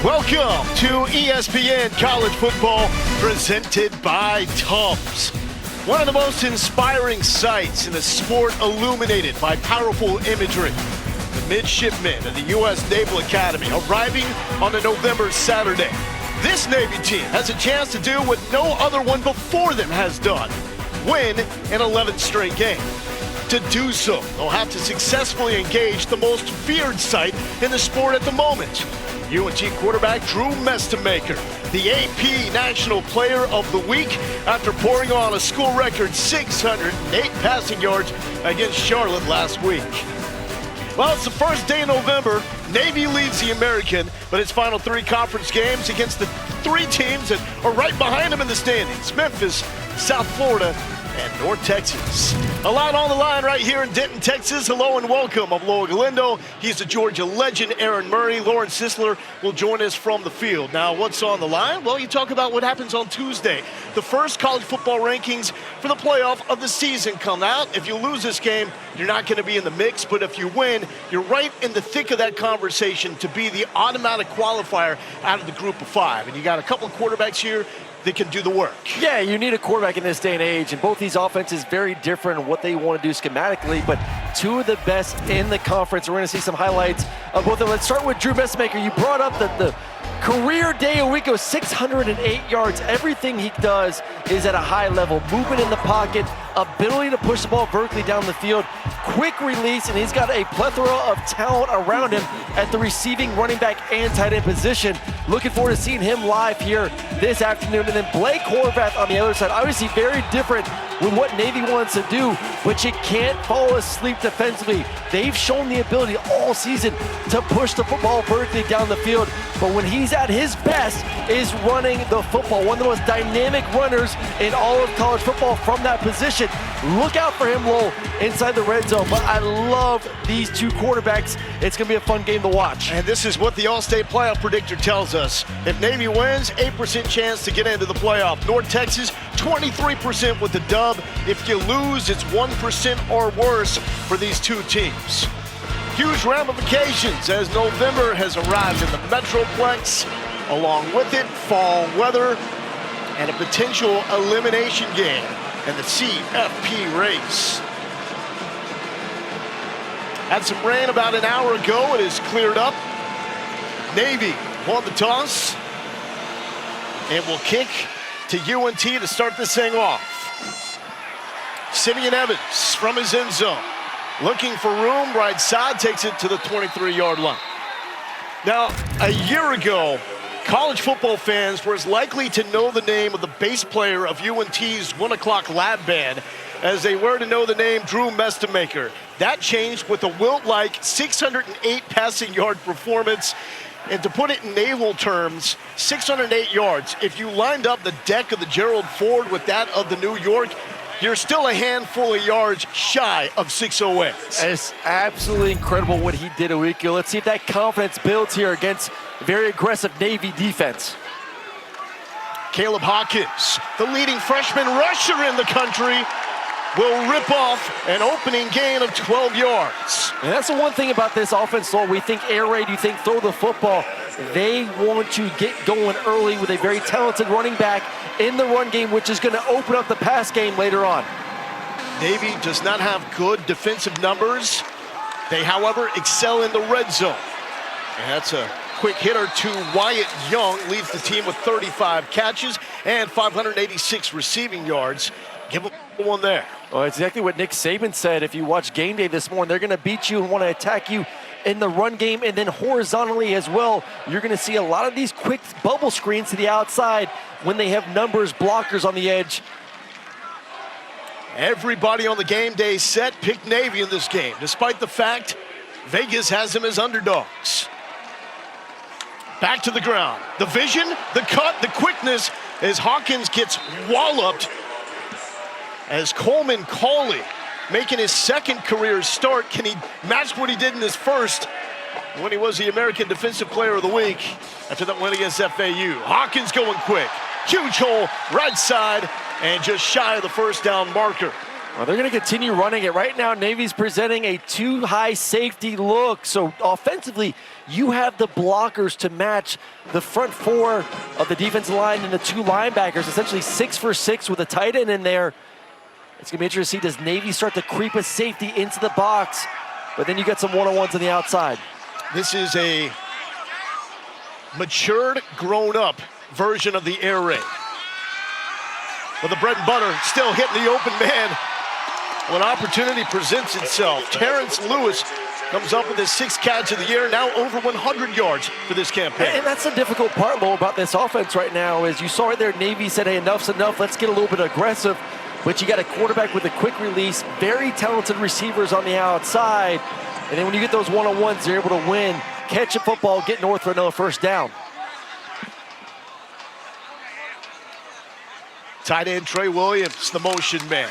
Welcome to ESPN College Football, presented by Tums. One of the most inspiring sights in the sport, illuminated by powerful imagery. The midshipmen of the U.S. Naval Academy arriving on a November Saturday. This Navy team has a chance to do what no other one before them has done: win an 11th straight game. To do so, they'll have to successfully engage the most feared sight in the sport at the moment. UNT quarterback Drew Mestemaker, the AP National Player of the Week, after pouring on a school record 608 passing yards against Charlotte last week. Well, it's the first day of November. Navy leads the American, but its final three conference games against the three teams that are right behind them in the standings: Memphis, South Florida, and North Texas. A lot on the line right here in Denton, Texas. Hello and welcome. I'm Loa Galindo. He's the Georgia legend, Aaron Murray. Lauren Sisler will join us from the field. Now, what's on the line? Well, you talk about what happens on Tuesday. The first college football rankings for the playoff of the season come out. If you lose this game, you're not going to be in the mix, but if you win, you're right in the thick of that conversation to be the automatic qualifier out of the group of five. And you got a couple of quarterbacks here that can do the work. Yeah, you need a quarterback in this day and age, and both these offenses very different in what they want to do schematically, but two of the best in the conference. We're going to see some highlights of both of them. Let's start with Drew Mestemaker. You brought up the career day a week of 608 yards. Everything he does is at a high level. Movement in the pocket, ability to push the ball vertically down the field, quick release, and he's got a plethora of talent around him at the receiving, running back, and tight end position. Looking forward to seeing him live here this afternoon. And then Blake Horvath on the other side. Obviously very different with what Navy wants to do, but you can't fall asleep defensively. They've shown the ability all season to push the football vertically down the field, but when he's at his best is running the football. One of the most dynamic runners in all of college football from that position. Look out for him, Lowell, inside the red zone. But I love these two quarterbacks. It's going to be a fun game to watch. And this is what the All-State Playoff Predictor tells us. If Navy wins, 8% chance to get into the playoff. North Texas, 23% with the dub. If you lose, it's 1% or worse for these two teams. Huge ramifications as November has arrived in the Metroplex. Along with it, fall weather and a potential elimination game in the CFP race. Had some rain about an hour ago. It has cleared up. Navy won the toss and will kick to UNT to start this thing off. Simeon Evans from his end zone, looking for room, right side, takes it to the 23-yard line. Now, a year ago, college football fans were as likely to know the name of the bass player of UNT's 1 o'clock lab band as they were to know the name Drew Mestemaker. That changed with a Wilt-like 608 passing yard performance. And to put it in naval terms, 608 yards. If you lined up the deck of the Gerald Ford with that of the New York, you're still a handful of yards shy of 608. It's absolutely incredible what he did a week ago. Let's see if that confidence builds here against very aggressive Navy defense. Caleb Hawkins, the leading freshman rusher in the country, will rip off an opening gain of 12 yards. And that's the one thing about this offense, though. We think air raid, you think throw the football. They want to get going early with a very talented running back in the run game, which is going to open up the pass game later on. Navy does not have good defensive numbers. They, however, excel in the red zone. And that's a quick hitter to Wyatt Young, leads the team with 35 catches and 586 receiving yards. Give him one there. Well, it's exactly what Nick Saban said. If you watch Game Day this morning, they're going to beat you and want to attack you in the run game and then horizontally as well. You're going to see a lot of these quick bubble screens to the outside when they have numbers, blockers on the edge. Everybody on the Game Day set picked Navy in this game, despite the fact Vegas has them as underdogs. Back to the ground. The vision, the cut, the quickness as Hawkins gets walloped as Coleman Cauley making his second career start. Can he match what he did in his first when he was the American Defensive Player of the Week after that win against FAU? Hawkins going quick. Huge hole, right side, and just shy of the first down marker. Well, they're going to continue running it. Right now, Navy's presenting a too-high safety look. So offensively, you have the blockers to match the front four of the defensive line and the two linebackers, essentially 6 for 6 with a tight end in there. It's going to be interesting to see, does Navy start to creep a safety into the box? But then you get some one-on-ones on the outside. This is a matured, grown-up version of the air raid. But the bread and butter still hitting the open man. When opportunity presents itself, Terrence Lewis comes up with his 6th catch of the year, now over 100 yards for this campaign. And that's the difficult part, Mo, about this offense right now, is you saw right there, Navy said, hey, enough's enough, let's get a little bit aggressive. But you got a quarterback with a quick release, very talented receivers on the outside. And then when you get those one-on-ones, you're able to win, catch a football, get north for another first down. Tight end Trey Williams, the motion man.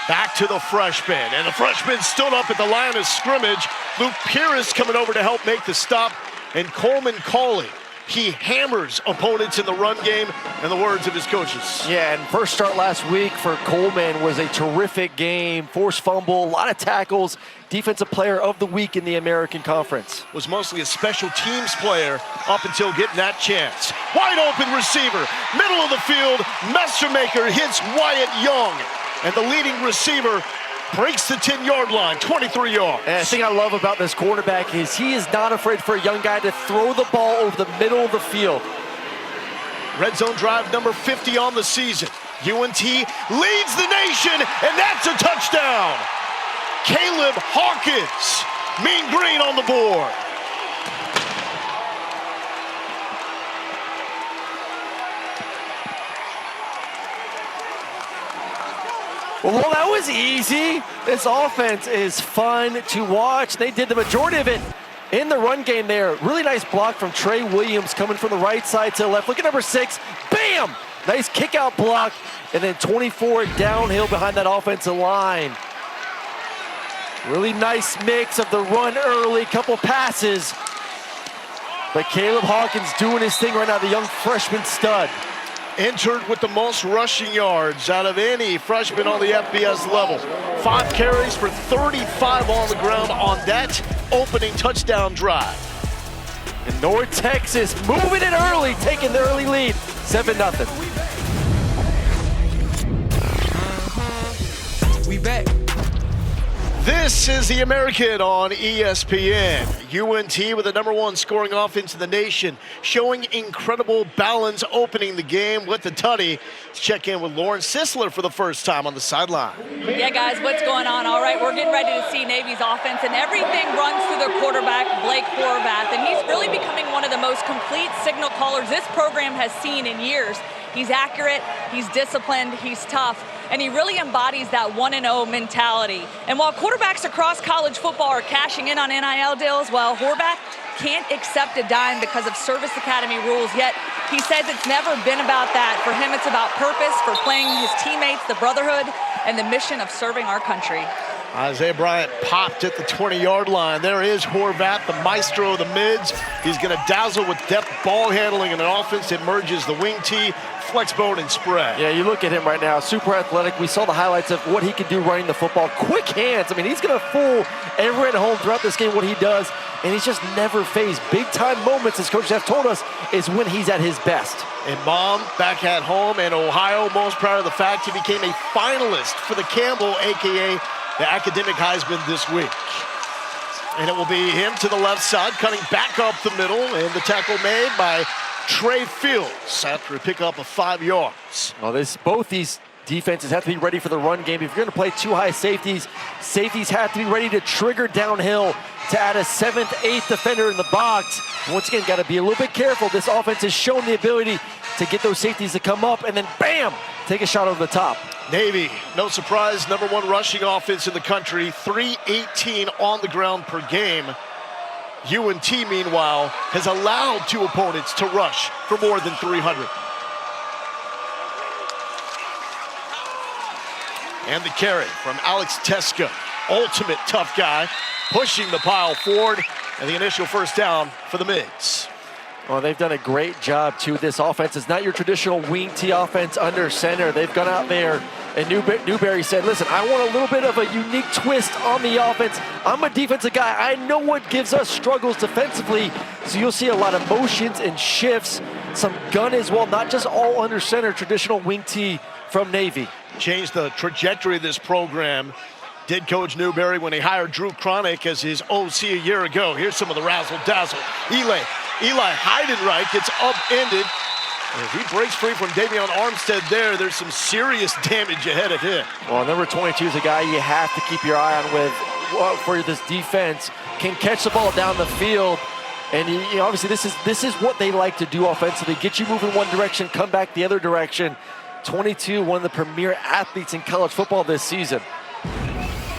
Back to the freshman, and the freshman stood up at the line of scrimmage. Luke Pierce coming over to help make the stop, and Coleman Cauley. He hammers opponents in the run game, in the words of his coaches. Yeah, and first start last week for Coleman was a terrific game. Forced fumble, a lot of tackles. Defensive player of the week in the American Conference. Was mostly a special teams player up until getting that chance. Wide open receiver, middle of the field. Messermaker hits Wyatt Young, and the leading receiver breaks the 10-yard line, 23 yards. And the thing I love about this quarterback is he is not afraid for a young guy to throw the ball over the middle of the field. Red zone drive number 50 on the season. UNT leads the nation, and that's a touchdown. Caleb Hawkins, Mean Green on the board. Well, that was easy. This offense is fun to watch. They did the majority of it in the run game there. Really nice block from Trey Williams coming from the right side to the left. Look at number 6. Bam! Nice kick out block. And then 24 downhill behind that offensive line. Really nice mix of the run early, couple passes. But Caleb Hawkins doing his thing right now, the young freshman stud. Entered with the most rushing yards out of any freshman on the FBS level. 5 carries for 35 on the ground on that opening touchdown drive. And North Texas moving it early, taking the early lead, 7-0. We back. This is the American on ESPN. UNT with the #1 scoring offense in the nation, showing incredible balance opening the game with the tutty. Let's check in with Lauren Sisler for the first time on the sideline. Yeah, guys, what's going on? All right, we're getting ready to see Navy's offense, and everything runs through their quarterback, Blake Horvath, and he's really becoming one of the most complete signal callers this program has seen in years. He's accurate, he's disciplined, he's tough, and he really embodies that 1-0 mentality. And while quarterbacks across college football are cashing in on NIL deals, well, Horvath can't accept a dime because of Service Academy rules, yet he says it's never been about that. For him, it's about purpose, for playing his teammates, the brotherhood, and the mission of serving our country. Isaiah Bryant popped at the 20-yard line. There is Horvath, the maestro of the mids. He's going to dazzle with depth ball handling and an offense that merges the wing tee, flex bone, and spread. Yeah, you look at him right now, super athletic. We saw the highlights of what he can do running the football. Quick hands. I mean, he's going to fool everyone at home throughout this game what he does, and he's just never phased. Big-time moments, as Coach Jeff told us, is when he's at his best. And Mom, back at home in Ohio, most proud of the fact he became a finalist for the Campbell, a.k.a. the academic Heisman this week. And it will be him to the left side, cutting back up the middle, and the tackle made by Trey Fields after a pickup of 5 yards. Well, both these defenses have to be ready for the run game. If you're going to play too high safeties, safeties have to be ready to trigger downhill to add a 7th, 8th defender in the box. Once again, got to be a little bit careful. This offense has shown the ability to get those safeties to come up and then bam, take a shot over the top. Navy, no surprise, #1 rushing offense in the country, 318 on the ground per game. UNT, meanwhile, has allowed 2 opponents to rush for more than 300. And the carry from Alex Teska, ultimate tough guy, pushing the pile forward, and the initial first down for the Mids. Well, they've done a great job, too. This offense is not your traditional wing T offense under center. They've gone out there, and Newberry said, listen, I want a little bit of a unique twist on the offense. I'm a defensive guy. I know what gives us struggles defensively, so you'll see a lot of motions and shifts, some gun as well, not just all under center, traditional wing T from Navy. Changed the trajectory of this program, did Coach Newberry when he hired Drew Cronick as his OC a year ago. Here's some of the razzle-dazzle. Eli Heidenreich gets upended. And if he breaks free from Davion Armstead there's some serious damage ahead of him. Well, number 22 is a guy you have to keep your eye on with for this defense. Can catch the ball down the field. And obviously this is what they like to do offensively. Get you moving one direction, come back the other direction. 22, one of the premier athletes in college football this season.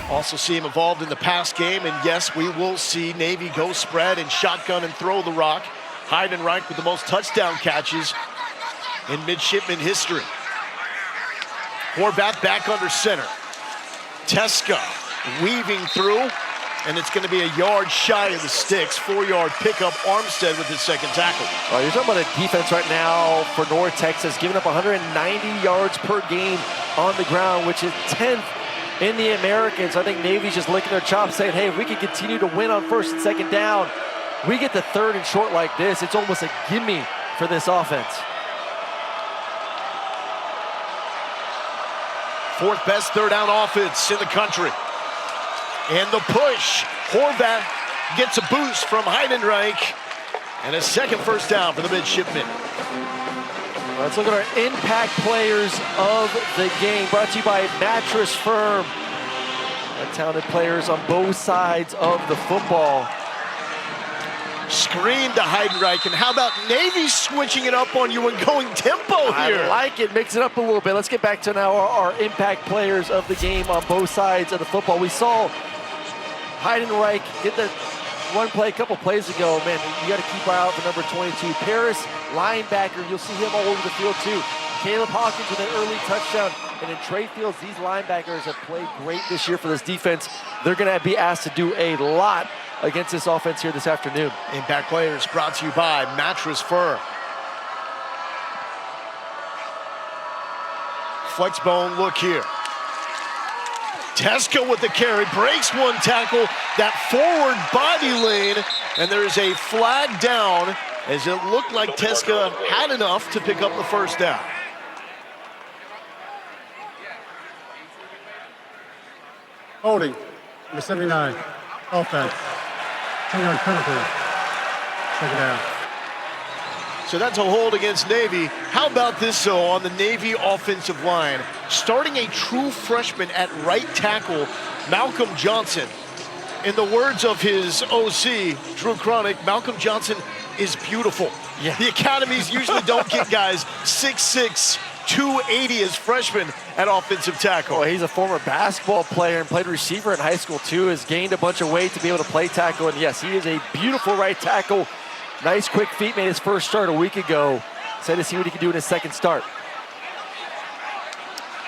Also see him involved in the pass game, and yes, we will see Navy go spread and shotgun and throw the rock. Heidenreich with the most touchdown catches in midshipman history. Horvath back under center. Teska weaving through, and it's going to be a yard shy of the sticks. 4-yard pickup. Armstead with his second tackle. Oh, you're talking about a defense right now for North Texas, giving up 190 yards per game on the ground, which is 10th in the Americans. I think Navy's just licking their chops saying, hey, if we can continue to win on first and second down, we get the third and short like this, it's almost a gimme for this offense. Fourth best third down offense in the country. And the push. Horvath gets a boost from Heidenreich. And a second first down for the midshipmen. Let's look at our impact players of the game. Brought to you by Mattress Firm. Talented players on both sides of the football. Screen to Heidenreich. And how about Navy switching it up on you and going tempo here? I like it. Mix it up a little bit. Let's get back to now our impact players of the game on both sides of the football. We saw Heidenreich get the one play a couple plays ago. Man, you got to keep eye out for number 22. Paris, linebacker. You'll see him all over the field too. Caleb Hawkins with an early touchdown. And in Trey Fields, these linebackers have played great this year for this defense. They're going to be asked to do a lot against this offense here this afternoon. Impact players brought to you by Mattress Firm. Flex bone look here. Teska with the carry, breaks one tackle, that forward body lane, and there's a flag down as it looked like Teska had enough to pick up the first down. Holding, number 79, offense. 10-yard penalty. Second down. So that's a hold against Navy. How about this, though, on the Navy offensive line? Starting a true freshman at right tackle, Malcolm Johnson. In the words of his OC, Drew Cronick, Malcolm Johnson is beautiful. Yeah. The academies usually don't get guys 6'6", 280 as freshmen at offensive tackle. Oh, he's a former basketball player and played receiver in high school too, has gained a bunch of weight to be able to play tackle. And yes, he is a beautiful right tackle. Nice quick feet, made his first start a week ago. Excited to see what he can do in his second start.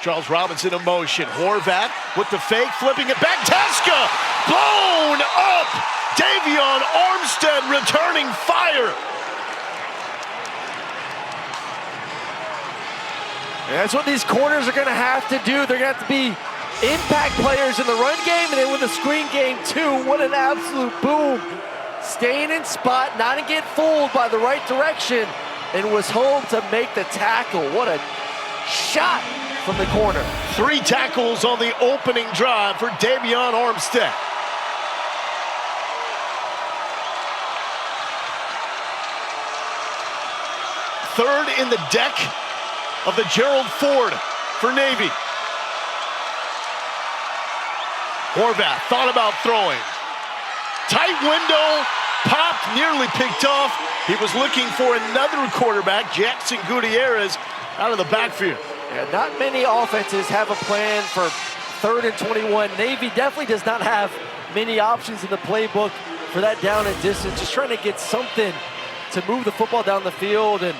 Charles Robinson in motion. Horvath with the fake, flipping it back. Teska blown up. Davion Armstead returning fire. And that's what these corners are going to have to do. They're going to have to be impact players in the run game and then with the screen game too. What an absolute boom. Staying in spot, not to get fooled by the right direction, and was home to make the tackle. What a shot from the corner. 3 tackles on the opening drive for Davion Armstead. Third in the deck of the Gerald Ford for Navy. Horvath thought about throwing. Tight window, popped, nearly picked off. He was looking for another quarterback, Jackson Gutierrez, out of the backfield. Yeah, not many offenses have a plan for 3rd and 21. Navy definitely does not have many options in the playbook for that down and distance. Just trying to get something to move the football down the field, and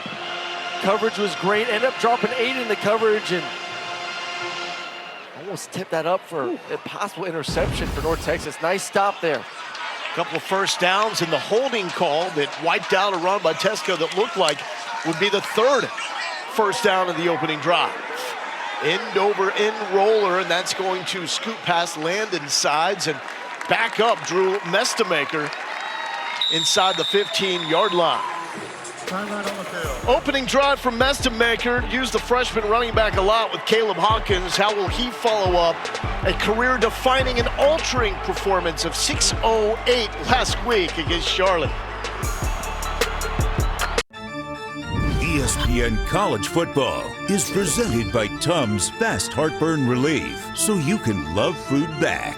coverage was great. Ended up dropping 8 in the coverage and almost tipped that up for a possible interception for North Texas. Nice stop there. A couple of first downs and the holding call that wiped out a run by Tesco that looked like would be the third first down of the opening drive. End over end roller, and that's going to scoot past Landon Sides and back up Drew Mestemaker inside the 15-yard line. Timeout on the field. Opening drive from Mestemaker, used the freshman running back a lot with Caleb Hawkins. How will he follow up a career-defining and altering performance of 6:08 last week against Charlotte? ESPN College Football is presented by Tums Fast Heartburn Relief, so you can love food back.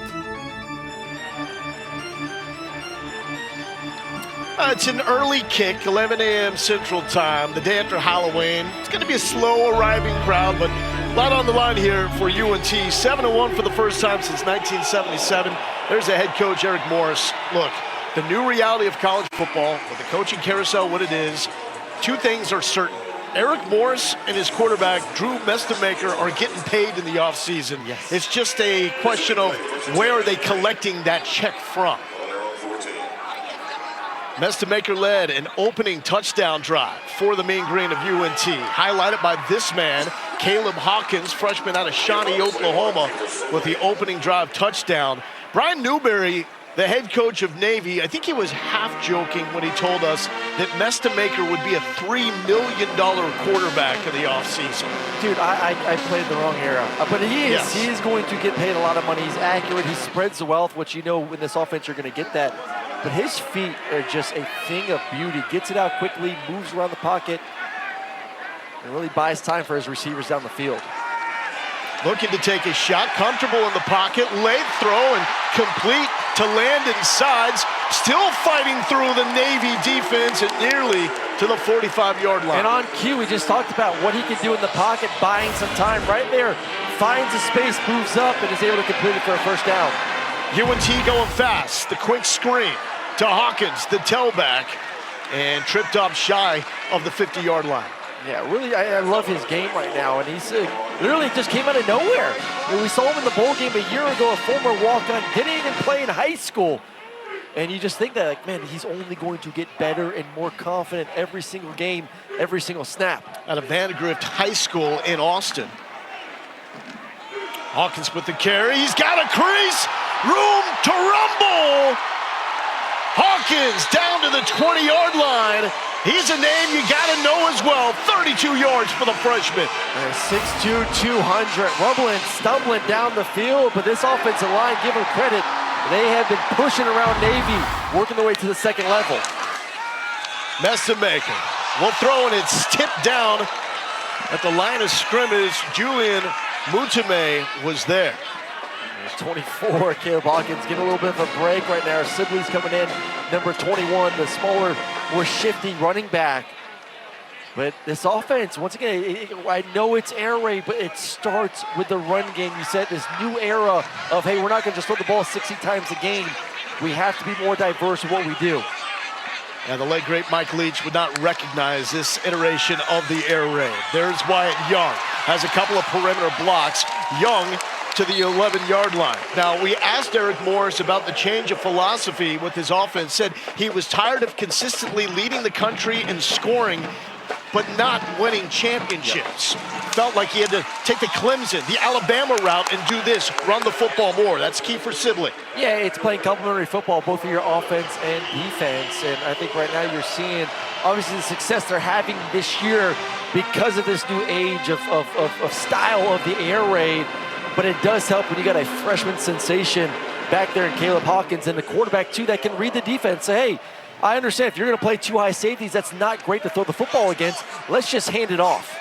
It's an early kick, 11 a.m. Central Time, the day after Halloween. It's going to be a slow arriving crowd, but a lot on the line here for UNT. 7-1 for the first time since 1977. There's the head coach, Eric Morris. Look, the new reality of college football, with the coaching carousel what it is, two things are certain. Eric Morris and his quarterback, Drew Mestemaker, are getting paid in the offseason. Yes. It's just a question of where are they collecting that check from. Mestemaker led an opening touchdown drive for the Mean Green of UNT, highlighted by this man, Caleb Hawkins, freshman out of Shawnee, Oklahoma, with the opening drive touchdown. Brian Newberry, the head coach of Navy, I think he was half joking when he told us that Mestemaker would be a $3 million quarterback in the offseason. Dude, I played the wrong era. But he is. Yes. He is going to get paid a lot of money. He's accurate. He spreads the wealth, which you know in this offense you're going to get that. But his feet are just a thing of beauty. Gets it out quickly, moves around the pocket, and really buys time for his receivers down the field. Looking to take a shot, comfortable in the pocket, late throw and complete to Landon Sides, still fighting through the Navy defense and nearly to the 45-yard line. And on cue, we just talked about what he can do in the pocket, buying some time right there. Finds a space, moves up, and is able to complete it for a first down. UNT going fast, the quick screen to Hawkins, the tailback, and tripped up shy of the 50-yard line. Yeah, really, I love his game right now, and he's literally just came out of nowhere. I mean, we saw him in the bowl game a year ago, a former walk-on, didn't even play in high school. And you just think that, like, man, he's only going to get better and more confident every single game, every single snap. Out of Vandegrift High School in Austin. Hawkins with the carry, he's got a crease, room to rumble. Hawkins down to the 20-yard line. He's a name you gotta know as well. 32 yards for the freshman. 6'2", 200, rumbling, stumbling down the field, but this offensive line, give them credit, they have been pushing around Navy, working their way to the second level. Mestemaker will throw, and it's tipped down at the line of scrimmage. Julian Mutame was there. 24, Caleb Hawkins getting a little bit of a break right now. Sibley's coming in, number 21, the smaller, more shifty running back. But this offense, once again, I know it's air raid, but it starts with the run game. You said this new era of, hey, we're not going to just throw the ball 60 times a game. We have to be more diverse in what we do. And the late great Mike Leach would not recognize this iteration of the air raid. There's Wyatt Young, has a couple of perimeter blocks. Young to the 11-yard line. Now, we asked Eric Morris about the change of philosophy with his offense, said he was tired of consistently leading the country in scoring, but not winning championships. Felt like he had to take the Clemson, the Alabama route and do this, run the football more. That's key for Sibley. Yeah, it's playing complementary football, both for your offense and defense. And I think right now you're seeing, obviously, the success they're having this year because of this new age of style of the air raid. But it does help when you got a freshman sensation back there in Caleb Hawkins and the quarterback, too, that can read the defense. Say, hey, I understand if you're going to play two high safeties, that's not great to throw the football against. Let's just hand it off.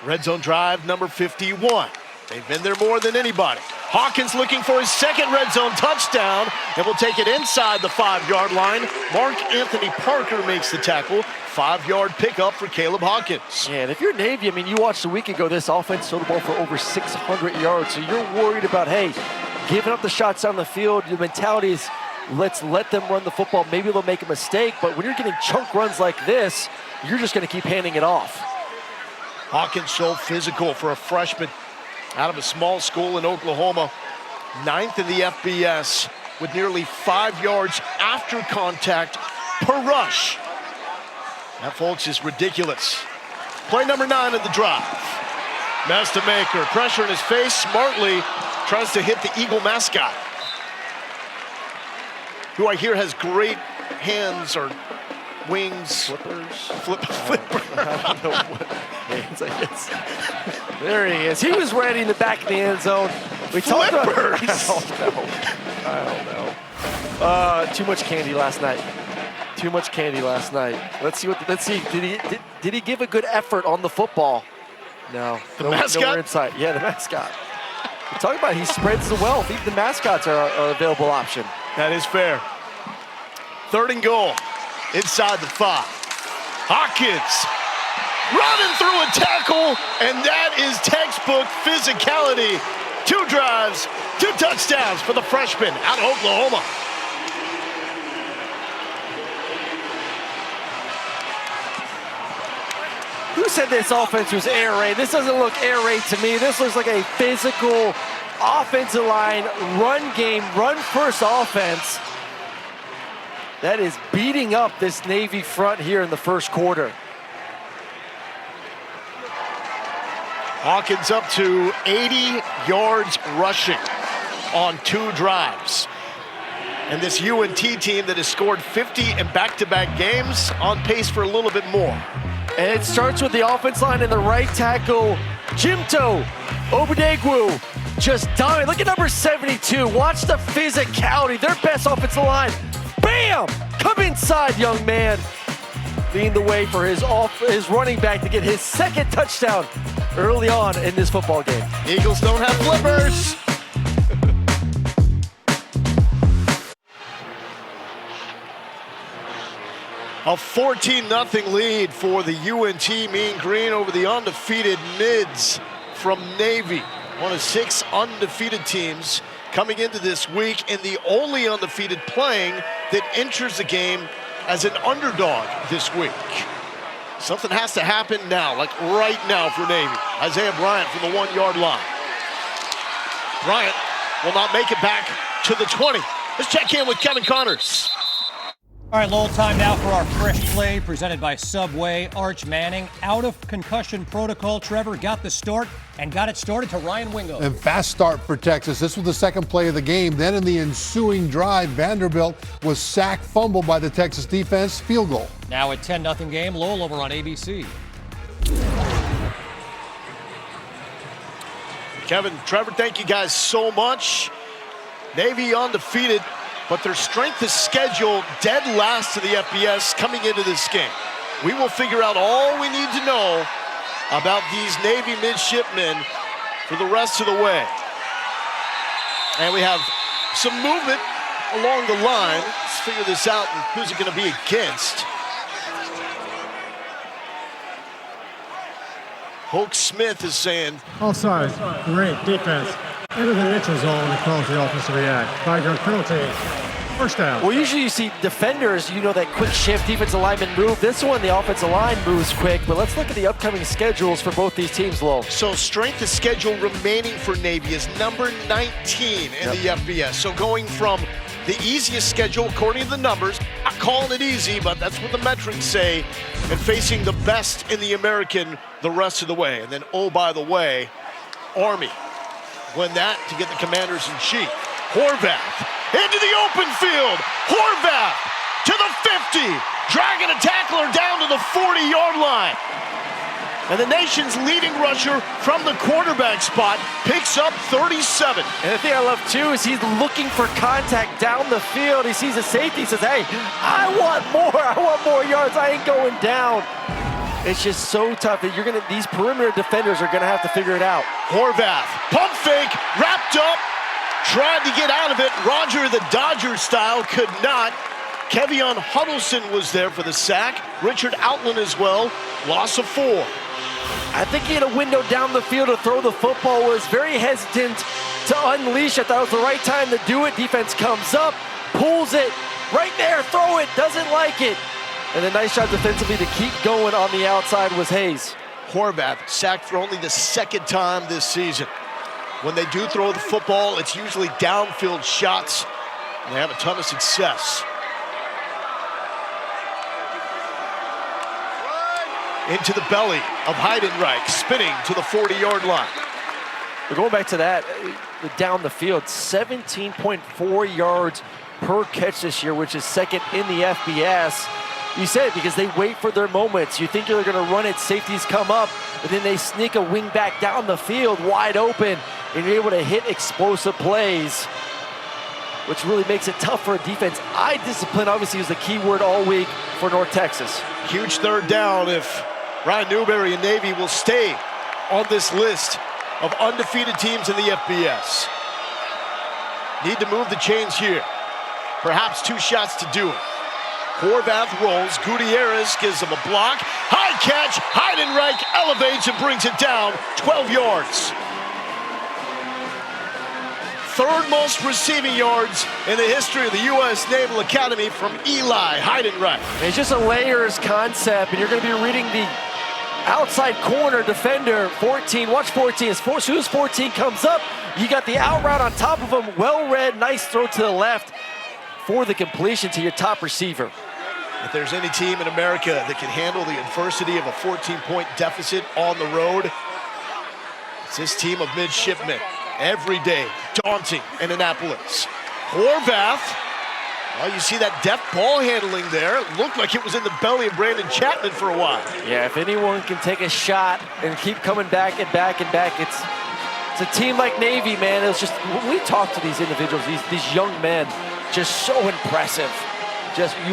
Red zone drive number 51. They've been there more than anybody. Hawkins looking for his second red zone touchdown, and will take it inside the 5-yard line. Mark Anthony Parker makes the tackle. 5-yard pickup for Caleb Hawkins. Yeah, and if you're Navy, I mean, you watched a week ago, this offense threw the ball for over 600 yards. So you're worried about, hey, giving up the shots down the field. The mentality is, let's let them run the football. Maybe they'll make a mistake, but when you're getting chunk runs like this, you're just going to keep handing it off. Hawkins so physical for a freshman out of a small school in Oklahoma. 9th in the FBS with nearly 5 yards after contact per rush. That, folks, is ridiculous. Play number 9 of the drive. Mestamaker, pressure in his face, smartly tries to hit the Eagle mascot, who I hear has great hands or wings. Flipper. I don't know what hands I guess. There he is. He was ready in the back of the end zone. We talked about I don't know. Too much candy last night. Too much candy last night. Let's see. Did he give a good effort on the football? No. The mascot? Nowhere inside. Yeah, the mascot. We're talking about he spreads the wealth. Even the mascots are an available option. That is fair. 3rd and goal. Inside the 5. Hawkins running through a tackle, and that is textbook physicality. 2 drives, 2 touchdowns for the freshman out of Oklahoma. Who said this offense was air raid? This doesn't look air raid to me. This looks like a physical offensive line, run game, run first offense that is beating up this Navy front here in the first quarter. Hawkins up to 80 yards rushing on 2 drives. And this UNT team that has scored 50 in back-to-back games on pace for a little bit more. And it starts with the offense line and the right tackle, Jimto Obadegwu, just dominant. Look at number 72. Watch the physicality. Their best offensive line. Bam! Come inside, young man. Leading the way for his running back to get his 2nd touchdown early on in this football game. Eagles don't have flippers. A 14-0 lead for the UNT Mean Green over the undefeated Mids from Navy. One of 6 undefeated teams coming into this week, and the only undefeated playing that enters the game as an underdog this week. Something has to happen now, like right now for Navy. Isaiah Bryant from the 1-yard line. Bryant will not make it back to the 20. Let's check in with Kevin Connors. All right, Lowell, time now for our Fresh Play presented by Subway. Arch Manning out of concussion protocol. Trevor got the start and got it started to Ryan Wingo. And fast start for Texas. This was the 2nd play of the game. Then in the ensuing drive, Vanderbilt was sacked, fumbled by the Texas defense, field goal. Now at 10-0 game, Lowell over on ABC. Kevin, Trevor, thank you guys so much. Navy undefeated, but their strength of schedule dead last to the FBS coming into this game. We will figure out all we need to know about these Navy midshipmen for the rest of the way. And we have some movement along the line. Let's figure this out and who's it going to be against. Hoke Smith is saying, Offside, great defense. Into the neutral zone and calls the offensive react. 5-yard penalty. First down. Well, usually you see defenders, that quick shift, defensive lineman move. This one, the offensive line moves quick, but let's look at the upcoming schedules for both these teams, Lowell. So strength of schedule remaining for Navy is number 19 in the FBS. So going from the easiest schedule, according to the numbers, not calling it easy, but that's what the metrics say, and facing the best in the American the rest of the way. And then, oh, by the way, Army win that to get the Commanders-in-Chief. Horvath into the open field. Horvath to the 50, dragging a tackler down to the 40-yard line. And the nation's leading rusher from the quarterback spot picks up 37. And the thing I love, too, is he's looking for contact down the field. He sees a safety, he says, hey, I want more yards. I ain't going down. It's just so tough that these perimeter defenders are gonna have to figure it out. Horvath, pump fake, wrapped up, tried to get out of it. Roger the Dodger style could not. Kevion Huddleston was there for the sack. Richard Outland as well, loss of 4. I think he had a window down the field to throw the football, was very hesitant to unleash. I thought it was the right time to do it. Defense comes up, pulls it, right there, throw it, doesn't like it. And a nice shot defensively to keep going on the outside was Hayes. Horvath sacked for only the 2nd time this season. When they do throw the football, it's usually downfield shots. And they have a ton of success. Into the belly of Heidenreich, spinning to the 40-yard line. But going back to that, down the field, 17.4 yards per catch this year, which is second in the FBS. You said because they wait for their moments. You think they're going to run it, safeties come up, but then they sneak a wing back down the field wide open, and you're able to hit explosive plays, which really makes it tough for a defense. Eye discipline obviously was the key word all week for North Texas. Huge third down if Ryan Newberry and Navy will stay on this list of undefeated teams in the FBS. Need to move the chains here. Perhaps 2 shots to do it. Horvath rolls, Gutierrez gives him a block. High catch, Heidenreich elevates and brings it down 12 yards. Third most receiving yards in the history of the U.S. Naval Academy from Eli Heidenreich. It's just a layers concept, and you're going to be reading the outside corner defender, 14. Watch 14. As soon as 14 comes up, you got the out route on top of him. Well read, nice throw to the left for the completion to your top receiver. If there's any team in America that can handle the adversity of a 14-point deficit on the road, it's this team of midshipmen. Every day, daunting in Annapolis. Horvath, well, you see that deft ball handling there. It looked like it was in the belly of Brandon Chapman for a while. Yeah, if anyone can take a shot and keep coming back and back and back, it's a team like Navy, man. It was just, when we talk to these individuals, these young men, just so impressive.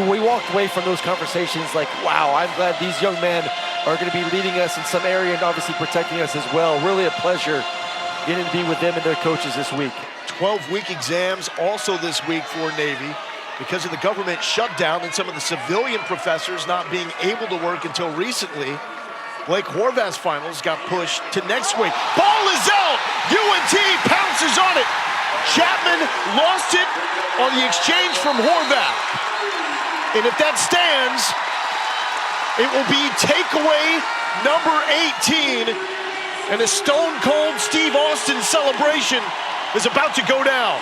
We walked away from those conversations like, wow, I'm glad these young men are going to be leading us in some area and obviously protecting us as well. Really a pleasure getting to be with them and their coaches this week. 12-week exams also this week for Navy because of the government shutdown and some of the civilian professors not being able to work until recently. Blake Horvath's finals got pushed to next week. Ball is out! UNT pounces on it! Chapman lost it on the exchange from Horvath. And if that stands, it will be takeaway number 18. And a stone-cold Steve Austin celebration is about to go down.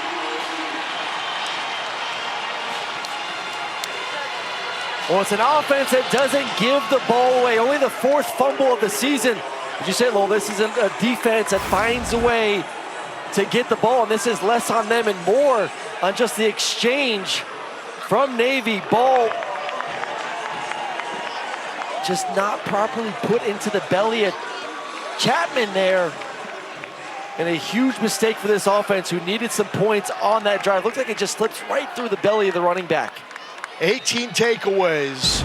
Well, it's an offense that doesn't give the ball away. Only the 4th fumble of the season. As you said, Lowell, this is a defense that finds a way to get the ball, and this is less on them and more on just the exchange from Navy. Ball just not properly put into the belly of Chapman there. And a huge mistake for this offense who needed some points on that drive. Looked like it just slips right through the belly of the running back. 18 takeaways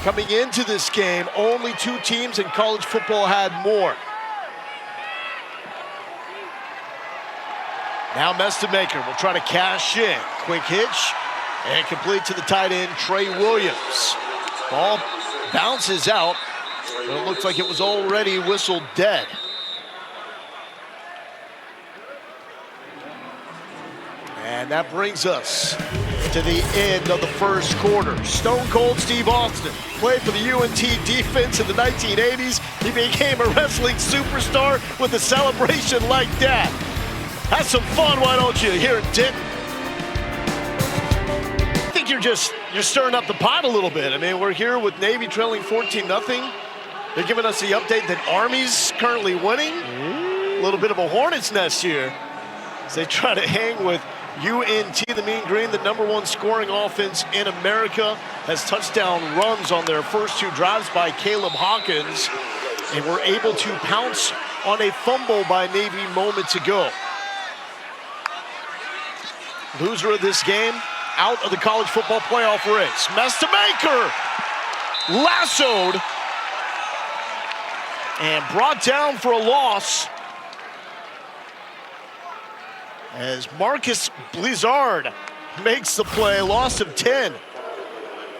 coming into this game. Only 2 teams in college football had more. Now Mestamaker will try to cash in. Quick hitch and complete to the tight end, Trey Williams. Ball bounces out, but it looks like it was already whistled dead. And that brings us to the end of the first quarter. Stone Cold Steve Austin played for the UNT defense in the 1980s. He became a wrestling superstar with a celebration like that. Have some fun, why don't you, here at Denton? I think you're stirring up the pot a little bit. I mean, we're here with Navy trailing 14-0. They're giving us the update that Army's currently winning. A little bit of a hornet's nest here as they try to hang with UNT, the Mean Green, the #1 scoring offense in America, has touchdown runs on their first 2 drives by Caleb Hawkins, and were able to pounce on a fumble by Navy moments ago. Loser of this game, out of the college football playoff race. Mestamaker lassoed and brought down for a loss as Marcus Blizzard makes the play, loss of 10.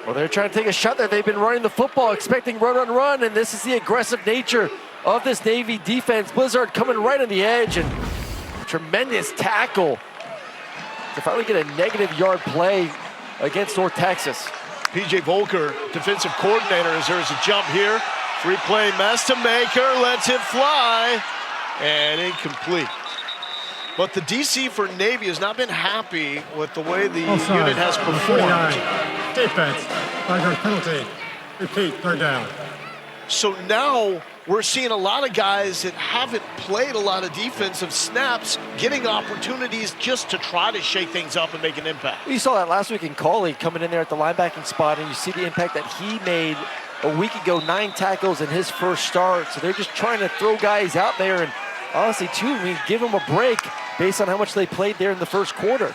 Well, they're trying to take a shot there. They've been running the football, expecting run, and this is the aggressive nature of this Navy defense. Blizzard coming right on the edge, and tremendous tackle to finally get a negative yard play against North Texas. PJ Volker, defensive coordinator, as there's a jump here. Free play, Mestamaker lets it fly, and incomplete. But the DC for Navy has not been happy with the way the Offside. unit has Number performed. 49. Defense. 5-yard penalty. Repeat, third down. So now we're seeing a lot of guys that haven't played a lot of defensive snaps getting opportunities just to try to shake things up and make an impact. You saw that last week in Cauley coming in there at the linebacking spot, and you see the impact that he made a week ago, 9 tackles in his first start. So they're just trying to throw guys out there, and honestly, too, I mean, give them a break based on how much they played there in the first quarter.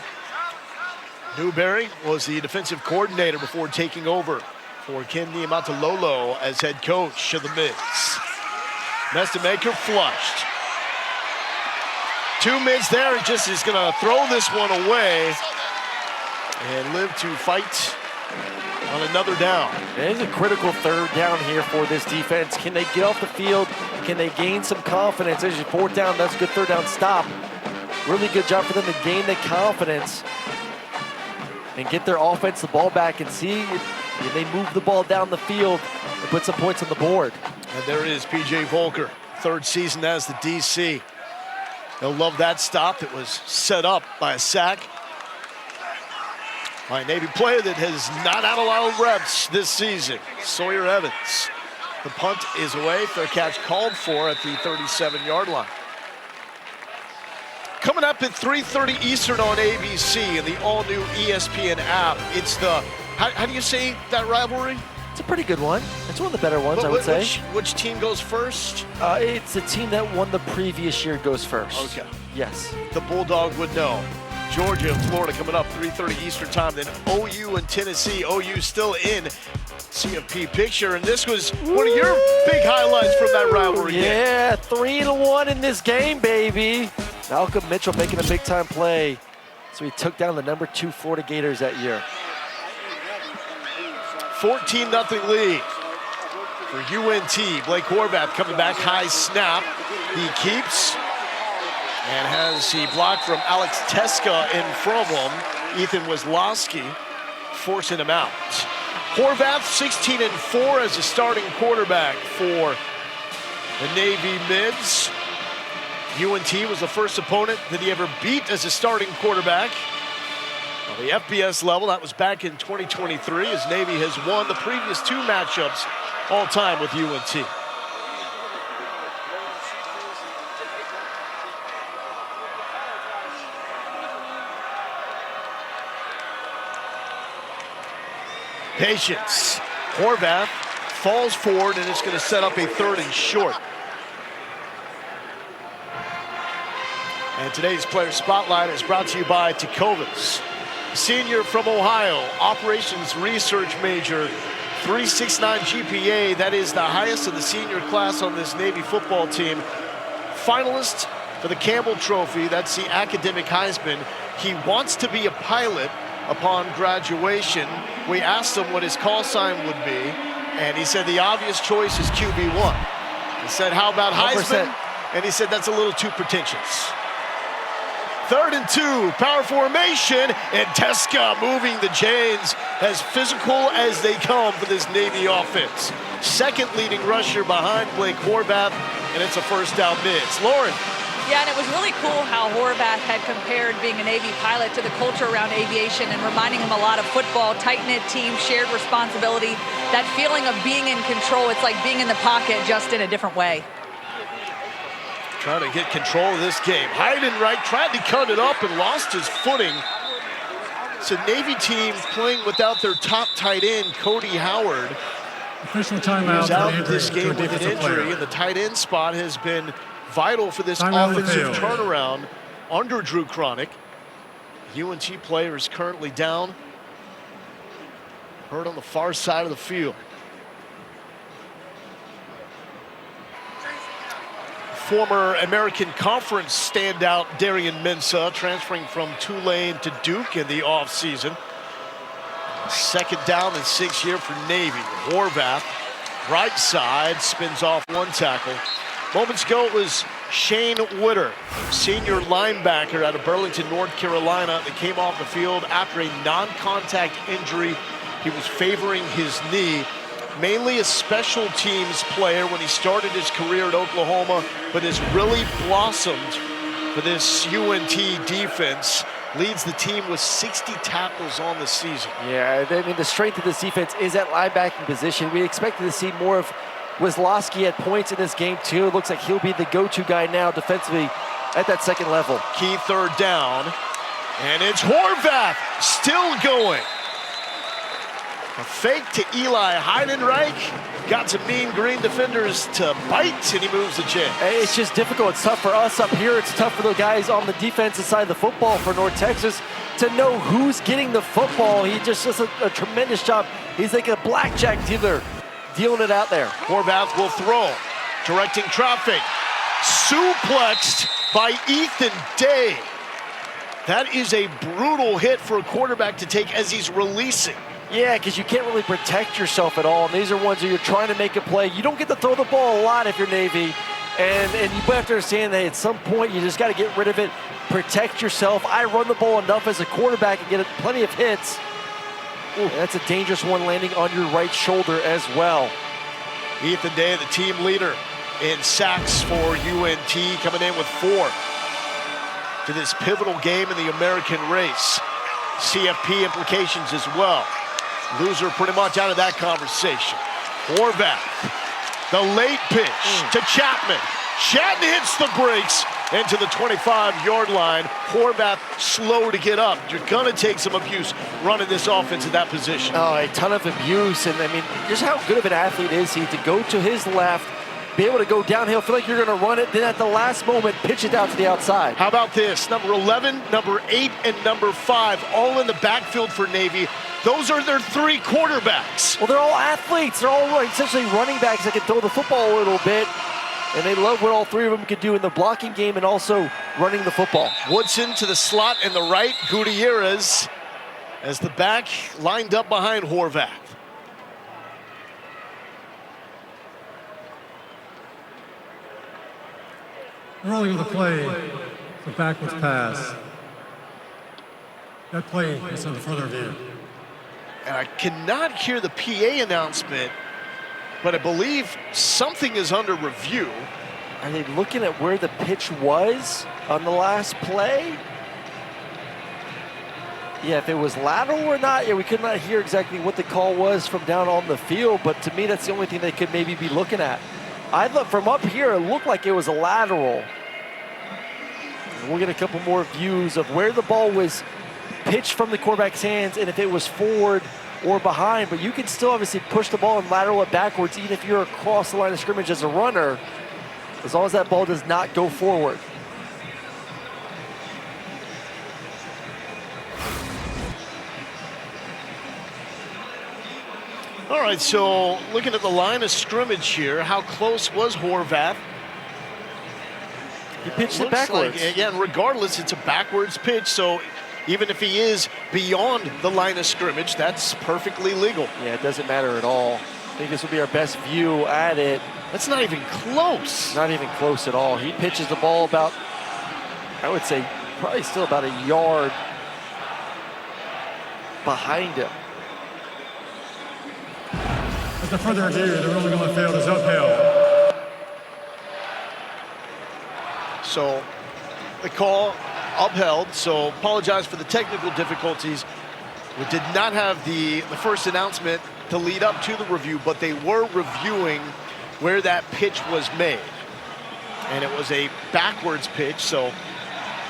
Newberry was the defensive coordinator before taking over for Ken Niumatalolo as head coach of the Mids. Mestamaker flushed. 2 mids there, and just is going to throw this one away and live to fight on another down. It is a critical third down here for this defense. Can they get off the field? Can they gain some confidence? There's your 4th down. That's a good 3rd down stop. Really good job for them to gain the confidence and get their offense the ball back and see if they move the ball down the field and put some points on the board. And there it is, P.J. Volker, 3rd season as the DC. They'll love that stop that was set up by a sack by a Navy player that has not had a lot of reps this season, Sawyer Evans. The punt is away, fair catch called for at the 37-yard line. Coming up at 3:30 Eastern on ABC and the all-new ESPN app, it's the, how do you say that rivalry? It's a pretty good one. It's one of the better ones, I would say. Which team goes first? It's the team that won the previous year goes first. Okay. Yes. The Bulldog would know. Georgia and Florida coming up 3:30 Eastern time. Then OU and Tennessee. OU still in CFP picture, and this was one of your big highlights from that rivalry game. Yeah, 3-1 in this game, baby. Malcolm Mitchell making a big-time play. So he took down the number 2 Florida Gators that year. 14-0 lead for UNT. Blake Horvath coming back, high snap. He keeps and has the block from Alex Teska in from him. Ethan Wesloski forcing him out. Horvath 16-4 as a starting quarterback for the Navy Mids. UNT was the first opponent that he ever beat as a starting quarterback. On the FBS level, that was back in 2023, as Navy has won the previous 2 matchups all time with UNT. Patience. Horvath falls forward, and it's going to set up a 3rd and short. And today's Player Spotlight is brought to you by Tecovas. Senior from Ohio, operations research major, 3.69 GPA. That is the highest of the senior class on this Navy football team. Finalist for the Campbell Trophy, that's the academic Heisman. He wants to be a pilot upon graduation. We asked him what his call sign would be, and he said the obvious choice is QB1. He said, how about Heisman? 100%. And he said that's a little too pretentious. 3rd and 2, power formation, and Teska moving the chains as physical as they come for this Navy offense. 2nd leading rusher behind Blake Horvath, and it's a 1st down Mids. Lauren. Yeah, and it was really cool how Horvath had compared being a Navy pilot to the culture around aviation and reminding him a lot of football, tight-knit team, shared responsibility, that feeling of being in control. It's like being in the pocket, just in a different way. Trying to get control of this game. Heidenreich tried to cut it up and lost his footing. It's a Navy team playing without their top tight end, Cody Howard. Official He timeout was for out the of this injury to game a with an defensive injury, player. and the tight end spot has been vital for this Timeout on the offensive field. turnaround under Drew Cronick. UNT player is currently down, hurt on the far side of the field. Former American Conference standout Darian Mensah transferring from Tulane to Duke in the offseason. 2nd down and 6 year for Navy. Horvath, right side, spins off 1 tackle. Moments ago, it was Shane Witter, senior linebacker out of Burlington, North Carolina, that came off the field after a non-contact injury. He was favoring his knee. Mainly a special teams player when he started his career at Oklahoma, but has really blossomed for this UNT defense. Leads the team with 60 tackles on the season. Yeah, I mean, the strength of this defense is at linebacking position. We expected to see more of Wisłowski at points in this game, too. It looks like he'll be the go-to guy now defensively at that second level. Key third down, and it's Horvath still going. A fake to Eli Heidenreich. Got some mean green defenders to bite, and he moves the chain. It's just difficult. It's tough for us up here. It's tough for the guys on the defensive side of the football for North Texas to know who's getting the football. He just does a tremendous job. He's like a blackjack dealer, dealing it out there. Horvath will throw, directing traffic. Suplexed by Ethan Day. That is a brutal hit for a quarterback to take as he's releasing. Yeah, because you can't really protect yourself at all. And these are ones where you're trying to make a play. You don't get to throw the ball a lot if you're Navy. And you have to understand that at some point you just got to get rid of it, protect yourself. I run the ball enough as a quarterback and get plenty of hits. Ooh, that's a dangerous one landing on your right shoulder as well. Ethan Day, the team leader in sacks for UNT, coming in with 4 to this pivotal game in the American race. CFP implications as well. Loser pretty much out of that conversation. Horvath, the late pitch to Chapman. Chapman hits the brakes into the 25-yard line. Horvath slow to get up. You're gonna take some abuse running this offense at that position. Oh, a ton of abuse, and I mean, just how good of an athlete is he to go to his left, be able to go downhill, feel like you're gonna run it, then at the last moment, pitch it out to the outside. How about this? Number 11, number 8, and number 5, all in the backfield for Navy. Those are their 3 quarterbacks. Well, they're all athletes. They're all essentially running backs that can throw the football a little bit. And they love what all 3 of them can do in the blocking game and also running the football. Woodson to the slot in the right. Gutierrez as the back lined up behind Horvath. Rolling of the play, the backwards pass. That play is in further view. And I cannot hear the PA announcement, but I believe something is under review. Are they looking at where the pitch was on the last play? Yeah, if it was lateral or not, yeah, we could not hear exactly what the call was from down on the field, but to me, that's the only thing they could maybe be looking at. I thought from up here, it looked like it was a lateral. And we'll get a couple more views of where the ball was pitched from the quarterback's hands and if it was forward or behind, but you can still obviously push the ball and lateral it backwards even if you're across the line of scrimmage as a runner, as long as that ball does not go forward. All right, so looking at the line of scrimmage here, how close was Horvath? He pitched it backwards. Again, regardless, it's a backwards pitch, so even if he is beyond the line of scrimmage, that's perfectly legal. Yeah, it doesn't matter at all. I think this will be our best view at it. That's not even close. Not even close at all. He pitches the ball about, I would say, probably still about a yard behind him. At the further view, the ruling on the field is uphill. So the call upheld, so apologize for the technical difficulties. We did not have the first announcement to lead up to the review, but they were reviewing where that pitch was made. And it was a backwards pitch, so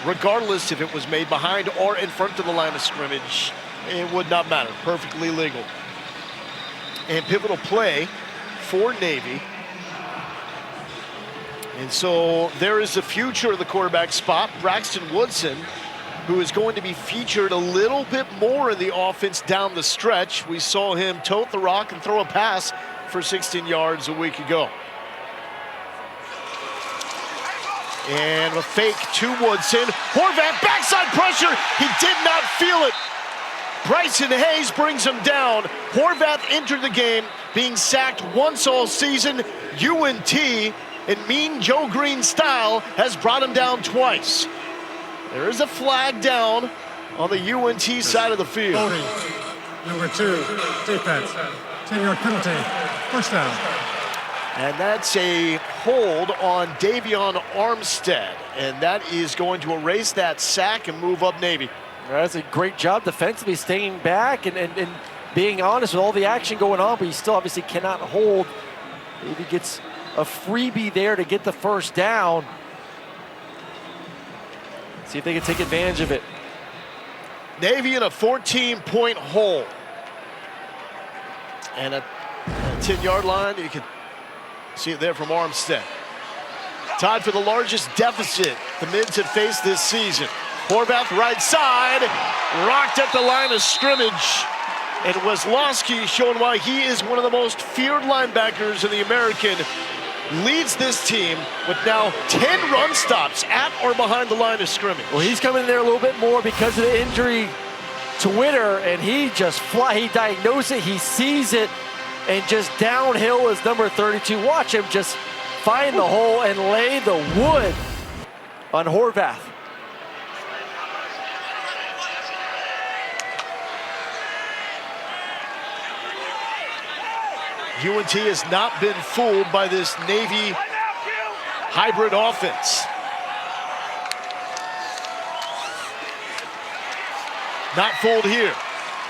regardless if it was made behind or in front of the line of scrimmage, it would not matter. Perfectly legal. And pivotal play for Navy. And so there is the future of the quarterback spot, Braxton Woodson, who is going to be featured a little bit more in the offense down the stretch. We saw him tote the rock and throw a pass for 16 yards a week ago. And a fake to Woodson. Horvath, backside pressure. He did not feel it. Bryson Hayes brings him down. Horvath entered the game being sacked once all season. UNT, in mean Joe Green style, has brought him down twice. There is a flag down on the UNT side of the field. Holding, number 2, defense. 10-yard penalty, first down. And that's a hold on Davion Armstead. And that is going to erase that sack and move up Navy. That's a great job defensively, staying back and being honest with all the action going on, but he still obviously cannot hold. Maybe gets a freebie there to get the first down. See if they can take advantage of it. Navy in a 14-point hole. And a 10-yard line, you can see it there from Armstead. Tied for the largest deficit the Mids have faced this season. Horvath right side, rocked at the line of scrimmage. And Weslowski showing why he is one of the most feared linebackers in the American. Leads this team with now 10 run stops at or behind the line of scrimmage. Well, he's coming in there a little bit more because of the injury to Witter, and he just he diagnosed it, he sees it, and just downhill is number 32. Watch him just find the hole and lay the wood on Horvath. UNT has not been fooled by this Navy hybrid offense. Not fooled here.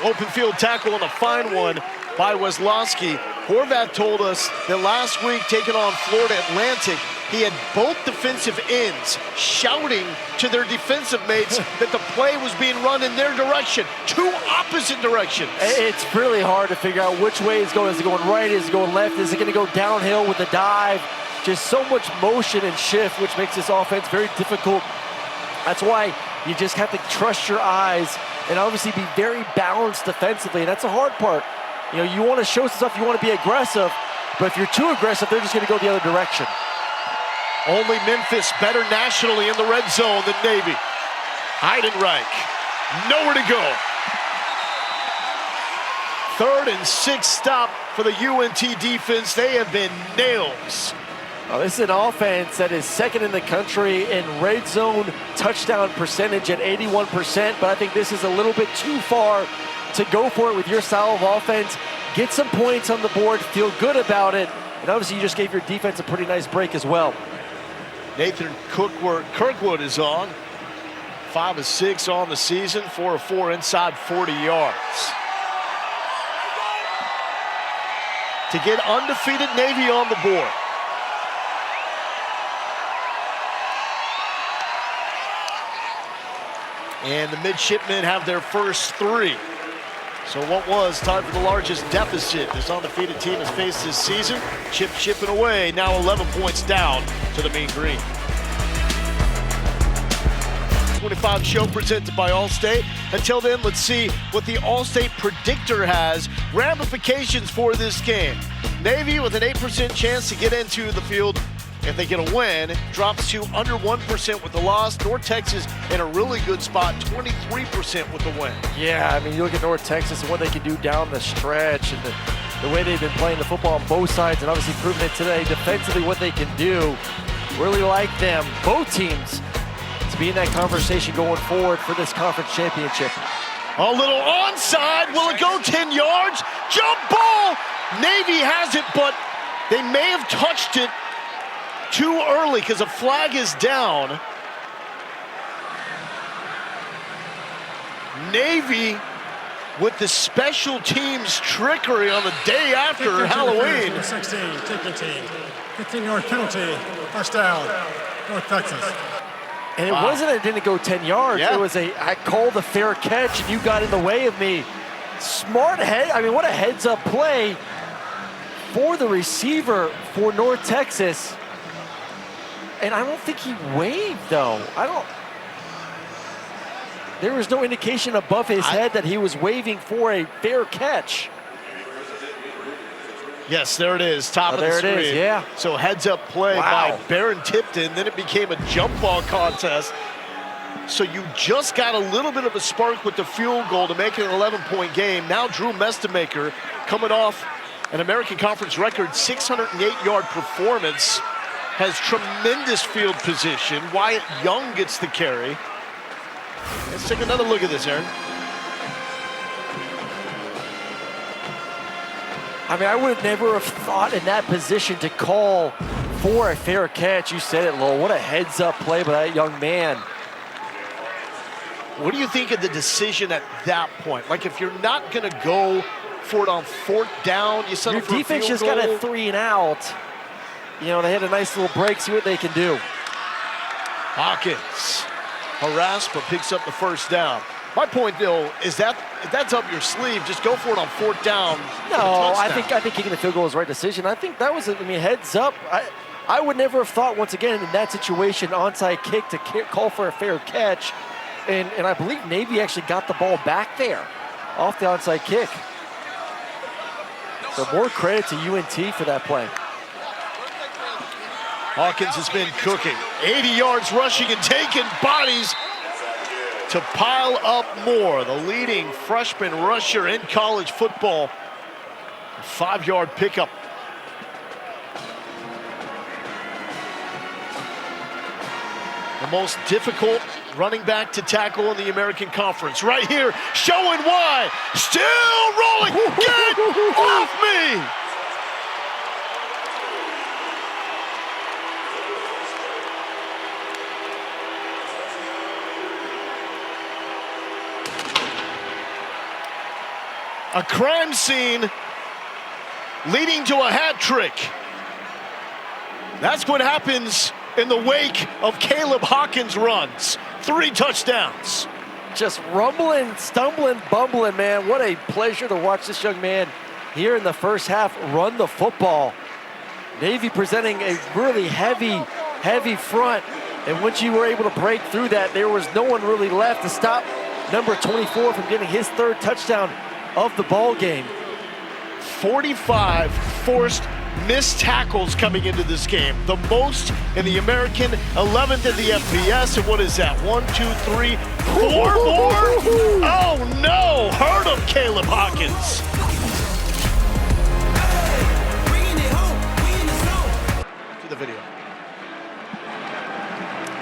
Open field tackle and a fine one by Weslowski. Horvath told us that last week, taking on Florida Atlantic, he had both defensive ends shouting to their defensive mates that the play was being run in their direction. Two opposite directions. It's really hard to figure out which way it's going. Is it going right? Is it going left? Is it going to go downhill with the dive? Just so much motion and shift, which makes this offense very difficult. That's why you just have to trust your eyes and obviously be very balanced defensively. And that's the hard part. You know, you want to show some stuff, you want to be aggressive, but if you're too aggressive, they're just going to go the other direction. Only Memphis better nationally in the red zone than Navy. Heidenreich, nowhere to go. 3rd and 6 stop for the UNT defense. They have been nails. Well, this is an offense that is second in the country in red zone touchdown percentage at 81%, but I think this is a little bit too far to go for it with your style of offense. Get some points on the board, feel good about it, and obviously you just gave your defense a pretty nice break as well. Nathan Kirkwood is on. 5 of 6 on the season, 4 of 4 inside 40 yards. To get undefeated Navy on the board. And the midshipmen have their first 3. So what was time for the largest deficit this undefeated team has faced this season? Chip chipping away, now 11 points down to the Mean Green. 25 show presented by Allstate. Until then, let's see what the Allstate Predictor has. Ramifications for this game. Navy with an 8% chance to get into the field. If they get a win, drops to under 1% with the loss. North Texas in a really good spot, 23% with the win. Yeah, I mean, you look at North Texas and what they can do down the stretch and the way they've been playing the football on both sides and obviously proving it today. Defensively, what they can do, really like them, both teams, to be in that conversation going forward for this conference championship. A little onside, will it go 10 yards? Jump ball! Navy has it, but they may have touched it too early because a flag is down. Navy with the special teams trickery on the day after Halloween. 16, kicking team. 15-yard penalty, first down, North Texas. And it wasn't it didn't go 10 yards. Yeah. It was I called a fair catch and you got in the way of me. Smart head. I mean, what a heads-up play for the receiver for North Texas. And I don't think he waved, though. There was no indication above his head that he was waving for a fair catch. Yes, there it is, top of the There screen. it is, yeah. So heads up play Wow. by Baron Tipton, then it became a jump ball contest. So you just got a little bit of a spark with the field goal to make it an 11-point game. Now Drew Mestemaker coming off an American Conference record 608-yard performance, has tremendous field position. Wyatt Young gets the carry. Let's take another look at this, Aaron. I mean, I would never have thought in that position to call for a fair catch. You said it, Lowell. What a heads-up play by that young man. What do you think of the decision at that point? Like, if you're not going to go for it on 4th down, you settle Your for a defense field just goal. got a 3 and out. You know, they had a nice little break, see what they can do. Hawkins harassed but picks up the first down. My point, though, is that if that's up your sleeve, just go for it on 4th down. No, I think kicking the field goal was the right decision. I think that was, heads up. I would never have thought, once again, in that situation, onside kick to call for a fair catch. And I believe Navy actually got the ball back there off the onside kick. So more credit to UNT for that play. Hawkins has been cooking. 80 yards rushing and taking bodies to pile up more. The leading freshman rusher in college football. A 5-yard pickup. The most difficult running back to tackle in the American Conference. Right here, showing why. Still rolling. Get off me! A crime scene leading to a hat trick. That's what happens in the wake of Caleb Hawkins' runs. 3 touchdowns. Just rumbling, stumbling, bumbling, man. What a pleasure to watch this young man here in the first half run the football. Navy presenting a really heavy front. And once you were able to break through that, there was no one really left to stop number 24 from getting his 3rd touchdown of the ball game. 45 forced missed tackles coming into this game. The most in the American, 11th in the FBS. And what is that? 1, 2, 3, 4 more? Oh no! Hurt him, Caleb Hawkins. To the video.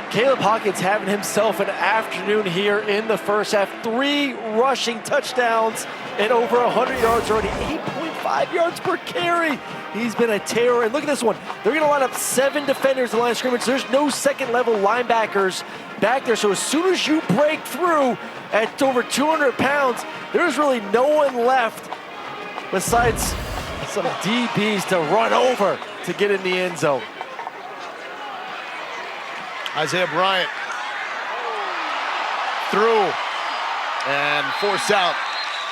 Caleb Hawkins having himself an afternoon here in the first half. 3 rushing touchdowns and over 100 yards already. 8.5 yards per carry. He's been a terror. And look at this one. They're going to line up 7 defenders in the line of scrimmage. There's no second-level linebackers back there. So as soon as you break through at over 200 pounds, there's really no one left besides some DBs to run over to get in the end zone. Isaiah Bryant through and forced out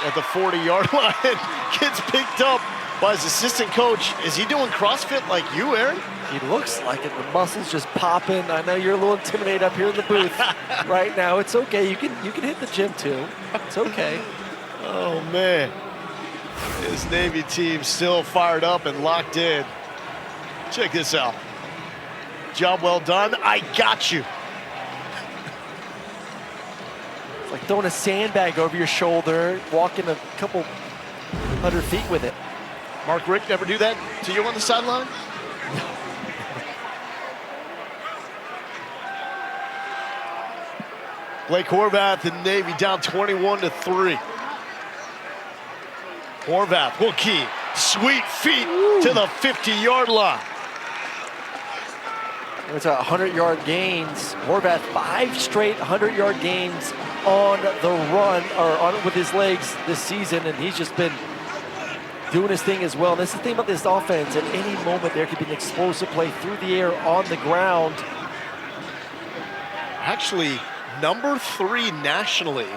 at the 40-yard line. Gets picked up by his assistant coach. Is he doing CrossFit like you, Aaron? He looks like it. The muscles just popping. I know you're a little intimidated up here in the booth right now. It's okay. You can hit the gym too. It's okay. Oh man, his Navy team still fired up and locked in. Check this out. Job well done. I got you. It's like throwing a sandbag over your shoulder, walking a couple 100 feet with it. Mark Richt never do that to you on the sideline? Blake Horvath and Navy down 21-3. Horvath will key. Sweet feet to the 50-yard line. It's 100-yard gains. Horvath 5 straight 100-yard gains on the run or with his legs this season, and he's just been doing his thing as well. And that's the thing about this offense. At any moment, there could be an explosive play through the air, on the ground. Actually, number 3 nationally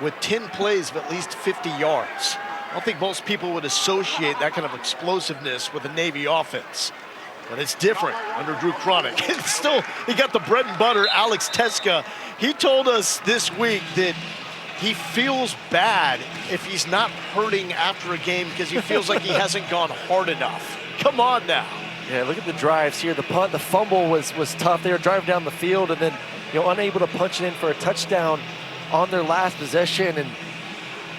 with 10 plays of at least 50 yards. I don't think most people would associate that kind of explosiveness with a Navy offense. But it's different under Drew Cronick. It's still, he got the bread and butter, Alex Teska. He told us this week that he feels bad if he's not hurting after a game because he feels like he hasn't gone hard enough. Come on now. Yeah, look at the drives here. The punt, the fumble was tough. They were driving down the field and then, unable to punch it in for a touchdown on their last possession. And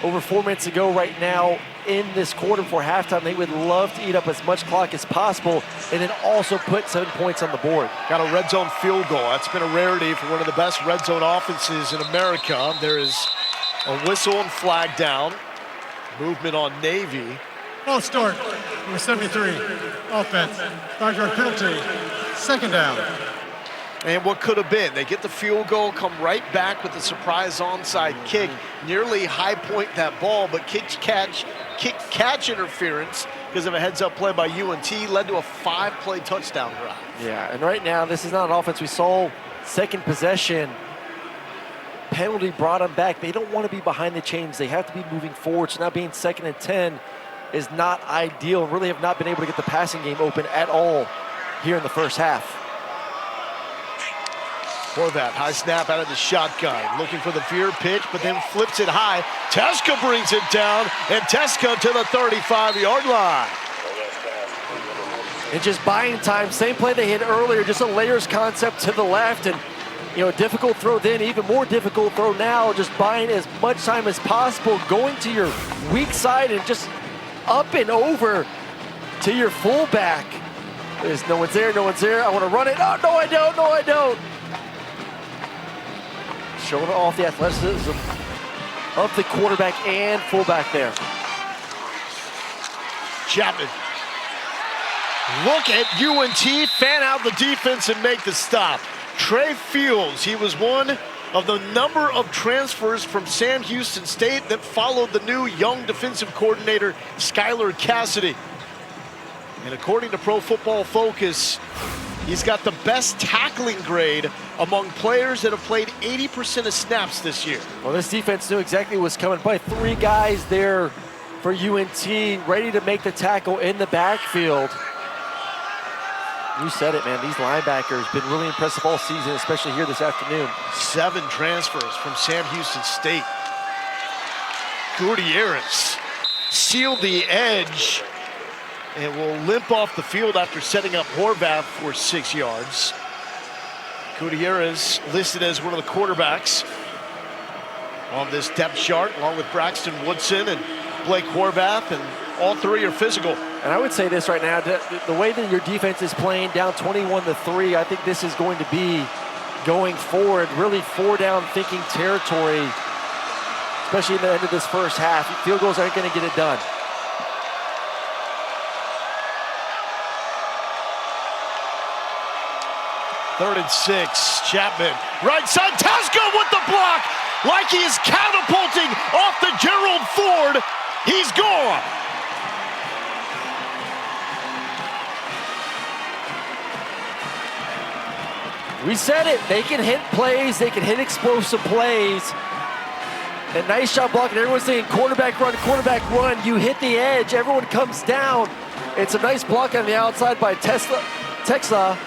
over 4 minutes to go right now in this quarter before halftime, they would love to eat up as much clock as possible and then also put 7 points on the board. Got a red zone field goal. That's been a rarity for one of the best red zone offenses in America. There is a whistle and flag down. Movement on Navy. False start, number 73, offense. 5-yard penalty, second down. And what could have been, they get the field goal, come right back with a surprise onside kick, nearly high point that ball, but kick catch interference because of a heads-up play by UNT led to a 5-play touchdown drive. Yeah, and right now, this is not an offense. We saw second possession, penalty brought them back. They don't want to be behind the chains. They have to be moving forward. So now being 2nd and 10 is not ideal, and really have not been able to get the passing game open at all here in the first half. Horvath, high snap out of the shotgun, looking for the veer pitch, but then flips it high. Teska brings it down, and Teska to the 35-yard line. And just buying time, same play they hit earlier, just a layers concept to the left, and a difficult throw then, even more difficult throw now, just buying as much time as possible, going to your weak side and just up and over to your fullback. There's no one's there, I want to run it. Oh, no, I don't. Showing off the athleticism of the quarterback and fullback there. Chapman. Look at UNT fan out the defense and make the stop. Trey Fields, he was one of the number of transfers from Sam Houston State that followed the new young defensive coordinator, Skylar Cassidy. And according to Pro Football Focus, he's got the best tackling grade among players that have played 80% of snaps this year. Well, this defense knew exactly what was coming. By 3 guys there for UNT, ready to make the tackle in the backfield. You said it, man. These linebackers been really impressive all season, especially here this afternoon. 7 transfers from Sam Houston State. Gutierrez sealed the edge and will limp off the field after setting up Horvath for 6 yards. Gutierrez listed as one of the quarterbacks on this depth chart, along with Braxton Woodson and Blake Horvath, and all 3 are physical. And I would say this right now, the way that your defense is playing down 21-3, I think this is going to be going forward, really 4-down thinking territory, especially in the end of this first half. Field goals aren't going to get it done. Third and 6, Chapman, right side, Teska with the block, like he is catapulting off the Gerald Ford. He's gone. We said it, they can hit plays, they can hit explosive plays. And nice shot blocking, everyone's saying quarterback run, you hit the edge, everyone comes down. It's a nice block on the outside by Texa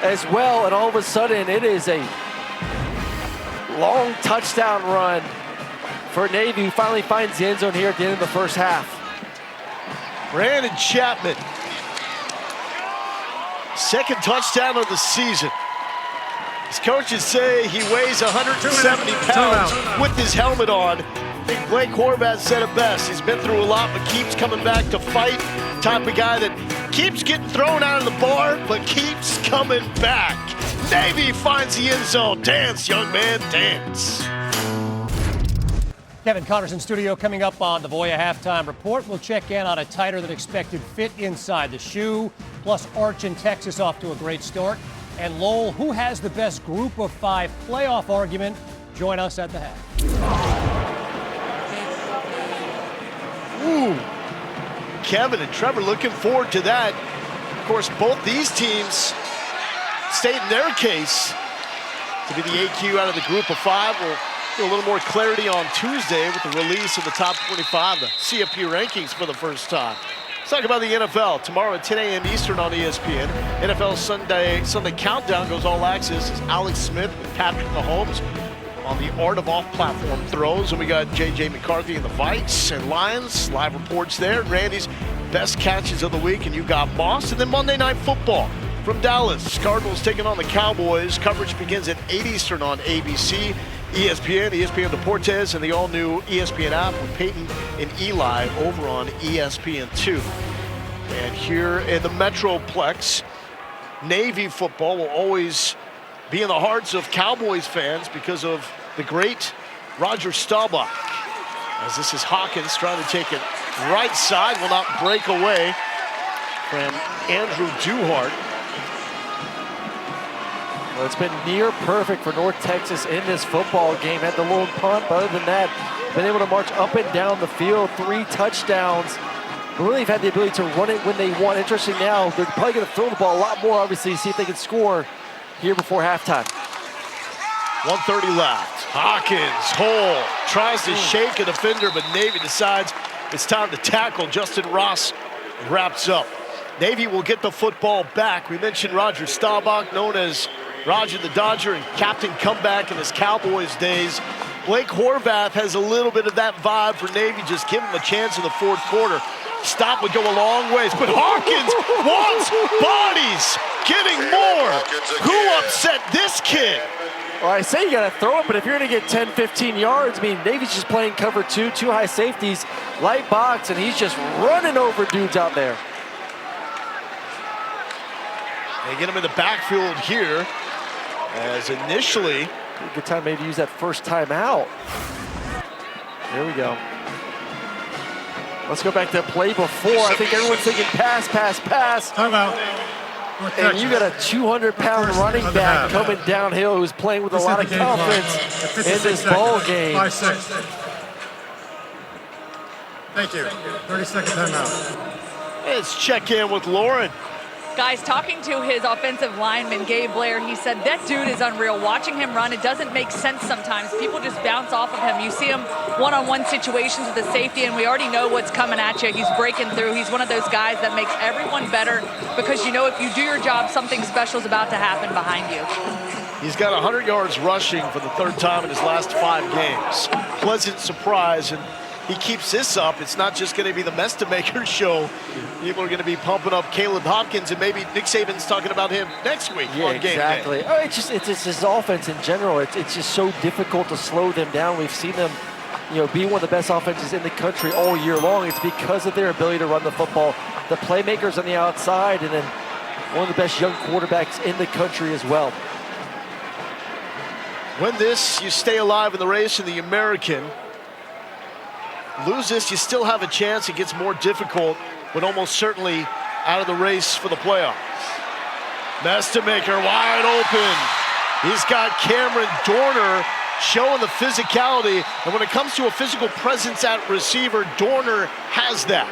as well, and all of a sudden it is a long touchdown run for Navy, who finally finds the end zone here at the end of the first half. Brandon Chapman, 2nd touchdown of the season. His coaches say he weighs 170 pounds with his helmet on. I think Blake Horvath said it best. He's been through a lot, but keeps coming back to fight. Type of guy that keeps getting thrown out of the bar, but keeps coming back. Navy finds the end zone. Dance, young man, dance. Kevin Connors in studio. Coming up on the Voya Halftime Report, we'll check in on a tighter than expected fit inside the shoe. Plus, Arch in Texas off to a great start. And Lowell, who has the best group of 5 playoff argument? Join us at the half. Ooh. Kevin and Trevor looking forward to that. Of course, both these teams state in their case to be the AQ out of the group of 5. We'll get a little more clarity on Tuesday with the release of the top 25, the CFP rankings for the first time. Let's talk about the NFL. Tomorrow at 10 a.m. Eastern on ESPN. NFL Sunday Countdown goes all access as Alex Smith with Patrick Mahomes on the art of off-platform throws. And we got J.J. McCarthy and the Vikes and Lions. Live reports there. Randy's best catches of the week. And you got Moss. And then Monday Night Football from Dallas. Cardinals taking on the Cowboys. Coverage begins at 8 Eastern on ABC. ESPN Deportes, and the all-new ESPN app with Peyton and Eli over on ESPN2. And here in the Metroplex, Navy football will always be in the hearts of Cowboys fans because of the great Roger Staubach. As this is Hawkins trying to take it right side will not break away from Andrew Duhart. Well, it's been near perfect for North Texas in this football game. Had the lone punt, but other than that, been able to march up and down the field, 3 touchdowns. But really have had the ability to run it when they want. Interesting now, they're probably going to throw the ball a lot more, obviously, see if they can score here before halftime. 1:30 left. Hawkins, hole, tries to shake a defender, but Navy decides it's time to tackle. Justin Ross wraps up. Navy will get the football back. We mentioned Roger Staubach, known as Roger the Dodger and Captain Comeback in his Cowboys days. Blake Horvath has a little bit of that vibe for Navy. Just give him a chance in the fourth quarter. Stop would go a long ways, but Hawkins wants bodies, getting more. Who upset this kid? Well, I say you got to throw it, but if you're going to get 10, 15 yards, I mean, Navy's just playing cover 2 high safeties, light box, and he's just running over dudes out there. They get him in the backfield here, as initially. Good time maybe to use that first time out. There we go. Let's go back to the play before. I think everyone's thinking pass, pass, pass. Timeout. And you got a 200-pound running back coming downhill who's playing with a lot of confidence in this ball game. 5-6. Thank you. 30-second timeout. Let's check in with Lauren. Guys, talking to his offensive lineman, Gabe Blair, he said that dude is unreal. Watching him run, it doesn't make sense sometimes. People just bounce off of him. You see him one-on-one situations with the safety, and we already know what's coming at you. He's breaking through. He's one of those guys that makes everyone better because you know if you do your job, something special is about to happen behind you. He's got 100 yards rushing for the 3rd time in his last 5 games. Pleasant surprise, and he keeps this up. It's not just going to be the Mestamaker show. People are going to be pumping up Caleb Hopkins, and maybe Nick Saban's talking about him next week on game exactly. day. Oh, it's just his offense in general. It's just so difficult to slow them down. We've seen them, be one of the best offenses in the country all year long. It's because of their ability to run the football, the playmakers on the outside, and then one of the best young quarterbacks in the country as well. Win this, you stay alive in the race in the American. Lose this, you still have a chance. It gets more difficult, but almost certainly out of the race for the playoffs. Mestamaker wide open. He's got Cameron Dorner showing the physicality. And when it comes to a physical presence at receiver, Dorner has that.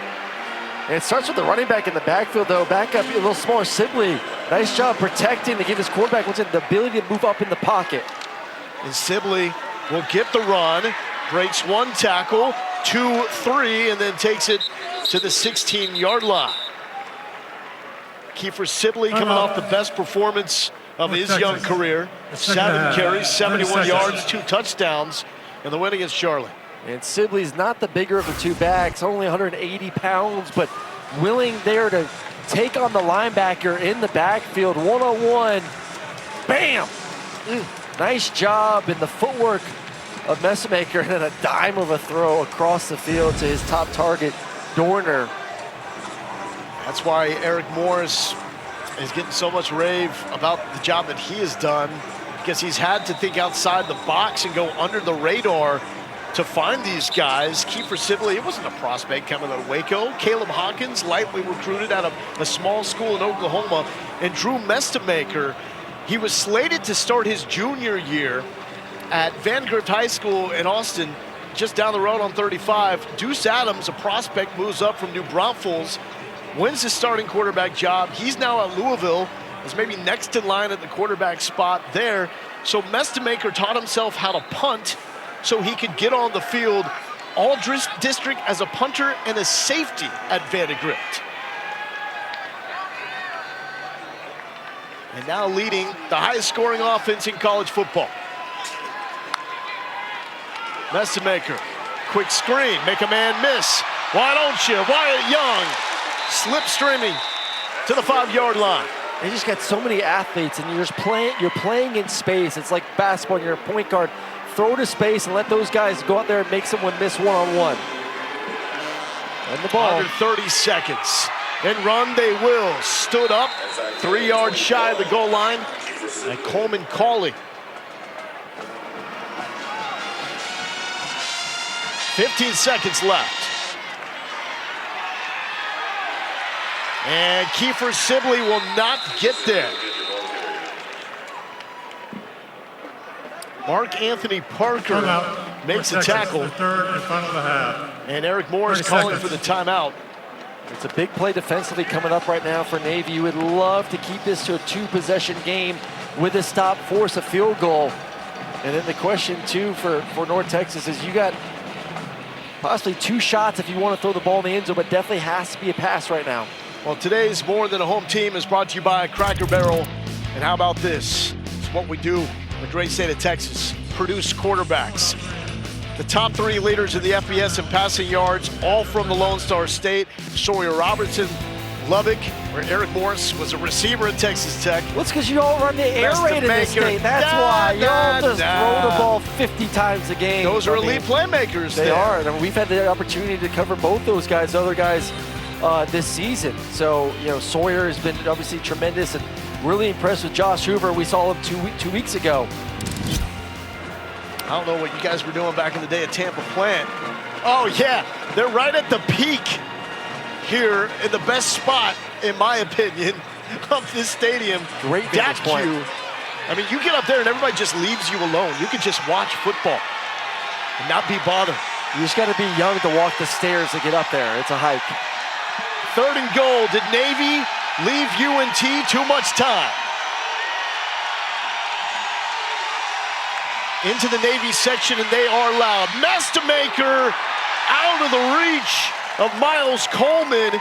And it starts with the running back in the backfield, though. Back up a little smaller. Sibley, nice job protecting to give his quarterback the ability to move up in the pocket. And Sibley will get the run, breaks 1 tackle, 2, 3, and then takes it to the 16-yard line. Kiefer Sibley coming off the best performance of his young career. 7 carries, 71 yards, 2 touchdowns, and the win against Charlotte. And Sibley's not the bigger of the 2 backs, only 180 pounds, but willing there to take on the linebacker in the backfield, one-on-one. Bam! Nice job in the footwork of Mestamaker, and then a dime of a throw across the field to his top target, Dorner. That's why Eric Morris is getting so much rave about the job that he has done, because he's had to think outside the box and go under the radar to find these guys. Kiefer Sibley, it wasn't a prospect coming out of Waco. Caleb Hawkins, lightly recruited out of a small school in Oklahoma. And Drew Mestamaker, he was slated to start his junior year at Vandegrift High School in Austin, just down the road on 35. Deuce Adams, a prospect, moves up from New Braunfels, wins his starting quarterback job. He's now at Louisville, is maybe next in line at the quarterback spot there. So Mestamaker taught himself how to punt so he could get on the field all district as a punter and a safety at Vandegrift. And now leading the highest scoring offense in college football. Mestamaker, quick screen, make a man miss. Why don't you? Wyatt Young, slipstreaming to the 5-yard line. They just got so many athletes, and you're playing in space. It's like basketball, you're a point guard. Throw to space and let those guys go out there and make someone miss one-on-one. And the ball. Under 30 seconds. And run they will. Stood up, 3 yards shy of the goal line. And Coleman Cawley. 15 seconds left. And Kiefer Sibley will not get there. Mark Anthony Parker makes a tackle. The third and final of the half. And Eric Morris 30 calling seconds. for the timeout. It's a big play defensively coming up right now for Navy. You would love to keep this to a 2-possession game with a stop, force a field goal. And then the question, too, for North Texas is you got possibly 2 shots if you want to throw the ball in the end zone, but definitely has to be a pass right now. Well, today's More Than a Home Team is brought to you by Cracker Barrel. And how about this? It's what we do in the great state of Texas. Produce quarterbacks. The top 3 leaders in the FBS in passing yards, all from the Lone Star State. Sawyer Robertson, Lubbock, where Eric Morris was a receiver at Texas Tech. Well, it's because you all run the air Best raid in this maker. state. That's why. You all just throw the ball 50 times a game. Those are I mean, elite playmakers. They there. are. And I mean, we've had the opportunity to cover both those guys, other guys, this season. So, you know, Sawyer has been obviously tremendous and really impressed with Josh Hoover. We saw him 2 weeks ago. I don't know what you guys were doing back in the day at Tampa Plant. Oh, yeah, they're right at the peak here in the best spot, in my opinion, of this stadium. Great vantage point. I mean, you get up there and everybody just leaves you alone. You can just watch football and not be bothered. You just got to be young to walk the stairs to get up there. It's a hike. 3rd and goal. Did Navy leave UNT too much time? Into the Navy section, and they are loud. Mastermaker out of the reach of Miles Coleman,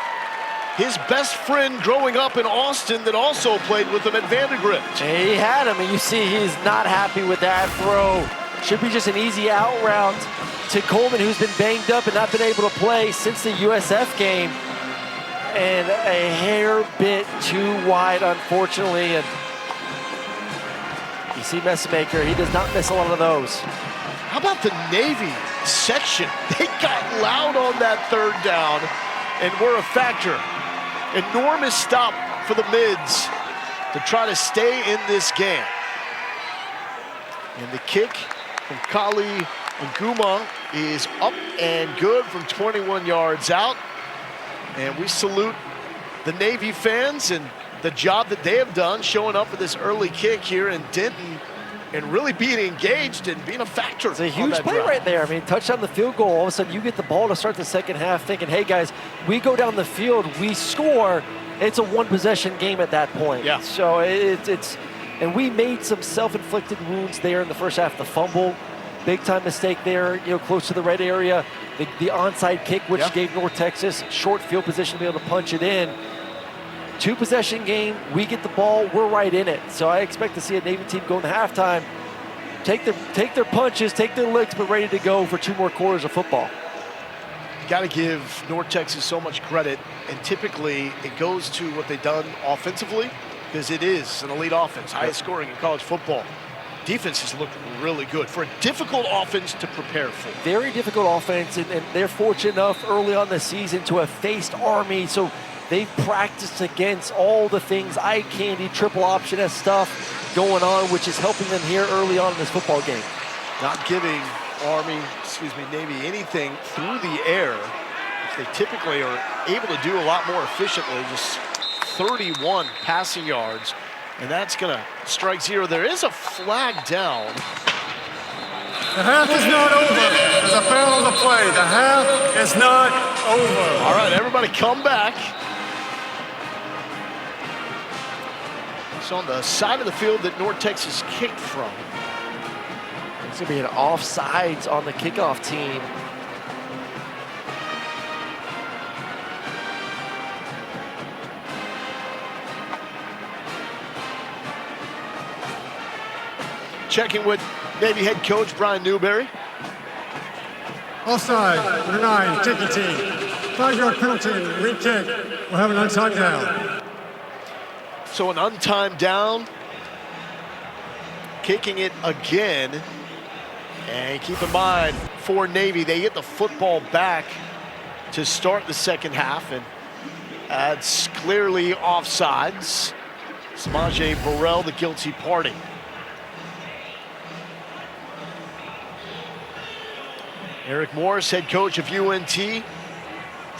his best friend growing up in Austin that also played with him at Vandergrift. He had him, and you see he's not happy with that throw. Should be just an easy out route to Coleman, who's been banged up and not been able to play since the USF game. And a hair bit too wide, unfortunately. And you see Messmaker, he does not miss a lot of those. How about the Navy section? They got loud on that 3rd down and were a factor. Enormous stop for the Mids to try to stay in this game. And the kick from Kali Nguma is up and good from 21 yards out. And we salute the Navy fans and the job that they have done showing up for this early kick here in Denton and really being engaged and being a factor. It's a huge play right there. I mean, touchdown the field goal, all of a sudden you get the ball to start the second half thinking, hey guys, we go down the field, we score, it's a 1-possession game at that point. Yeah. So and we made some self-inflicted wounds there in the first half. The fumble, big time mistake there, you know, close to the red area. The onside kick, which gave North Texas short field position to be able to punch it in. 2-possession game, we get the ball, we're right in it. So I expect to see a Navy team go into halftime, take their punches, take their licks, but ready to go for 2 more quarters of football. Got to give North Texas so much credit, and typically it goes to what they've done offensively, because it is an elite offense, highest scoring in college football. Defense has looked really good for a difficult offense to prepare for. Very difficult offense, and they're fortunate enough early on the season to have faced Army, so they've practiced against all the things, eye candy, triple option stuff going on, which is helping them here early on in this football game. Not giving Navy anything through the air, which they typically are able to do a lot more efficiently, just 31 passing yards, and that's gonna strike 0. There is a flag down. The half is not over. There's a foul on the play. The half is not over. All right, everybody come back. It's on the side of the field that North Texas kicked from. It's gonna be an offsides on the kickoff team. Checking with Navy head coach Brian Newberry. Offside, number 9, Tiki team. 5-yard penalty and re kick. We'll have an untimed down. So an untimed down. Kicking it again. And keep in mind, for Navy, they get the football back to start the second half. And that's clearly offsides. Samaje Burrell, the guilty party. Eric Morris, head coach of UNT.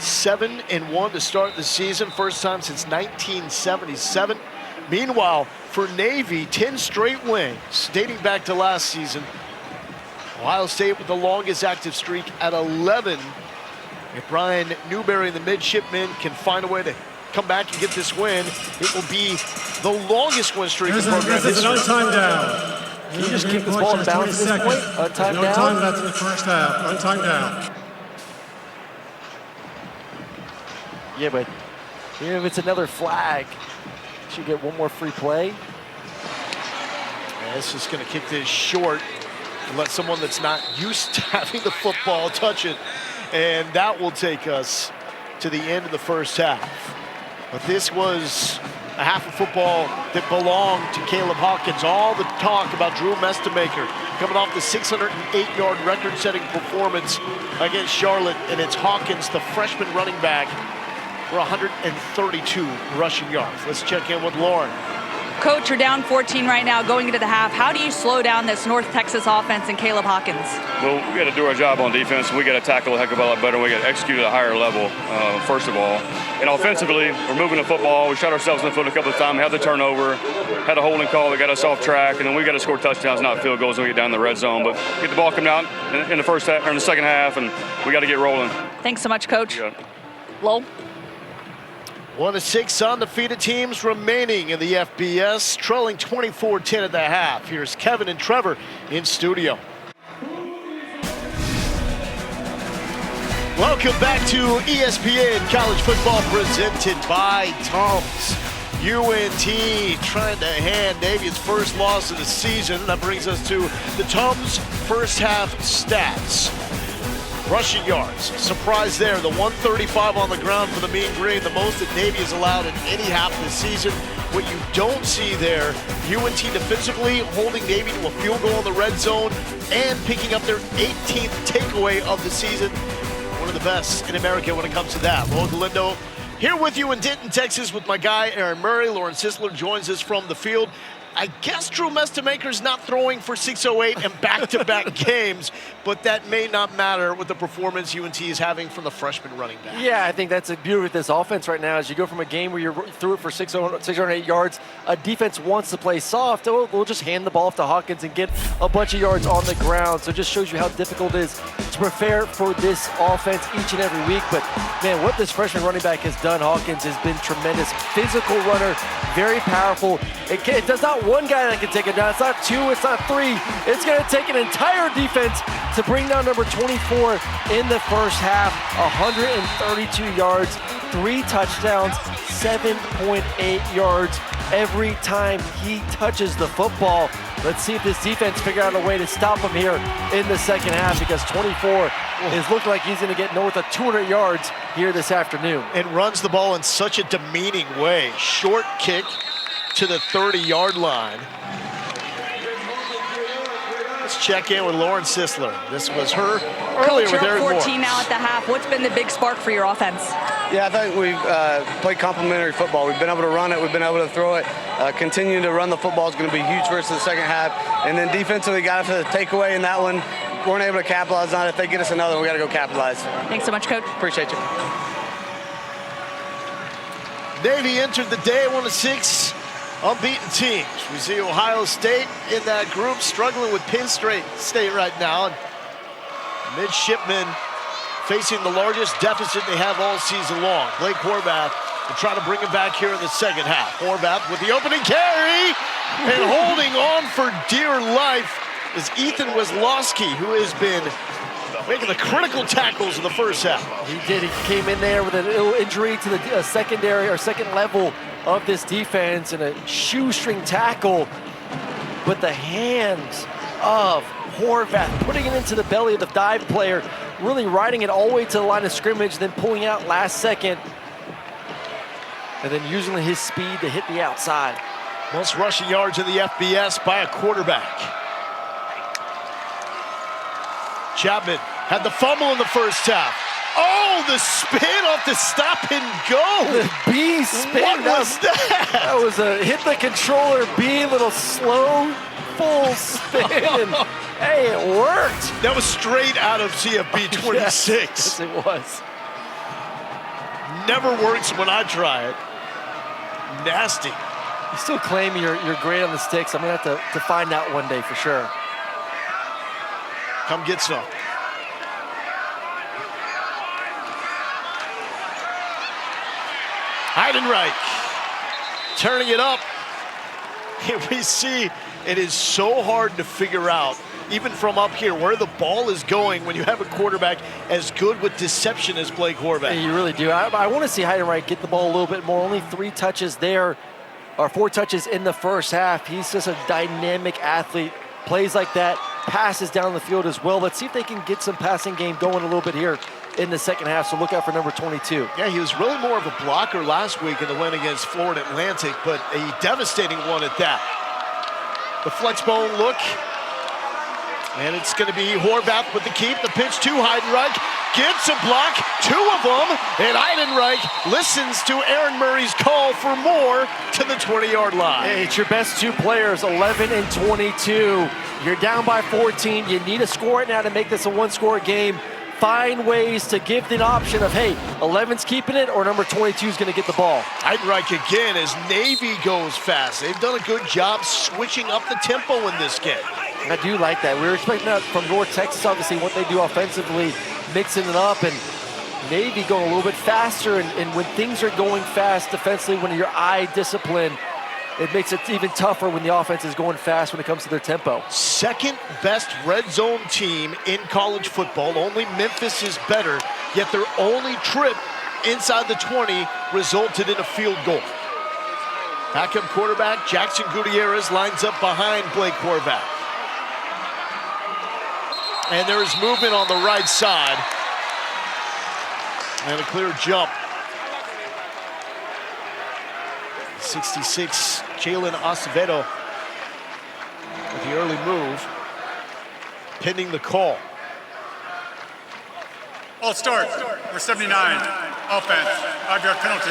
7-1 to start the season, first time since 1977. Meanwhile, for Navy, 10 straight wins dating back to last season. Ohio State with the longest active streak at 11. If Brian Newberry and the midshipmen can find a way to come back and get this win, it will be the longest win streak in program This is an history. untimed down. Can you just kick this ball and bounce at this point? Untimed No down? time left in the first half. Untimed down. Yeah, but even if it's another flag, should get one more free play. And this is going to kick this short and let someone that's not used to having the football touch it. And that will take us to the end of the first half. But this was a half of football that belonged to Caleb Hawkins. All the talk about Drew Mestemaker coming off the 608-yard record-setting performance against Charlotte, and it's Hawkins, the freshman running back, for 132 rushing yards. Let's check in with Lauren. Coach, you're down 14 right now going into the half. How do you slow down this North Texas offense and Caleb Hawkins? Well, we got to do our job on defense. We got to tackle a heck of a lot better. We got to execute at a higher level, first of all. And offensively, we're moving the football. We shot ourselves in the foot a couple of times. We had the turnover, had a holding call that got us off track, and then we got to score touchdowns, not field goals, when we get down in the red zone. But get the ball coming out in the first half or in the second half, and we got to get rolling. Thanks so much, Coach. Yeah. Lowell? 1 of 6 undefeated teams remaining in the FBS, trailing 24-10 at the half. Here's Kevin and Trevor in studio. Welcome back to ESPN College Football presented by Tums. UNT trying to hand Navy its first loss of the season. That brings us to the Tums first half stats. Rushing yards, surprise there, the 135 on the ground for the Mean Green, the most that Navy has allowed in any half of the season. What you don't see there, UNT defensively holding Navy to a field goal in the red zone and picking up their 18th takeaway of the season. One of the best in America when it comes to that. Lowell Galindo here with you in Denton, Texas with my guy Aaron Murray. Lauren Sisler joins us from the field. I guess Drew Mestemaker's not throwing for 608 and back-to-back games, but that may not matter with the performance UNT is having from the freshman running back. Yeah, I think that's the beauty with this offense right now. As you go from a game where you threw it for 608 yards, a defense wants to play soft. We'll just hand the ball off to Hawkins and get a bunch of yards on the ground. So it just shows you how difficult it is to prepare for this offense each and every week. But, man, what this freshman running back has done, Hawkins, has been tremendous. Physical runner, very powerful. It does not one guy that can take it down. It's not two, it's not three. It's going to take an entire defense to bring down number 24 in the first half. 132 yards, 3 touchdowns, 7.8 yards every time he touches the football. Let's see if this defense figure out a way to stop him here in the second half, because 24 is looking like he's going to get north of 200 yards here this afternoon. And runs the ball in such a demeaning way. Short kick to the 30-yard line. Let's check in with Lauren Sisler. This was her earlier Coach, with you're Eric up 14 Moore. now at the half. What's been the big spark for your offense? Yeah, I think we've played complementary football. We've been able to run it. We've been able to throw it. Continuing to run the football is going to be huge for us in the second half. And then defensively, got us a takeaway in that one. Weren't able to capitalize on it. If they get us another one, we got to go capitalize. Thanks so much, Coach. Appreciate you. Navy entered the day 1 of 6 unbeaten teams. We see Ohio State in that group struggling with Penn State right now. And midshipmen facing the largest deficit they have all season long. Blake Horvath will try to bring it back here in the second half. Horvath with the opening carry and holding on for dear life is Ethan Weslowski, who has been making the critical tackles in the first half. He did. He came in there with an ill injury to the secondary or second level of this defense and a shoestring tackle. But the hands of Horvath putting it into the belly of the dive player, really riding it all the way to the line of scrimmage, then pulling out last second, and then using his speed to hit the outside. Most rushing yards in the FBS by a quarterback. Chapman had the fumble in the first half. Oh, the spin off the stop and go. The B spin. What was that? That was a hit the controller B, little slow, full spin. And, hey, it worked. That was straight out of CFB 26. Yes, it was. never works when I try it. Nasty. You still claim you're great on the sticks. I'm going to have to find out one day for sure. Come get some. Heidenreich turning it up. Here we see it is so hard to figure out, even from up here, where the ball is going when you have a quarterback as good with deception as Blake Horvath. Yeah, you really do. I want to see Heidenreich get the ball a little bit more. Only 3 touches there, or 4 touches in the first half. He's just a dynamic athlete. Plays like that, passes down the field as well. Let's see if they can get some passing game going a little bit here in the second half, so look out for number 22. Yeah, he was really more of a blocker last week in the win against Florida Atlantic, but a devastating one at that. The flex bone look, and it's going to be Horvath with the keep. The pitch to Heidenreich, gets a block, 2 of them, and Heidenreich listens to Aaron Murray's call for more to the 20-yard line. Hey, it's your best 2 players, 11 and 22. You're down by 14. You need a score right now to make this a 1-score game. Find ways to give the option of, hey, 11's keeping it or number 22 is going to get the ball. Heidenreich again as Navy goes fast. They've done a good job switching up the tempo in this game. I do like that. We were expecting that from North Texas, obviously, what they do offensively, mixing it up, and Navy going a little bit faster. And when things are going fast defensively, when your eye discipline, it makes it even tougher when the offense is going fast when it comes to their tempo. Second best red zone team in college football. Only Memphis is better, yet their only trip inside the 20 resulted in a field goal. Backup quarterback Jackson Gutierrez lines up behind Blake Horvath. And there is movement on the right side. And a clear jump. 66, Jalen Acevedo with the early move, pending the call. All start, number 79, offense, 5-yard penalty,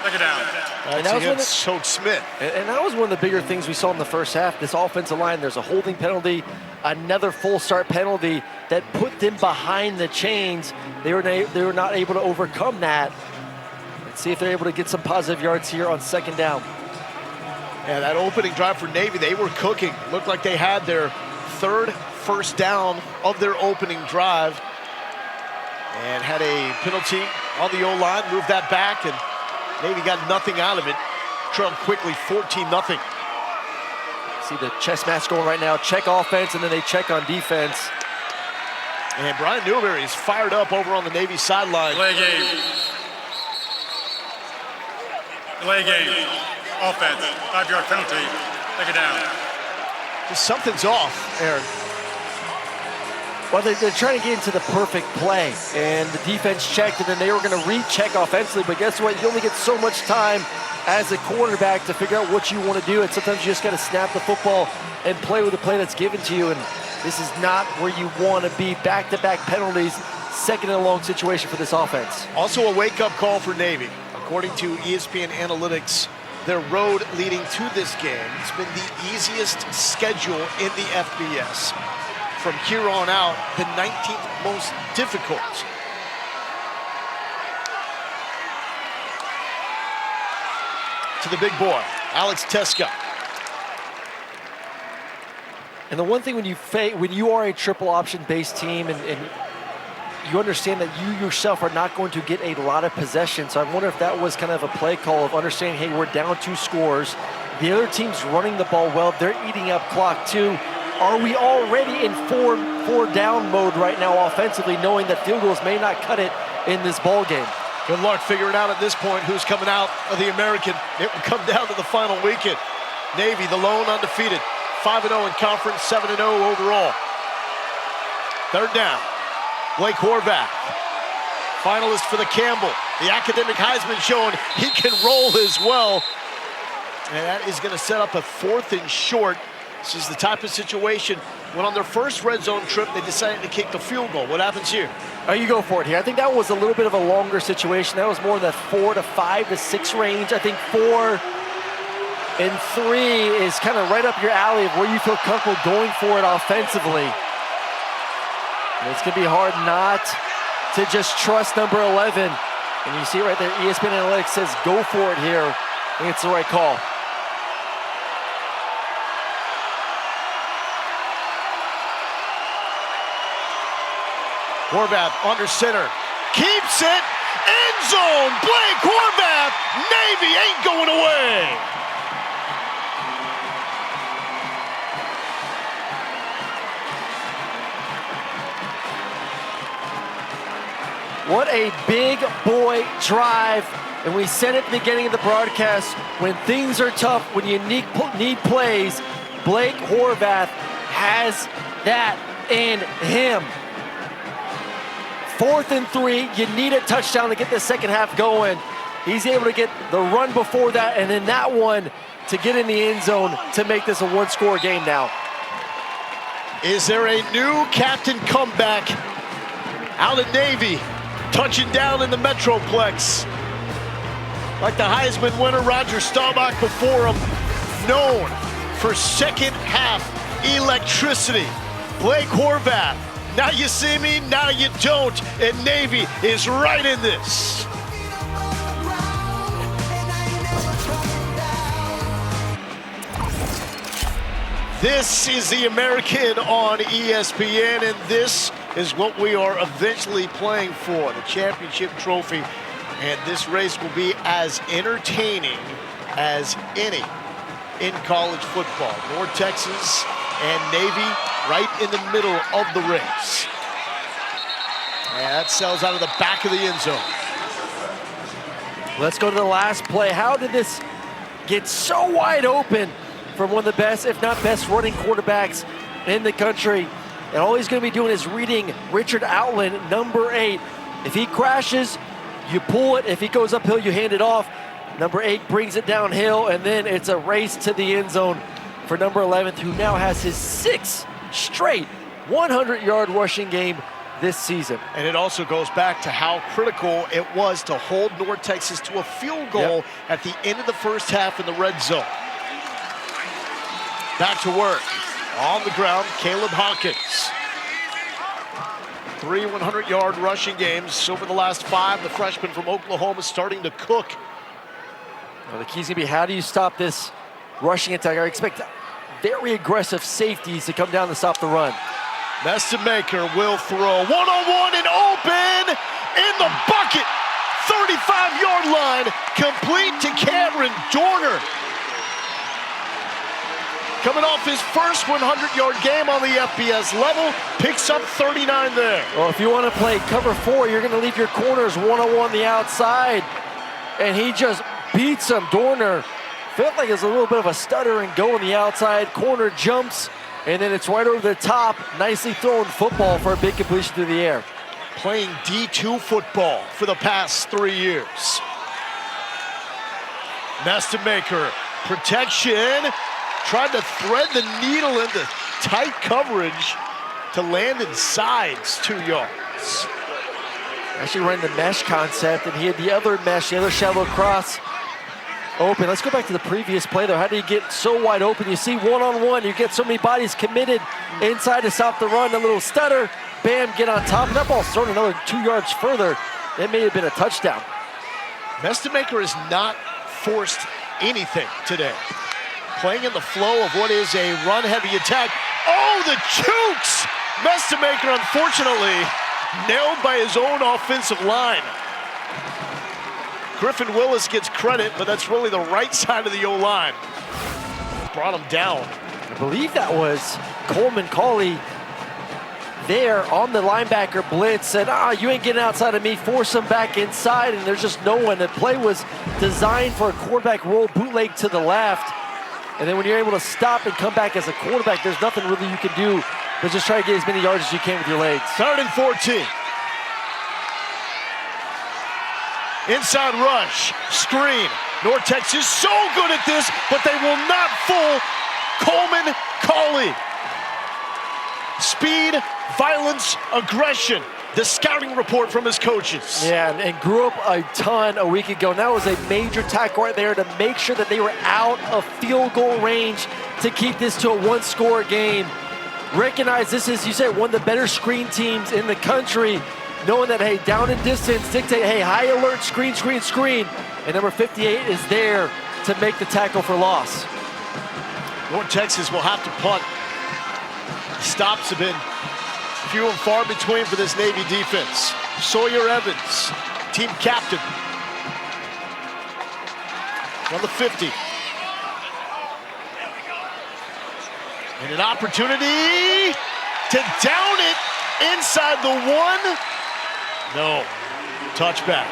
take it down. That's against Soak Smith. And that was one of the bigger things we saw in the first half. This offensive line, there's a holding penalty, another full start penalty that put them behind the chains. They were not able to overcome that. Let's see if they're able to get some positive yards here on second down. Yeah, that opening drive for Navy, they were cooking. Looked like they had their 3rd first down of their opening drive and had a penalty on the O-line, moved that back, and Navy got nothing out of it. Trailed quickly, 14-0. See the chess match going right now. Check offense, and then they check on defense. And Brian Newberry is fired up over on the Navy sideline. Delay game. Delay game. Offense. 5-yard penalty. Take it down. Just something's off, Aaron. Well, they're trying to get into the perfect play, and the defense checked, and then they were going to recheck offensively, but guess what? You only get so much time as a quarterback to figure out what you want to do, and sometimes you just got to snap the football and play with the play that's given to you, and this is not where you want to be. Back-to-back penalties, second and long situation for this offense. Also a wake-up call for Navy. According to ESPN Analytics, their road leading to this game has been the easiest schedule in the FBS. From here on out, the 19th most difficult. To the big boy, Alex Teska. And the one thing when you are a triple option based team and you understand that you yourself are not going to get a lot of possession. So I wonder if that was kind of a play call of understanding, hey, we're down 2 scores. The other team's running the ball well. They're eating up clock too. Are we already in four down mode right now offensively, knowing that field goals may not cut it in this ball game? Good luck figuring out at this point who's coming out of the American. It will come down to the final weekend. Navy, the lone undefeated. 5-0 in conference, 7-0 overall. Third down. Blake Horvath, finalist for the Campbell. The academic Heisman showing he can roll as well. And that is going to set up a 4th and short. This is the type of situation when on their first red zone trip, they decided to kick the field goal. What happens here? Oh, you go for it here. I think that was a little bit of a longer situation. That was more in the 4 to 5 to 6 range. I think 4 and 3 is kind of right up your alley of where you feel comfortable going for it offensively. And it's going to be hard not to just trust number 11 And you see right there, ESPN Analytics says go for it here. I think it's the right call. Horvath under center, keeps it, end zone, Blake Horvath, Navy ain't going away. What a big boy drive. And we said at the beginning of the broadcast, when things are tough, when you need plays, Blake Horvath has that in him. 4th and 3, you need a touchdown to get the second half going. He's able to get the run before that, and then that one to get in the end zone to make this a one-score game now. Is there a new captain comeback out of Navy, touching down in the Metroplex? Like the Heisman winner Roger Staubach before him, known for second half electricity. Blake Horvath, now you see me, now you don't, and Navy is right in this. This is the American on ESPN, and this is what we are eventually playing for, the championship trophy. And this race will be as entertaining as any in college football. North Texas and Navy right in the middle of the race. And that sells out of the back of the end zone. Let's go to the last play. How did this get so wide open from one of the best, if not best, running quarterbacks in the country? And all he's going to be doing is reading Richard Outland, number 8. If he crashes, you pull it. If he goes uphill, you hand it off. Number 8 brings it downhill, and then it's a race to the end zone for number 11, who now has his 6th straight 100-yard rushing game this season. And it also goes back to how critical it was to hold North Texas to a field goal at the end of the first half in the red zone. Back to work. On the ground, Caleb Hawkins. 3 100-yard rushing games over the last 5. The freshman from Oklahoma starting to cook. Well, the key's going to be, how do you stop this rushing attack? I expect very aggressive safeties to come down to stop the run. Mestemaker will throw. One-on-one and open in the bucket. 35-yard line, complete to Cameron Dorner. Coming off his first 100-yard game on the FBS level, picks up 39 there. Well, if you want to play cover 4, you're going to leave your corners one-on-one the outside. And he just beats him. Dorner felt like it's a little bit of a stutter and go on the outside. Corner jumps, and then it's right over the top. Nicely thrown football for a big completion through the air. Playing D2 football for the past 3 years. Mestemaker, protection. Tried to thread the needle into tight coverage to land inside 2 yards. Actually ran the mesh concept, and he had the other mesh, the other shallow cross open. Let's go back to the previous play, though. How do you get so wide open? You see one-on-one, you get so many bodies committed inside to stop the run. A little stutter, bam, get on top. And that ball's thrown another 2 yards further. It may have been a touchdown. Mestemaker has not forced anything today. Playing in the flow of what is a run-heavy attack. Oh, the chooks! Mestemaker, unfortunately, nailed by his own offensive line. Griffin Willis gets credit, but that's really the right side of the O-line. Brought him down. I believe that was Coleman Cauley there on the linebacker blitz. Said, you ain't getting outside of me, force him back inside, and there's just no one. The play was designed for a quarterback roll bootleg to the left. And then when you're able to stop and come back as a quarterback, there's nothing really you can do but just try to get as many yards as you can with your legs. 3rd and 14. Inside rush, screen. North Texas so good at this, but they will not fool Coleman Cauley. Speed, violence, aggression. The scouting report from his coaches. Yeah, and grew up a ton a week ago. And that was a major tackle right there to make sure that they were out of field goal range to keep this to a one-score game. Recognize this is, you said, one of the better screen teams in the country. knowing that, hey, down in distance, dictate, hey, high alert, screen, screen, screen. And number 58 is there to make the tackle for loss. North Texas will have to punt. Stops have been few and far between for this Navy defense. Sawyer Evans, team captain, on the 50. And an opportunity to down it inside the 1. No, touchback.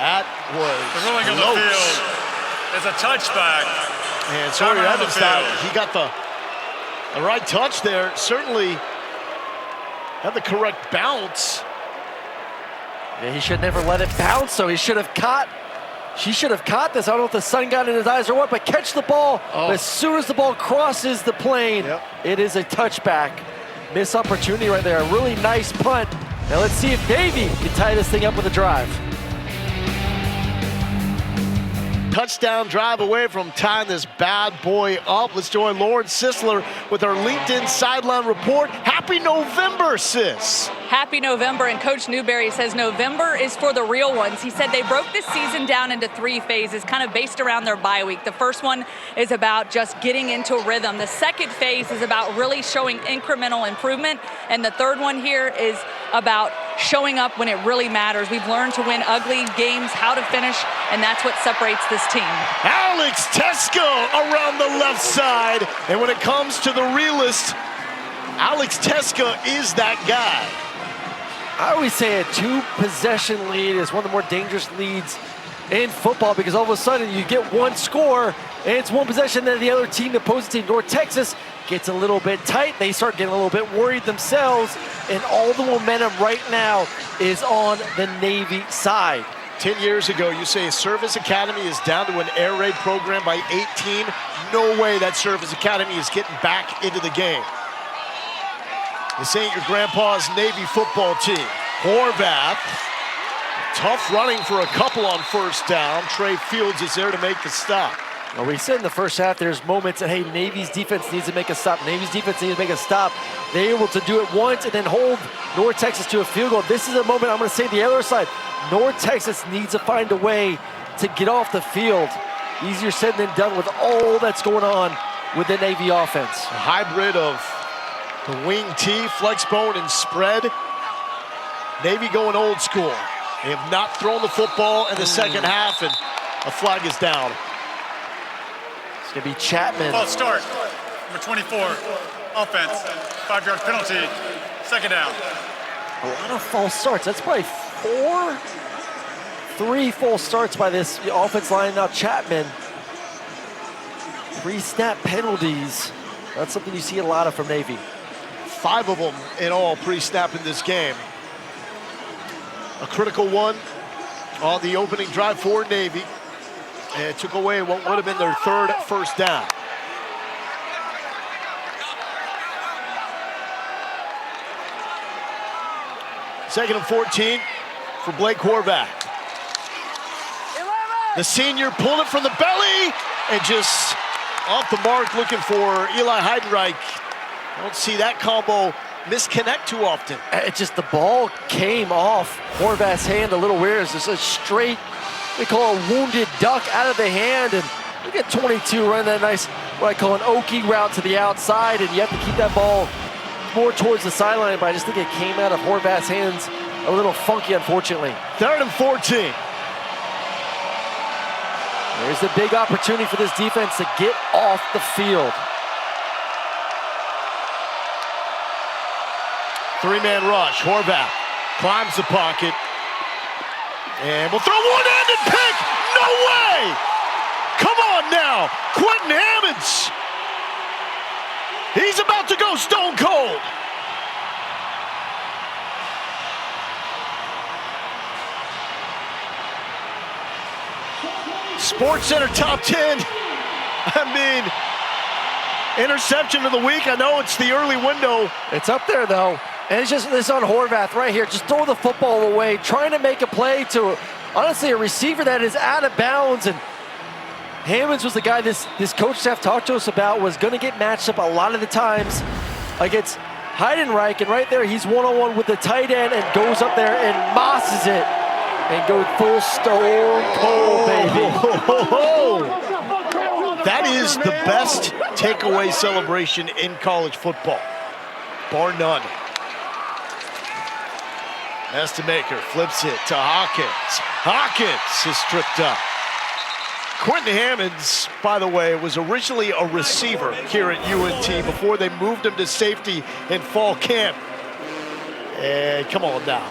That was The ruling on the field is a touchback. And Sawyer Evans thought he got the right touch there. Certainly had the correct bounce. Yeah, he should never let it bounce, so he should have caught. She should have caught this. I don't know if the sun got in his eyes or what, but catch the ball. Oh. As soon as the ball crosses the plane, it is a touchback. Missed opportunity right there. A really nice punt. Now let's see if Navy can tie this thing up with a drive. Touchdown drive away from tying this bad boy up. Let's join Lauren Sisler with our LinkedIn sideline report. Happy November, sis. Happy November, and Coach Newberry says November is for the real ones. He said they broke this season down into 3 phases, kind of based around their bye week. The first one is about just getting into a rhythm. The second phase is about really showing incremental improvement. And the third one here is about showing up when it really matters. We've learned to win ugly games, how to finish, and that's what separates this team. Alex Tesco around the left side. And when it comes to the realist, Alex Tesco is that guy. I always say a 2-possession lead is one of the more dangerous leads in football, because all of a sudden you get one score and it's one possession, then the other team, the opposing team, North Texas, gets a little bit tight. They start getting a little bit worried themselves, and all the momentum right now is on the Navy side. 10 years ago, you say Service Academy is down to an air raid program by 18. No way that Service Academy is getting back into the game. This ain't your grandpa's Navy football team. Horvath, tough running for a couple on first down. Trey Fields is there to make the stop. Well, we said in the first half, there's moments that, hey, Navy's defense needs to make a stop. Navy's defense needs to make a stop. They're able to do it once and then hold North Texas to a field goal. This is a moment, I'm going to say the other side, North Texas needs to find a way to get off the field. Easier said than done with all that's going on with the Navy offense. A hybrid of the wing T, flex bone, and spread. Navy going old school. They have not thrown the football in the second half, and a flag is down. It's going to be Chapman. False start. Number 24, offense. 5-yard penalty. Second down. A lot of false starts. That's probably 3 false starts by this offense line. Now Chapman. 3 snap penalties. That's something you see a lot of from Navy. 5 of them in all pre-snap in this game. A critical one on the opening drive for Navy. And it took away what would have been their 3rd first down. Second and 14 for Blake Horvath. The senior pulled it from the belly and just off the mark, looking for Eli Heidenreich. I don't see that combo misconnect too often. It's just the ball came off Horvath's hand a little weird. It's just a straight, they call a wounded duck out of the hand. And look at 22 running that nice, what I call an Okie route to the outside. And you have to keep that ball more towards the sideline, but I just think it came out of Horvath's hands a little funky, unfortunately. 3rd and 14. There's a big opportunity for this defense to get off the field. 3-man rush. Horvath climbs the pocket and will throw one-handed pick. No way! Come on now, Quentin Hammonds. He's about to go stone cold. Sports Center top 10. I mean, interception of the week. I know it's the early window. It's up there though. And it's just this on Horvath right here. Just throw the football away, trying to make a play to, honestly, a receiver that is out of bounds. And Hammonds was the guy this coach staff talked to us about was going to get matched up a lot of the times against Heidenreich, and right there he's one-on-one with the tight end and goes up there and mosses it and goes full Stone Cold, baby. That is the best takeaway celebration in college football, bar none. Mestemaker flips it to Hawkins. Hawkins is stripped up. Quentin Hammonds, by the way, was originally a receiver here at UNT before they moved him to safety in fall camp. And come on now.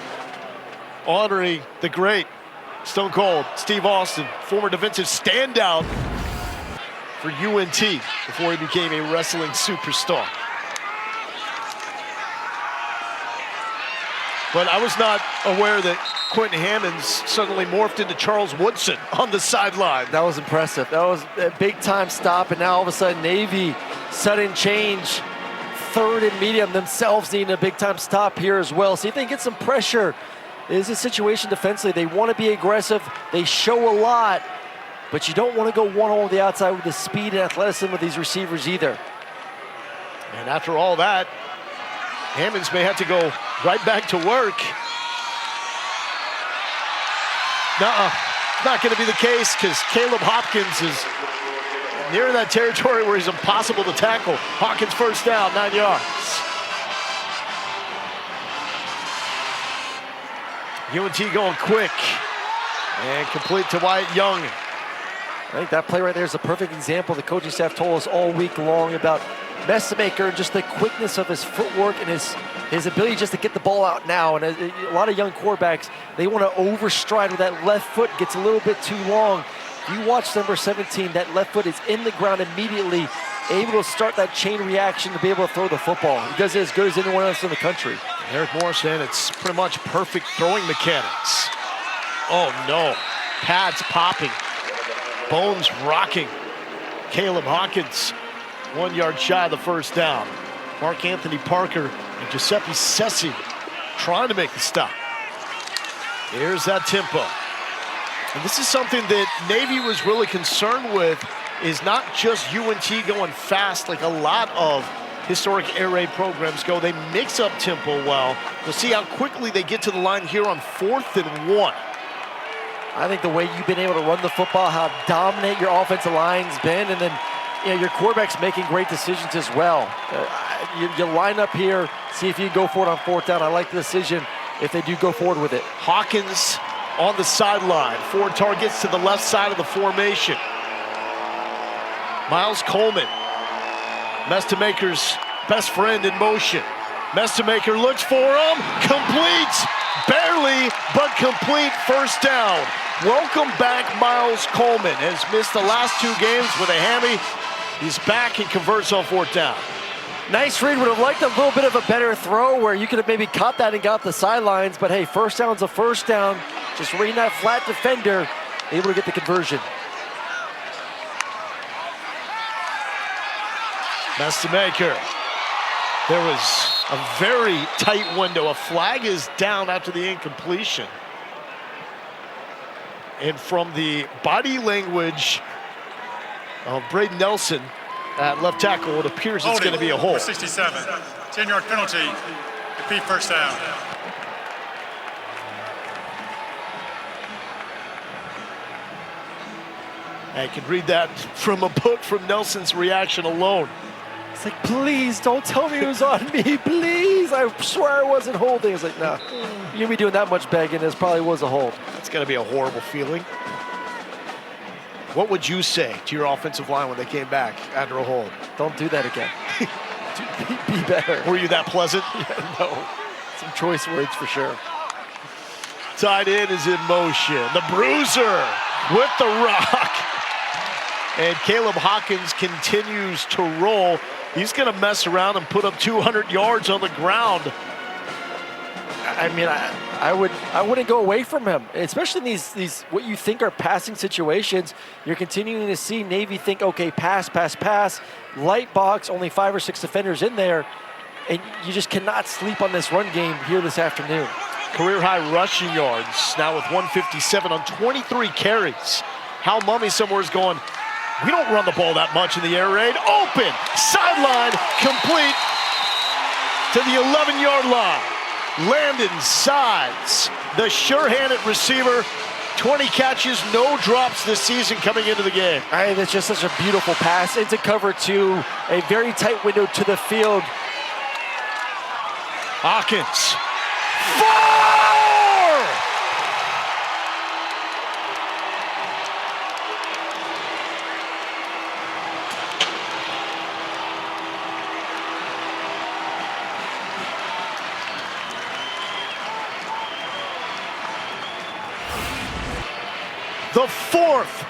Honoring the great Stone Cold Steve Austin, former defensive standout for UNT before he became a wrestling superstar. But I was not aware that Quentin Hammonds suddenly morphed into Charles Woodson on the sideline. That was impressive. That was a big-time stop, and now all of a sudden Navy, sudden change, third and medium, themselves needing a big-time stop here as well. See if they can get some pressure. It is a situation defensively. They want to be aggressive. They show a lot, but you don't want to go one-on-one with the outside with the speed and athleticism of these receivers either. And after all that, Hammonds may have to go right back to work. Nuh-uh, not going to be the case because Caleb Hopkins is near that territory where he's impossible to tackle. Hawkins first down, 9 yards. UNT going quick and complete to Wyatt Young. I think that play right there is a perfect example. The coaching staff told us all week long about Mestemaker, just the quickness of his footwork and his ability just to get the ball out now. And a lot of young quarterbacks, they want to overstride with that left foot, gets a little bit too long. You watch number 17, that left foot is in the ground immediately, able to start that chain reaction to be able to throw the football. He does it as good as anyone else in the country. Eric Morris saying it's pretty much perfect throwing mechanics. Oh no, pads popping, bones rocking. Caleb Hawkins, 1 yard shy of the first down. Mark Anthony Parker and Giuseppe Sessi trying to make the stop. Here's that tempo. And this is something that Navy was really concerned with, is not just UNT going fast like a lot of historic air raid programs go. They mix up tempo well. We'll see how quickly they get to the line here on 4th and 1. I think the way you've been able to run the football, how dominant your offensive line's been, and then your quarterback's making great decisions as well. You line up here, see if you can go for it on 4th down. I like the decision if they do go forward with it. Hawkins on the sideline. 4 targets to the left side of the formation. Miles Coleman, Mestemaker's best friend in motion. Mestemaker looks for him, complete, barely, but complete, first down. Welcome back, Miles Coleman. Has missed the last 2 games with a hammy. He's back and converts on 4th down. Nice read. Would have liked a little bit of a better throw where you could have maybe caught that and got the sidelines, but hey, first down's a first down. Just reading that flat defender, able to get the conversion. Mestemaker. There was a very tight window. A flag is down after the incompletion. And from the body language of Braden Nelson at left tackle, it appears it's going to be a hold. 67, 10-yard penalty, repeat first down. I can read that from a book from Nelson's reaction alone. It's like, please don't tell me it was on me, please. I swear I wasn't holding. It's like, nah, you're gonna be doing that much begging. This probably was a hold. It's gonna be a horrible feeling. What would you say to your offensive line when they came back after a hold? Don't do that again. Be better. Were you that pleasant? Yeah, no, some choice words for sure. Tight end is in motion. The bruiser with the rock. And Caleb Hawkins continues to roll. He's going to mess around and put up 200 yards on the ground. I mean, I wouldn't go away from him, especially in these what you think are passing situations. You're continuing to see Navy think, okay, pass, pass, pass, light box, only 5 or 6 defenders in there, and you just cannot sleep on this run game here this afternoon. Career high rushing yards, now with 157 on 23 carries. Hal Mumme somewhere is going, we don't run the ball that much in the air raid. Open, sideline, complete to the 11-yard line. Landon Sides, the sure-handed receiver. 20 catches, no drops this season coming into the game. That's just such a beautiful pass into cover two, a very tight window to the field. Hawkins. 4! The 4th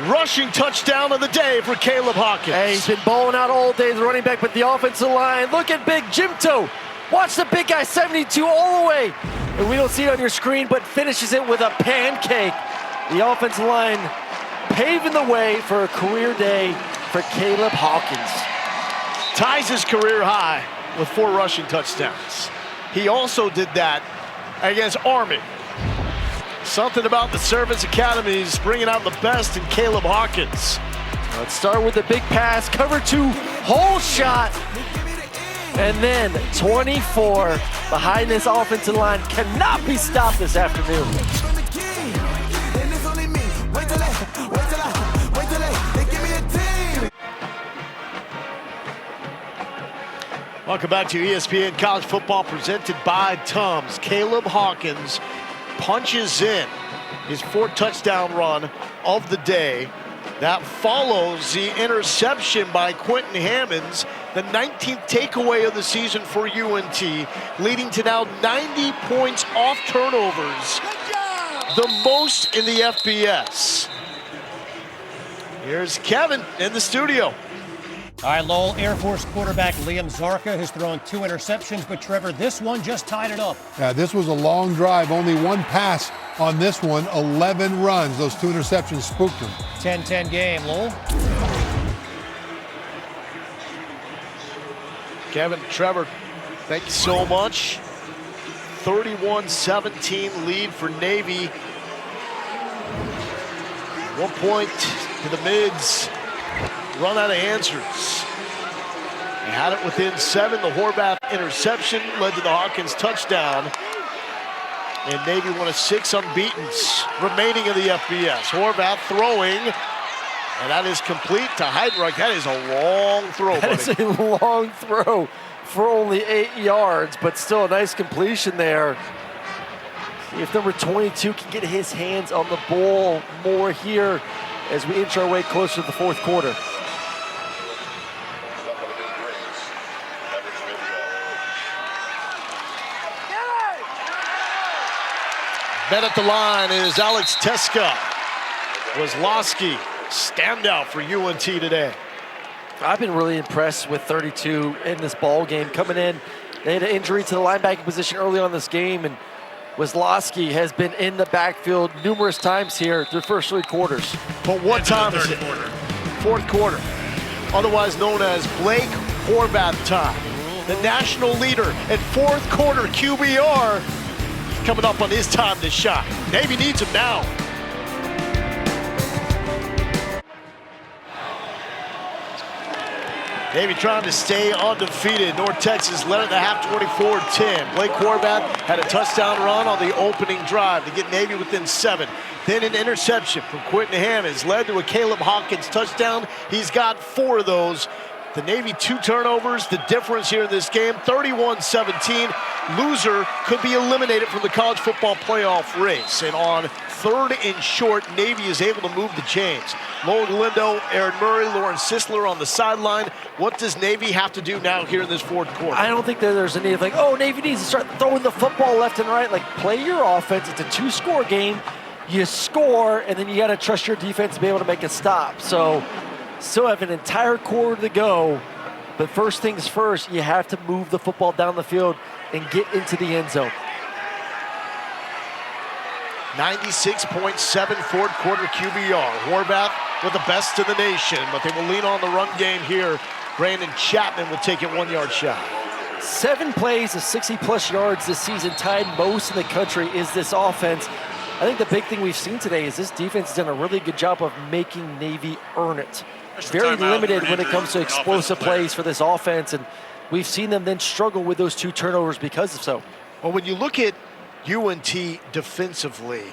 rushing touchdown of the day for Caleb Hawkins. Hey, he's been balling out all day, the running back, but the offensive line. Look at big Jimto. Watch the big guy, 72 all the way. And we don't see it on your screen, but finishes it with a pancake. The offensive line paving the way for a career day for Caleb Hawkins. Ties his career high with 4 rushing touchdowns. He also did that against Army. Something about the service academies bringing out the best in Caleb Hawkins. Let's start with the big pass, cover 2, hole shot. And then 24 behind this offensive line cannot be stopped this afternoon. Welcome back to ESPN College Football presented by Tums. Caleb Hawkins punches in his 4th touchdown run of the day. That follows the interception by Quentin Hammonds, the 19th takeaway of the season for UNT, leading to now 90 points off turnovers, the most in the FBS. Here's Kevin in the studio. All right, Lowell, Air Force quarterback Liam Zarka has thrown 2 interceptions, but Trevor, this one just tied it up. Yeah, this was a long drive. Only 1 pass on this one. 11 runs. Those 2 interceptions spooked him. 10-10 game, Lowell. Kevin, Trevor, thank you so much. 31-17 lead for Navy. 1 point to the mids. Run out of answers. They had it within 7. The Horvath interception led to the Hawkins touchdown. And Navy one of 6 unbeatens remaining in the FBS. Horvath throwing, and that is complete to Heidrich. That is a long throw, buddy. That is a long throw for only 8 yards, but still a nice completion there. See if number 22 can get his hands on the ball more here as we inch our way closer to the 4th quarter. Bet at the line is Alex Teska. Wazlowski, standout for UNT today. I've been really impressed with 32 in this ball game. Coming in, they had an injury to the linebacking position early on this game, and Wazlowski has been in the backfield numerous times here through the first 3 quarters. But what time is it? 4th quarter. Otherwise known as Blake Horvath time. The national leader at 4th quarter QBR coming up on his time to shine. Navy needs him now. Navy trying to stay undefeated. North Texas led at the half 24-10. Blake Horvath had a touchdown run on the opening drive to get Navy within 7. Then an interception from Quentin Hammonds led to a Caleb Hawkins touchdown. He's got 4 of those. The Navy 2 turnovers, the difference here in this game, 31-17. Loser could be eliminated from the college football playoff race. And on 3rd and short, Navy is able to move the chains. Lowell Galindo, Aaron Murray, Lawrence Sisler on the sideline. What does Navy have to do now here in this 4th quarter? I don't think that there's a need of like, oh, Navy needs to start throwing the football left and right. Like, play your offense. It's a 2-score game. You score, and then you got to trust your defense to be able to make a stop. So, still have an entire quarter to go, but first things first, you have to move the football down the field and get into the end zone. 96.7 4th quarter QBR. Horvath with the best in the nation, but they will lean on the run game here. Brandon Chapman will take it 1-yard shot. 7 plays of 60-plus yards this season, tied most in the country, is this offense. I think the big thing we've seen today is this defense has done a really good job of making Navy earn it. Very limited when it comes to explosive plays for this offense, and we've seen them then struggle with those 2 turnovers because of so. Well, when you look at UNT defensively,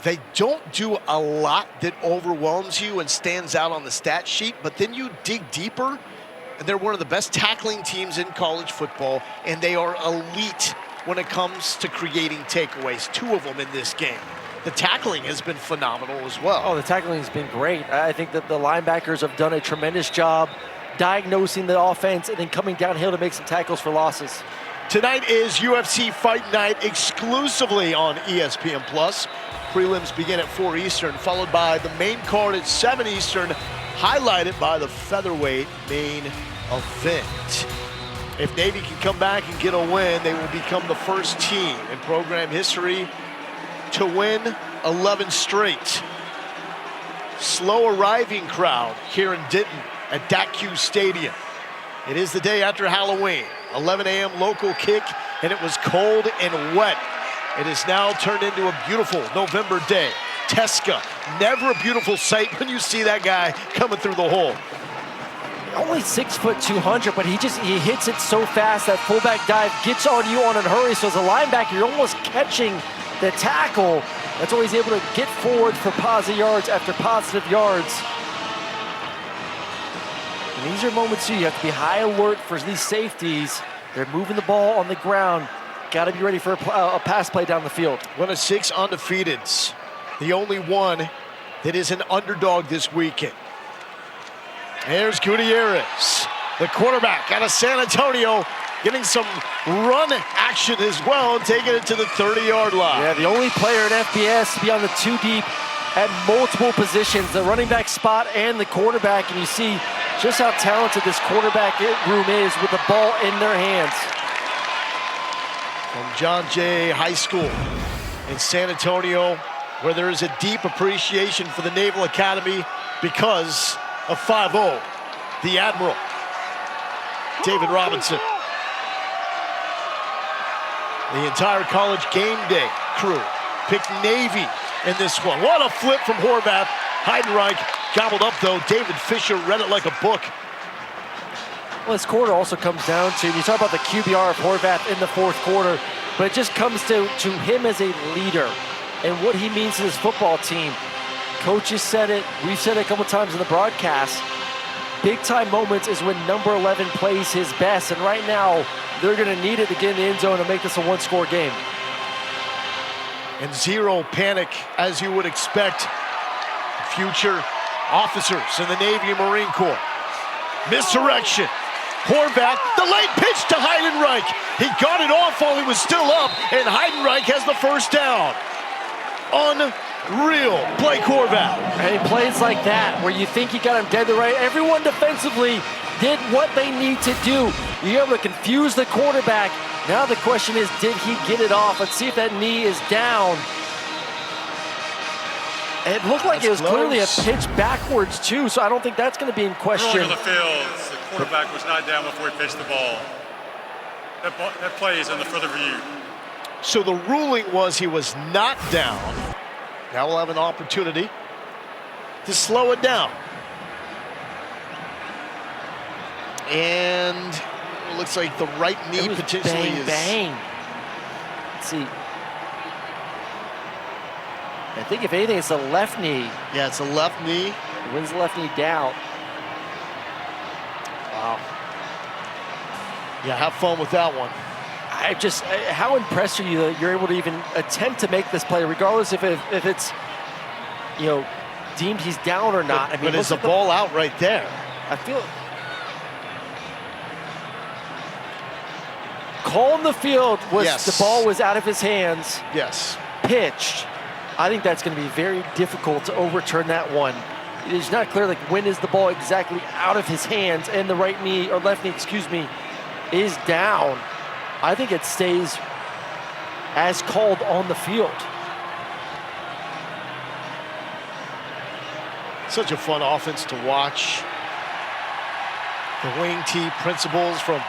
they don't do a lot that overwhelms you and stands out on the stat sheet, but then you dig deeper, and they're one of the best tackling teams in college football, and they are elite when it comes to creating takeaways, 2 of them in this game. The tackling has been phenomenal as well. Oh, the tackling has been great. I think that the linebackers have done a tremendous job diagnosing the offense and then coming downhill to make some tackles for losses. Tonight is UFC Fight Night exclusively on ESPN+. Prelims begin at 4 Eastern, followed by the main card at 7 Eastern, highlighted by the featherweight main event. If Navy can come back and get a win, they will become the first team in program history to win 11 straight. Slow arriving crowd here in Denton at DACU Stadium. It is the day after Halloween, 11 a.m. local kick, and it was cold and wet. It is now turned into a beautiful November day. Teska, never a beautiful sight when you see that guy coming through the hole. Only 6 foot 200, but he hits it so fast. That fullback dive gets on you on a hurry. So as a linebacker, you're almost catching the tackle. That's why he's able to get forward for positive yards after positive yards. And these are moments too, you have to be high alert for these safeties. They're moving the ball on the ground. Got to be ready for a pass play down the field. 1 of 6 undefeateds. The only one that is an underdog this weekend. There's Gutierrez, the quarterback out of San Antonio, getting some run action as well and taking it to the 30-yard line. Yeah, the only player in FBS to be on the 2 deep at multiple positions, the running back spot and the quarterback, and you see just how talented this quarterback room is with the ball in their hands. From John Jay High School in San Antonio, where there is a deep appreciation for the Naval Academy because of 5-0, the Admiral, David Robinson. The entire College Game Day crew picked Navy in this one. What a flip from Horvath. Heidenreich gobbled up, though. David Fisher read it like a book. Well, this quarter also comes down to, you talk about the QBR of Horvath in the 4th quarter, but it just comes to him as a leader and what he means to this football team. Coaches said it, we've said it a couple times in the broadcast. Big time moments is when number 11 plays his best, and right now they're going to need it to get in the end zone and make this a 1-score game. And zero panic, as you would expect. Future officers in the Navy and Marine Corps. Misdirection. Horvath, the late pitch to Heidenreich. He got it off while he was still up, and Heidenreich has the first down. Unreal. Blake Horvath. And plays like that, where you think you got him dead to right. Everyone defensively did what they need to do. You're able to confuse the quarterback. Now the question is, did he get it off? Let's see if that knee is down. It looked like it was clearly a pitch backwards too, so I don't think that's going to be in question. Rolling on the field, the quarterback was not down before he pitched the ball. That play is in the further view. So the ruling was he was not down. Now we'll have an opportunity to slow it down. And it looks like the right knee potentially is... Bang. Let's see. I think if anything, it's the left knee. Yeah, it's a left knee. It wins the left knee down. Wow. Yeah, have fun with that one. How impressed are you that you're able to even attempt to make this play, regardless if it's, deemed he's down or not. But is the ball out right there? I feel... Call on the field was yes. The ball was out of his hands. Yes. Pitched. I think that's going to be very difficult to overturn that one. It is not clear, when is the ball exactly out of his hands and the right knee, or left knee, is down. I think it stays as called on the field. Such a fun offense to watch. The wing tee principles from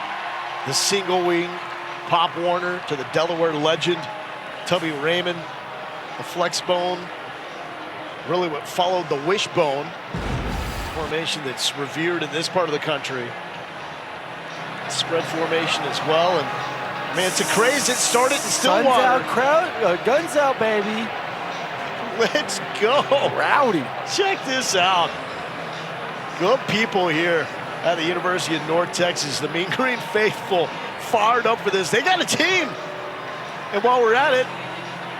the single wing Pop Warner to the Delaware legend Tubby Raymond. The flex bone, really what followed the wishbone, formation that's revered in this part of the country. spread formation as well. And man, it's a craze that started in Stillwater. Guns out, crowd, guns out, baby. Let's go. Rowdy. Check this out. Good people here at the University of North Texas. The Mean Green faithful fired up for this. They got a team. And while we're at it,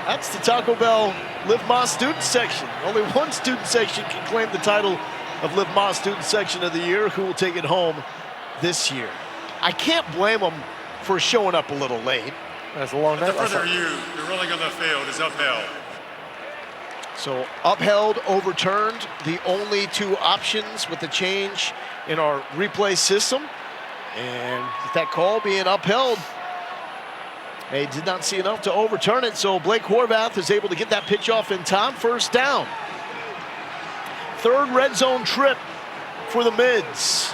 that's the Taco Bell Liv Ma student section. Only one student section can claim the title of Liv Ma student section of the year. Who will take it home this year? I can't blame them for showing up a little late. That's a long night. The further the rolling of the field is upheld. So upheld, overturned, the only two options with the change in our replay system. And with that call being upheld, they did not see enough to overturn it, so Blake Horvath is able to get that pitch off in time. First down. Third red zone trip for the Mids.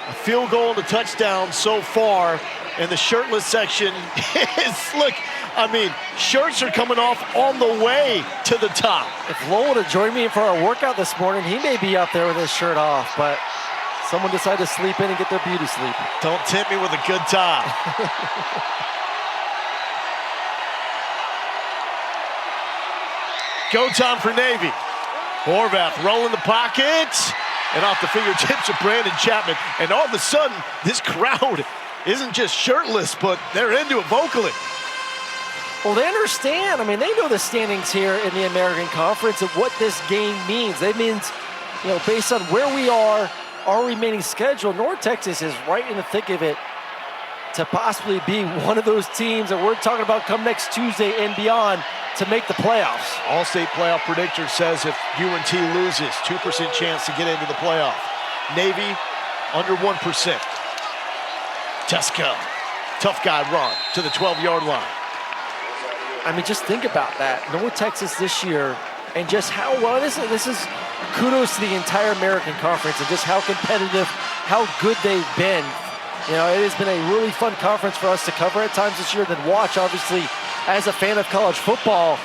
A field goal and a touchdown so far. And the shirtless section is, look, I mean, shirts are coming off on the way to the top. If Lowell would have joined me for our workout this morning, he may be out there with his shirt off, but someone decided to sleep in and get their beauty sleep. Don't tempt me with a good time. Go time for Navy. Horvath rolling the pocket and off the fingertips of Brandon Chapman. And all of a sudden, this crowd isn't just shirtless, but they're into it vocally. Well, they understand. I mean, they know the standings here in the American Conference and what this game means. That means, you know, based on where we are, our remaining schedule, North Texas is right in the thick of it to possibly be one of those teams that we're talking about come next Tuesday and beyond to make the playoffs. All-State playoff predictor says if UNT loses, 2% chance to get into the playoff. Navy, under 1%. Teska, tough guy run to the 12-yard line. I mean, just think about that. North Texas this year and just how well, this is kudos to the entire American Conference and just how competitive, how good they've been. You know, it has been a really fun conference for us to cover at times this year, then watch, obviously, as a fan of college football.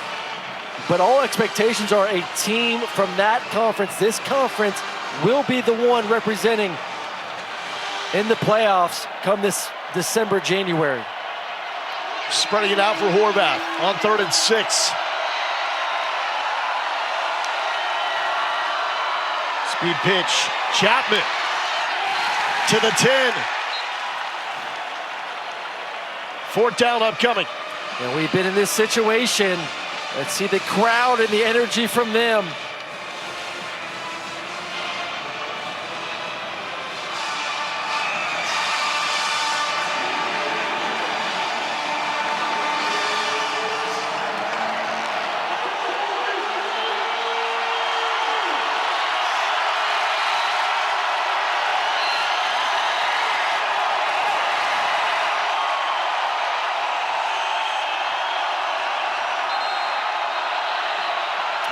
But all expectations are a team from that conference. This conference will be the one representing in the playoffs come this December, January. Spreading it out for Horvath on 3rd and 6. Speed pitch, Chapman to the 10. 4th down upcoming. And we've been in this situation. Let's see the crowd and the energy from them.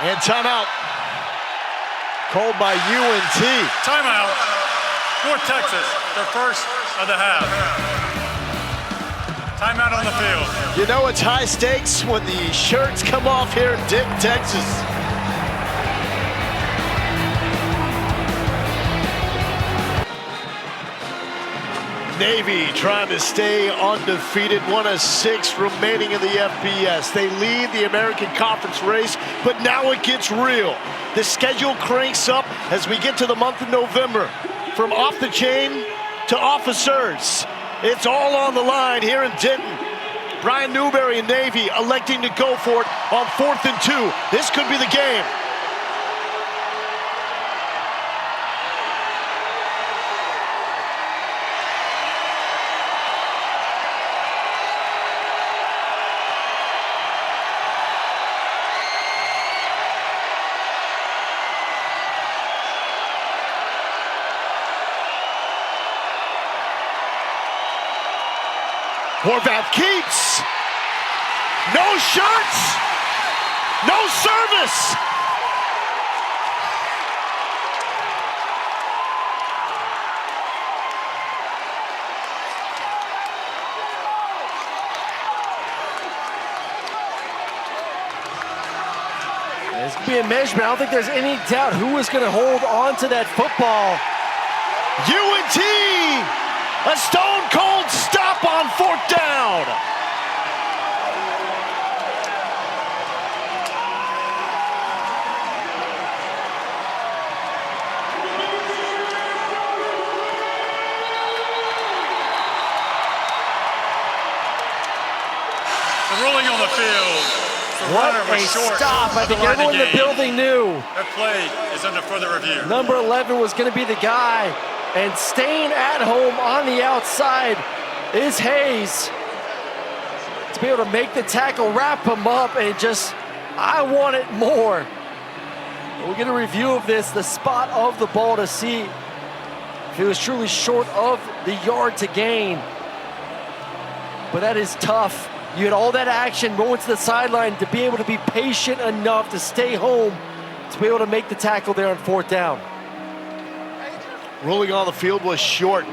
And timeout called by UNT. Timeout. North Texas, their first of the half. Timeout on the field. You know it's high stakes when the shirts come off here in Denton, Texas. Navy trying to stay undefeated, 1 of 6 remaining in the FBS. They lead the American Conference race, but now it gets real. The schedule cranks up as we get to the month of November. From off the chain to officers, it's all on the line here in Denton. Brian Newberry and Navy electing to go for it on 4th and 2. This could be the game. Horvath keeps. No shirts. No service. It's going to be a measurement. I don't think there's any doubt who is going to hold on to that football. UNT A stone cold stop on 4th down. The ruling on the field. The What runner was a short stop. I of the think line of everyone in the game. building knew. That play is under further review. Number 11 was going to be the guy. And staying at home on the outside is Hayes. To be able to make the tackle, wrap him up, and just, I want it more. We'll get a review of this, the spot of the ball, to see if it was truly short of the yard to gain. But that is tough. You had all that action going to the sideline to be able to be patient enough to stay home to be able to make the tackle there on 4th down. Ruling on the field was short.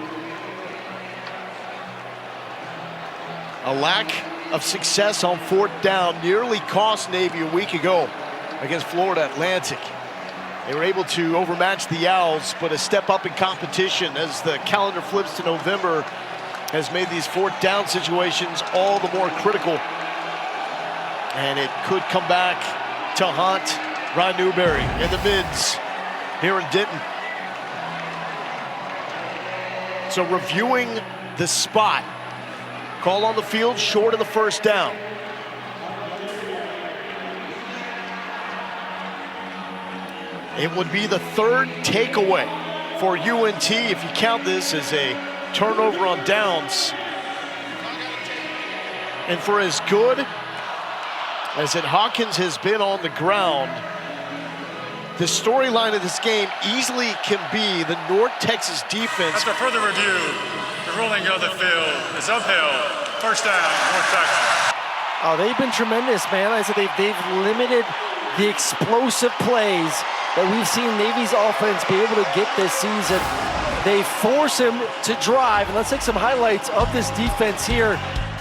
A lack of success on 4th down nearly cost Navy a week ago against Florida Atlantic. They were able to overmatch the Owls, but a step up in competition as the calendar flips to November has made these 4th down situations all the more critical. And it could come back to haunt Ryan Newberry in the mids here in Denton. So reviewing the spot, call on the field short of the 1st down. It would be the 3rd takeaway for UNT if you count this as a turnover on downs. And for as good as Hawkins has been on the ground, the storyline of this game easily can be the North Texas defense. After further review, the ruling of the field is upheld. 1st down, North Texas. Oh, they've been tremendous, man. I said they've limited the explosive plays that we've seen Navy's offense be able to get this season. They force him to drive, and let's take some highlights of this defense here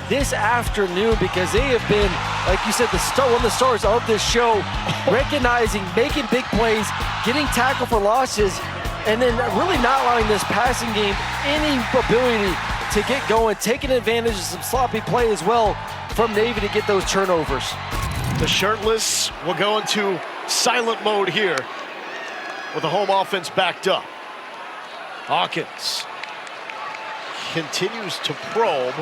this afternoon, because they have been, like you said, one of the stars of this show, recognizing, making big plays, getting tackled for losses, and then really not allowing this passing game any ability to get going, taking advantage of some sloppy play as well from Navy to get those turnovers. The shirtless will go into silent mode here with the home offense backed up. Hawkins continues to probe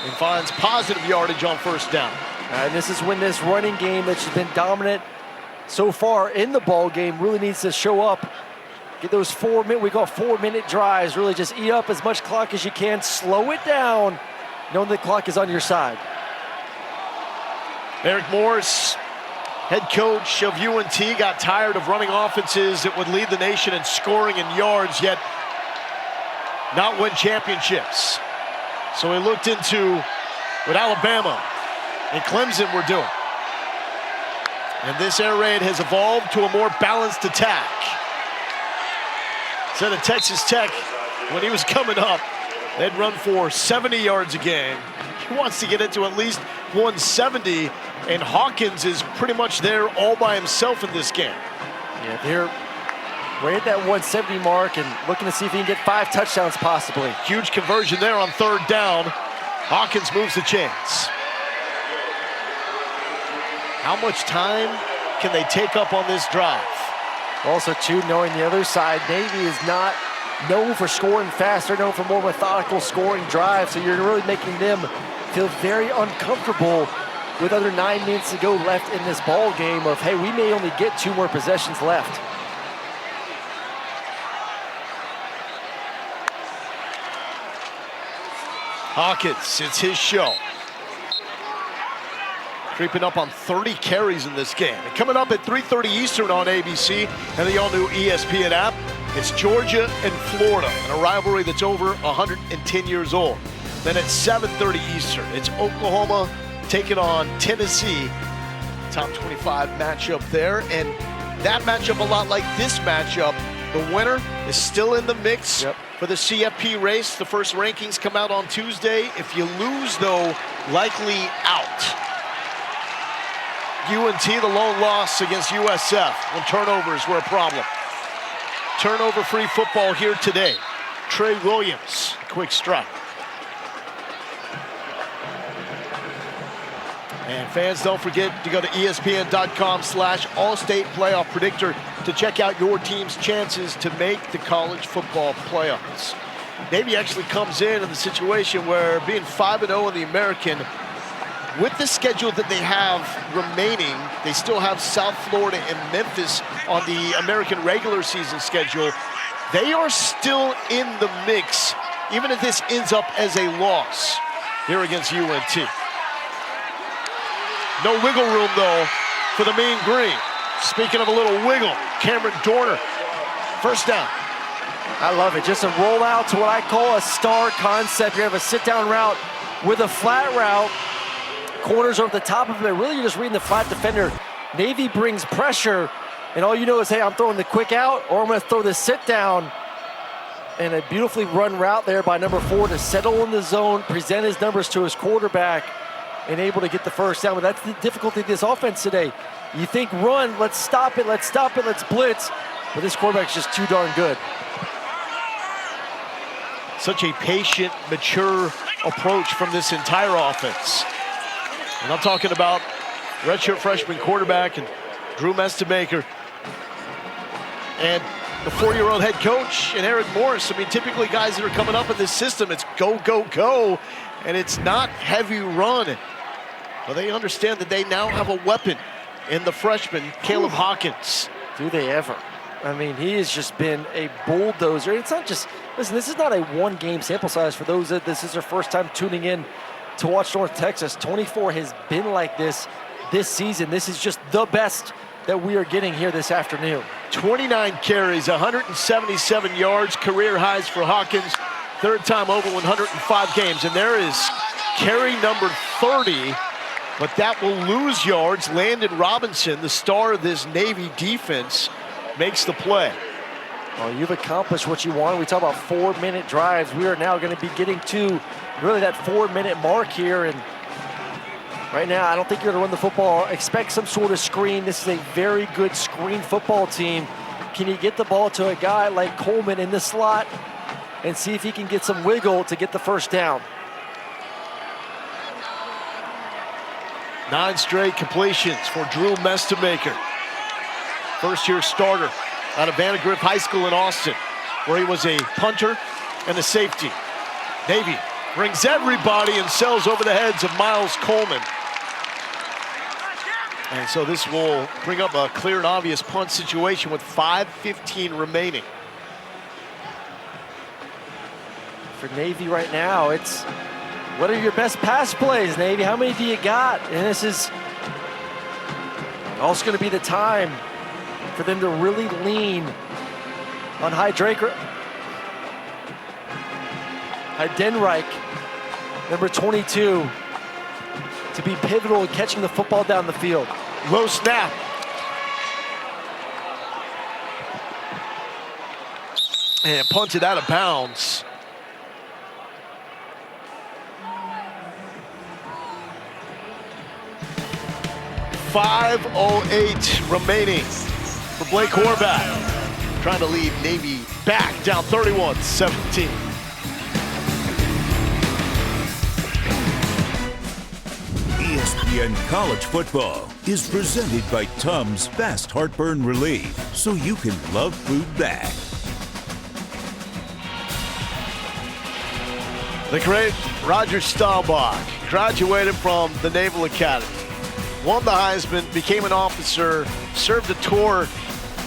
and finds positive yardage on 1st down. And this is when this running game that's been dominant so far in the ball game really needs to show up. Get those 4-minute, we call 4-minute drives, really just eat up as much clock as you can, slow it down, knowing the clock is on your side. Eric Morris, head coach of UNT, got tired of running offenses that would lead the nation in scoring and yards, yet not win championships. So he looked into what Alabama and Clemson were doing. And this air raid has evolved to a more balanced attack. Said at Texas Tech, when he was coming up, they'd run for 70 yards a game. He wants to get into at least 170, and Hawkins is pretty much there all by himself in this game. Yeah, they're right at that 170 mark and looking to see if he can get 5 touchdowns possibly. Huge conversion there on 3rd down. Hawkins moves the chains. How much time can they take up on this drive? Also, too, knowing the other side, Navy is not known for scoring fast. They're known for more methodical scoring drives, so you're really making them feel very uncomfortable with under 9 minutes to go left in this ball game of, hey, we may only get 2 more possessions left. Hawkins, it's his show. Creeping up on 30 carries in this game. And coming up at 3:30 Eastern on ABC and the all-new ESPN app, it's Georgia and Florida, and a rivalry that's over 110 years old. Then at 7:30 Eastern, it's Oklahoma taking on Tennessee. Top 25 matchup there, and that matchup a lot like this matchup. The winner is still in the mix for the CFP race. The first rankings come out on Tuesday. If you lose, though, likely out. UNT, the lone loss against USF when turnovers were a problem. Turnover-free football here today. Trey Williams. Quick strike. And fans, don't forget to go to ESPN.com/All-State Playoff Predictor to check out your team's chances to make the college football playoffs. Navy actually comes in the situation where being 5-0 in the American, with the schedule that they have remaining, they still have South Florida and Memphis on the American regular season schedule. They are still in the mix, even if this ends up as a loss here against UNT. No wiggle room, though, for the Mean Green. Speaking of a little wiggle, Cameron Dorner, first down. I love it. Just a rollout to what I call a star concept. You have a sit-down route with a flat route. Corners over the top of it. Really, you're just reading the flat defender. Navy brings pressure, and all you know is, hey, I'm throwing the quick out, or I'm going to throw the sit-down. And a beautifully run route there by number 4 to settle in the zone, present his numbers to his quarterback, and able to get the first down. But that's the difficulty of this offense today. You think run, let's stop it, let's blitz. But this quarterback's just too darn good. Such a patient, mature approach from this entire offense. And I'm talking about redshirt freshman quarterback and Drew Mestemaker and the 4-year-old head coach and Aaron Morris. I mean, typically guys that are coming up in this system, it's go, go, go, and it's not heavy run. But they understand that they now have a weapon in the freshman, Caleb Hawkins. Do they ever? I mean, he has just been a bulldozer. It's not just, listen, this is not a one-game sample size for those that this is their first time tuning in to watch North Texas. 24 has been like this season. This is just the best that we are getting here this afternoon. 29 carries, 177 yards, career highs for Hawkins. Third time over 105 games. And there is carry number 30, but that will lose yards. Landon Robinson, the star of this Navy defense, makes the play. Well, you've accomplished what you wanted. We talk about 4-minute drives. We are now going to be getting to really that 4-minute mark here. And right now, I don't think you're going to run the football. Expect some sort of screen. This is a very good screen football team. Can you get the ball to a guy like Coleman in the slot and see if he can get some wiggle to get the first down? 9 straight completions for Drew Mestemaker. First-year starter out of Vandergrift High School in Austin, where he was a punter and a safety. Navy brings everybody and sells over the heads of Miles Coleman. And so this will bring up a clear and obvious punt situation with 5:15 remaining. For Navy right now, it's what are your best pass plays, Navy? How many do you got? And this is also going to be the time for them to really lean on Heidenreich, number 22, to be pivotal in catching the football down the field. Low snap. And punted out of bounds. .508 remaining for Blake Horvath, trying to lead Navy back down 31-17. ESPN College Football is presented by Tums Fast Heartburn Relief, so you can love food back. The great Roger Staubach graduated from the Naval Academy, won the Heisman, became an officer, served a tour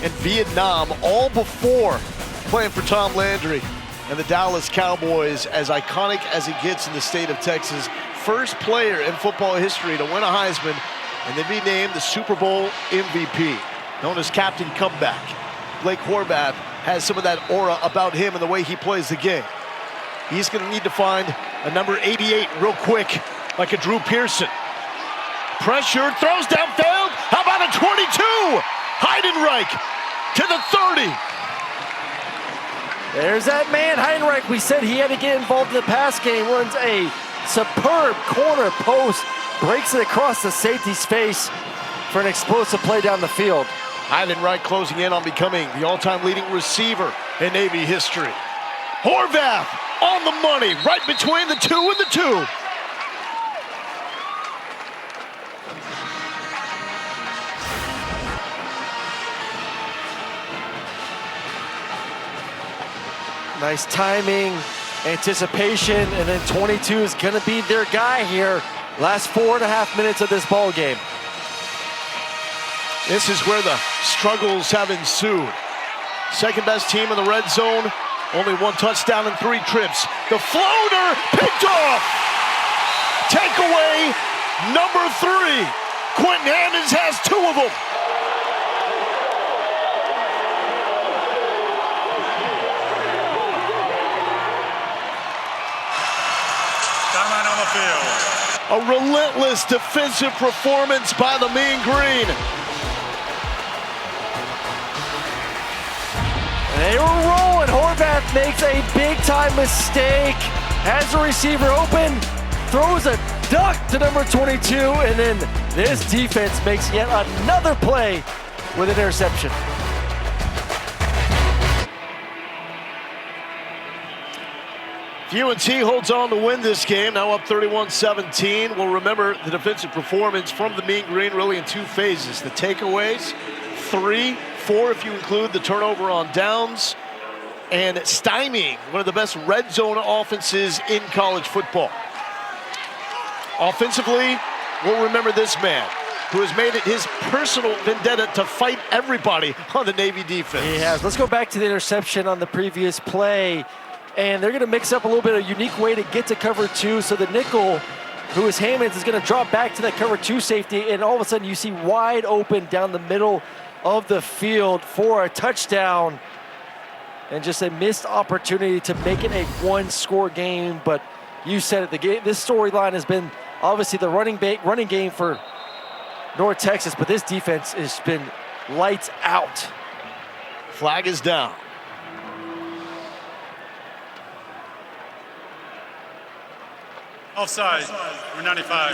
in Vietnam, all before playing for Tom Landry and the Dallas Cowboys, as iconic as it gets in the state of Texas. First player in football history to win a Heisman and then be named the Super Bowl MVP, known as Captain Comeback. Blake Horvath has some of that aura about him and the way he plays the game. He's going to need to find a number 88 real quick, like a Drew Pearson. Pressure, throws downfield. How about a 22? Heidenreich to the 30. There's that man, Heidenreich. We said he had to get involved in the pass game. Runs a superb corner post, breaks it across the safety's face for an explosive play down the field. Heidenreich closing in on becoming the all-time leading receiver in Navy history. Horvath on the money, right between the 2 and the 2. Nice timing, anticipation, and then 22 is going to be their guy here. Last 4.5 minutes of this ball game. This is where the struggles have ensued. Second best team in the red zone, only 1 touchdown and 3 trips. The floater picked off. Takeaway number 3. Quentin Hammonds has 2 of them. Timeout on the field. A relentless defensive performance by the Mean Green. They were rolling. Horvath makes a big-time mistake. Has the receiver open, throws a duck to number 22, and then this defense makes yet another play with an interception. UNT holds on to win this game, now up 31-17. We'll remember the defensive performance from the Mean Green really in 2 phases. The takeaways, 3, 4 if you include the turnover on downs, and stymieing one of the best red zone offenses in college football. Offensively, we'll remember this man who has made it his personal vendetta to fight everybody on the Navy defense. He has. Let's go back to the interception on the previous play. And they're going to mix up a little bit of a unique way to get to cover 2. So the nickel, who is Hammonds, is going to drop back to that cover 2 safety. And all of a sudden you see wide open down the middle of the field for a touchdown. And just a missed opportunity to make it a 1-score game. But you said it, this storyline has been obviously the running game for North Texas. But this defense has been lights out. Flag is down. Offside, number 95,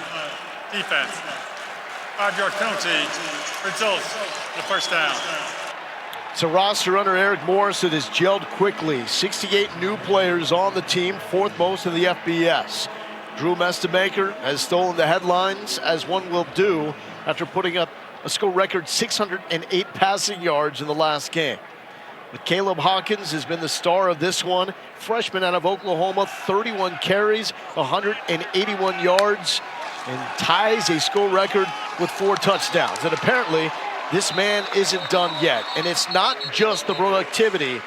defense. 5-yard penalty, results the first down. It's a roster under Eric Morris that has gelled quickly. 68 new players on the team, 4th most in the FBS. Drew Mestemaker has stolen the headlines, as one will do after putting up a school record 608 passing yards in the last game. But Caleb Hawkins has been the star of this one. Freshman out of Oklahoma, 31 carries, 181 yards, and ties a school record with 4 touchdowns. And apparently, this man isn't done yet. And it's not just the productivity,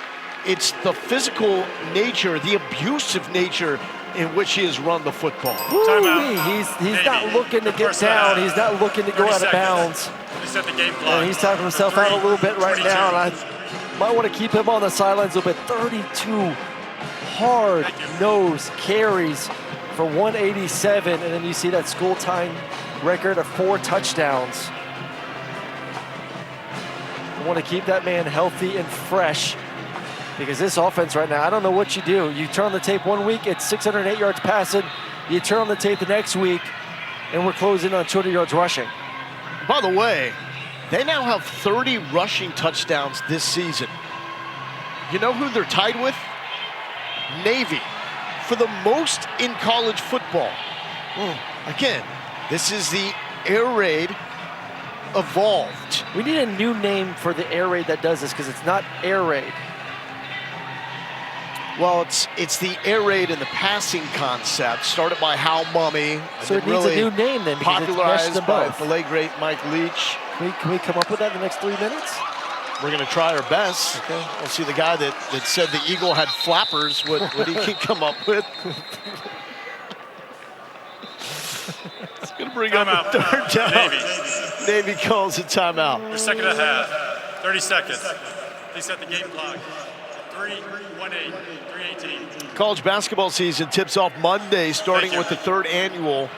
it's the physical nature, the abusive nature in which he has run the football. He's not looking to get down. He's not looking to go out of bounds. And he's tapping himself out a little bit right now. And I might want to keep him on the sidelines a little bit. 32 hard-nosed carries for 187, and then you see that school time record of 4 touchdowns. I want to keep that man healthy and fresh, because this offense right now, I don't know what you do. You turn on the tape one week, it's 608 yards passing. You turn on the tape the next week, and we're closing on 200 yards rushing. By the way, they now have 30 rushing touchdowns this season. You know who they're tied with? Navy, for the most in college football. Again, this is the air raid evolved. We need a new name for the air raid that does this, because it's not air raid. Well, it's the air raid and the passing concept, started by Hal Mummy. So it needs a new name then, because popularized by the late great Mike Leach. Can we come up with that in the next 3 minutes? We're going to try our best. Okay. We'll see the guy that said the Eagle had flappers, what he can come up with. It's going to bring up a 3rd down. Navy calls a timeout. Your second and a half, 30 seconds. They set the game clock. 3:18, 3:18. College basketball season tips off Monday, starting with the 3rd annual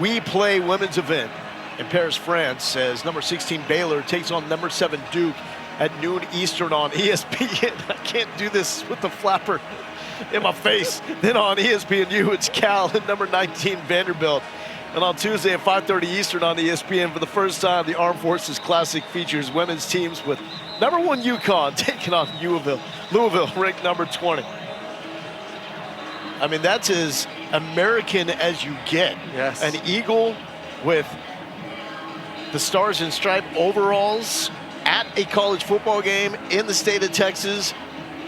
We Play women's event in Paris, France, as number 16 Baylor takes on number 7 Duke at noon Eastern on ESPN. I can't do this with the flapper in my face. Then on ESPNU, it's Cal and number 19 Vanderbilt. And on Tuesday at 5:30 Eastern on ESPN, for the first time, the Armed Forces Classic features women's teams with number 1 UConn taking on Louisville, ranked number 20. I mean, that's as American as you get. Yes. An eagle with the Stars and Stripe overalls at a college football game in the state of Texas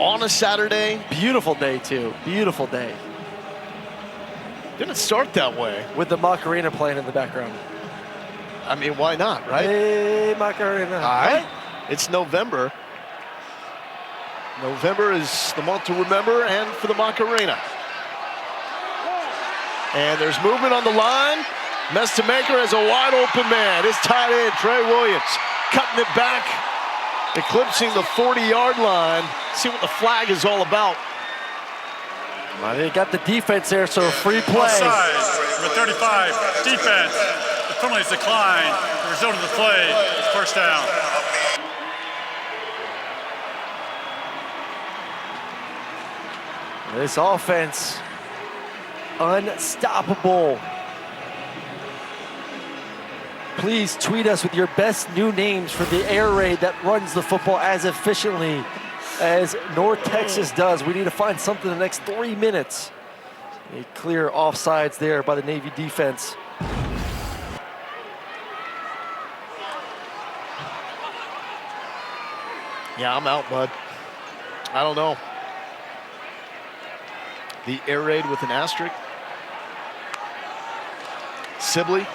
on a Saturday. Beautiful day, too. Beautiful day. Didn't start that way. With the Macarena playing in the background. I mean, why not, right? Hey, Macarena. All right. It's November. November is the month to remember, and for the Macarena. And there's movement on the line. Mestamaker has a wide open man. His tight end, Trey Williams, cutting it back, eclipsing the 40-yard line. See what the flag is all about. Well, they got the defense there, so free play. Offside, number 35, defense. The penalties decline. The result of the play is first down. This offense, unstoppable. Please tweet us with your best new names for the air raid that runs the football as efficiently as North Texas does. We need to find something in the next 3 minutes. A clear offsides there by the Navy defense. Yeah, I'm out, bud. I don't know. The air raid with an asterisk. Sibley.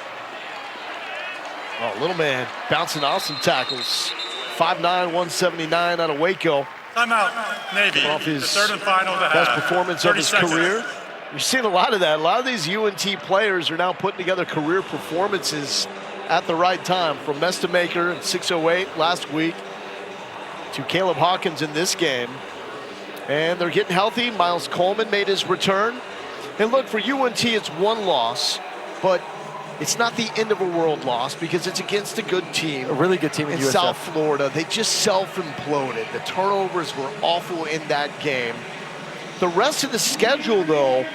Oh, little man bouncing off some tackles. 5'9", 179 out of Waco. Timeout, Navy. Off his the third and final to best have. performance of his 30 seconds. career. You're seeing a lot of that. A lot of these UNT players are now putting together career performances at the right time. From Mestamaker at 608 last week to Caleb Hawkins in this game. And they're getting healthy. Miles Coleman made his return. And look, for UNT, it's one loss, but it's not the end of a world loss because it's against a good team. A really good team in USF. South Florida. They just self-imploded. The turnovers were awful in that game. The rest of the schedule, though,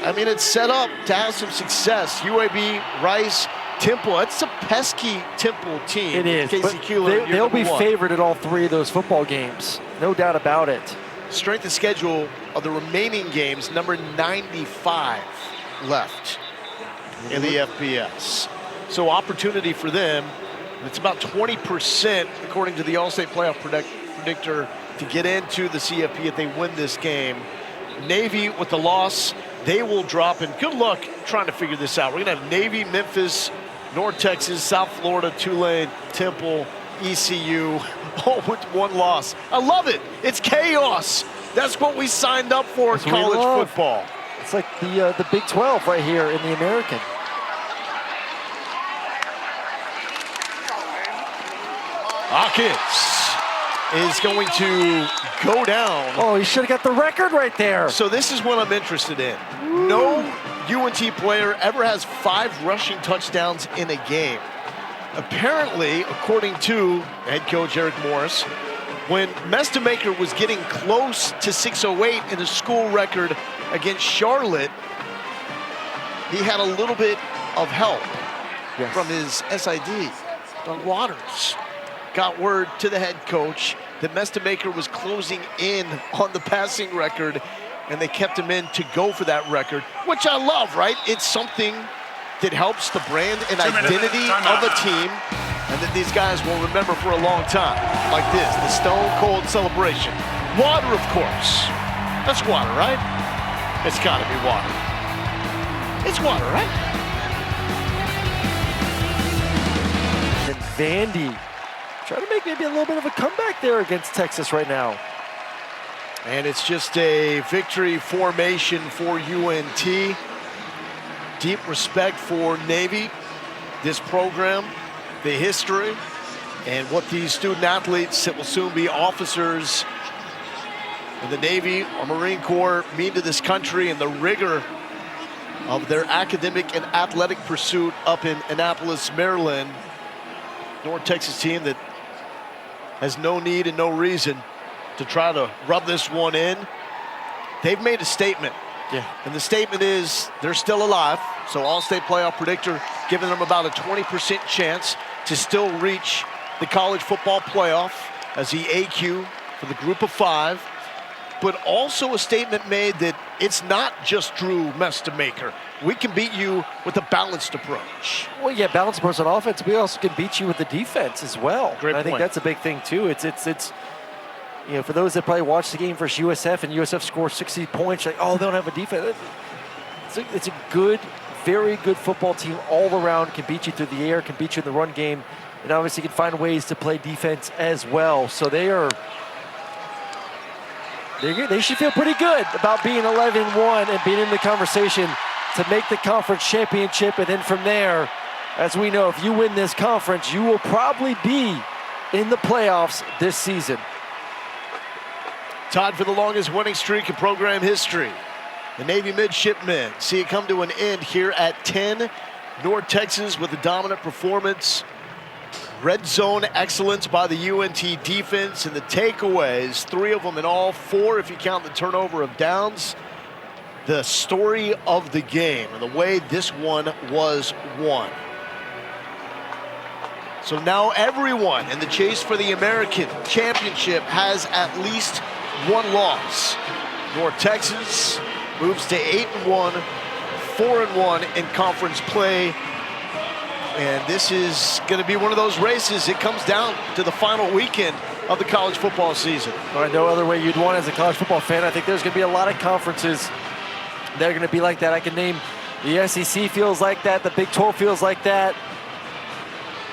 I mean, it's set up to have some success. UAB, Rice, Temple. That's a pesky Temple team. It is. Casey Keeler, They'll be #1. favored in all 3 of those football games. No doubt about it. Strength of schedule of the remaining games, number 95 left in the FBS. So opportunity for them. It's about 20%, according to the All-State Playoff predictor, to get into the CFP if they win this game. Navy with the loss, they will drop, and good luck trying to figure this out. We're going to have Navy, Memphis, North Texas, South Florida, Tulane, Temple, ECU, all with one loss. I love it. It's chaos. That's what we signed up for in college football. It's like the Big 12 right here in the American. Hawkins is going to go down. Oh, he should have got the record right there. So this is what I'm interested in. No UNT player ever has 5 rushing touchdowns in a game. Apparently, according to head coach Eric Morris, when Mestamaker was getting close to 608 in the school record against Charlotte, he had a little bit of help from his SID. Doug Waters got word to the head coach that Mestamaker was closing in on the passing record, and they kept him in to go for that record, which I love, right? It's something that helps the brand and identity of a team, and that these guys will remember for a long time. Like this, the Stone Cold celebration. Water, of course. That's water, right? It's gotta be water. It's water, right? And Vandy trying to make maybe a little bit of a comeback there against Texas right now. And it's just a victory formation for UNT. Deep respect for Navy, this program, the history, and what these student athletes that will soon be officers in the Navy or Marine Corps mean to this country, and the rigor of their academic and athletic pursuit up in Annapolis, Maryland. North Texas team that has no need and no reason to try to rub this one in. They've made a statement. Yeah. And the statement is they're still alive. So All-State Playoff predictor giving them about a 20% chance to still reach the college football playoff as the AQ for the group of 5. but also a statement made that it's not just Drew Mestamaker. We can beat you with a balanced approach. Well, yeah, balanced approach on offense. We also can beat you with the defense as well. Great and I think point. that's a big thing too. It's you know, for those that probably watched the game versus USF and USF scored 60 points, like, oh, they don't have a defense. It's a good, very good football team all around. Can beat you through the air, can beat you in the run game, and obviously can find ways to play defense as well. So they should feel pretty good about being 11-1 and being in the conversation to make the conference championship. And then from there, as we know, if you win this conference, you will probably be in the playoffs this season. Tied for the longest winning streak in program history. The Navy midshipmen see it come to an end here at 10. North Texas with a dominant performance. Red zone excellence by the UNT defense, and the takeaways, 3 of them in all, 4 if you count the turnover of downs. The story of the game and the way this one was won. So now everyone in the chase for the American Championship has at least 1 loss. North Texas moves to 8-1, 4-1 in conference play. And this is going to be one of those races. It comes down to the final weekend of the college football season. All right, no other way you'd want as a college football fan. I think there's going to be a lot of conferences that are going to be like that. I can name the SEC feels like that. The Big 12 feels like that.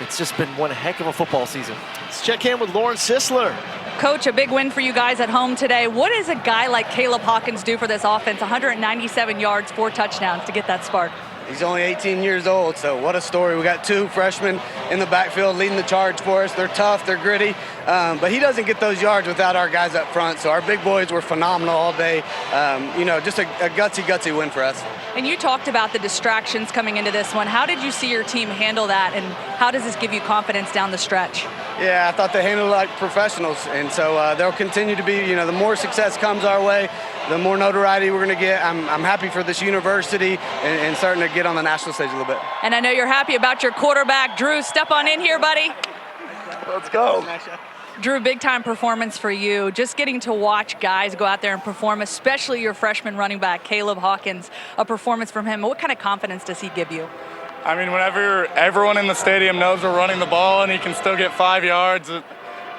It's just been one heck of a football season. Let's check in with Lauren Sisler. Coach, a big win for you guys at home today. What does a guy like Caleb Hawkins do for this offense? 197 yards, 4 touchdowns to get that spark. He's only 18 years old, so what a story. We got 2 freshmen in the backfield leading the charge for us. They're tough, they're gritty, but he doesn't get those yards without our guys up front. So our big boys were phenomenal all day. You know, just a gutsy win for us. And you talked about the distractions coming into this one. How did you see your team handle that, and how does this give you confidence down the stretch? Yeah, I thought they handled it like professionals, and so they'll continue to be, you know, the more success comes our way, the more notoriety we're going to get. I'm happy for this university and starting to get on the national stage a little bit. And I know you're happy about your quarterback. Drew, step on in here, buddy. Let's go. Drew, big-time performance for you. Just getting to watch guys go out there and perform, especially your freshman running back, Caleb Hawkins, a performance from him. What kind of confidence does he give you? I mean, whenever everyone in the stadium knows we're running the ball and he can still get 5 yards, I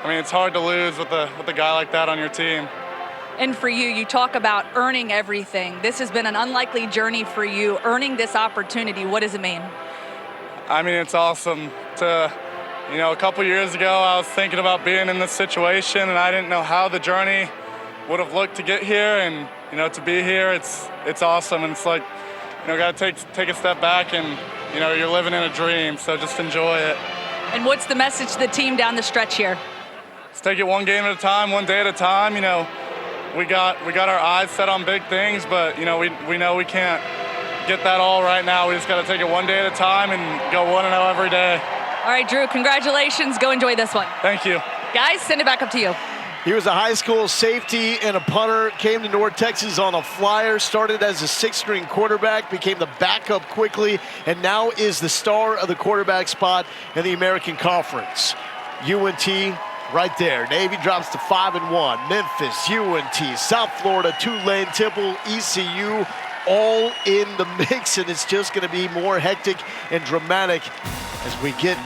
mean, it's hard to lose with a guy like that on your team. And for you, you talk about earning everything. This has been an unlikely journey for you, earning this opportunity. What does it mean? I mean, it's awesome to, you know, a couple years ago, I was thinking about being in this situation and I didn't know how the journey would have looked to get here. And, you know, to be here, it's awesome. And it's like, you know, got to take a step back and, you know, you're living in a dream, so just enjoy it. And what's the message to the team down the stretch here? Let's take it one game at a time, one day at a time. You know, we got our eyes set on big things, but, you know, we know we can't get that all right now. We just got to take it one day at a time and go 1-0 every day. All right, Drew, congratulations. Go enjoy this one. Thank you. Guys, send it back up to you. He was a high school safety and a punter, came to North Texas on a flyer, started as a 6th-string quarterback, became the backup quickly, and now is the star of the quarterback spot in the American Conference. UNT right there. Navy drops to 5-1. Memphis, UNT, South Florida, Tulane, Temple, ECU, all in the mix, and it's just going to be more hectic and dramatic as we get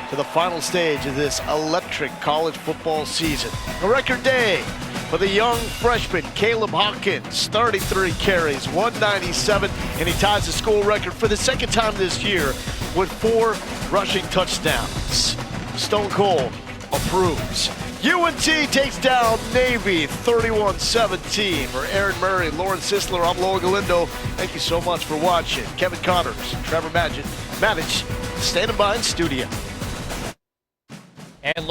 to the final stage of this electric college football season. A record day for the young freshman Caleb Hawkins, 33 carries, 197, and he ties the school record for the 2nd time this year with 4 rushing touchdowns. Stone Cold approves. UNT takes down Navy 31-17. For Aaron Murray, Lauren Sisler, I'm Loa Galindo. Thank you so much for watching. Kevin Connors, Trevor Madich standing by in studio. And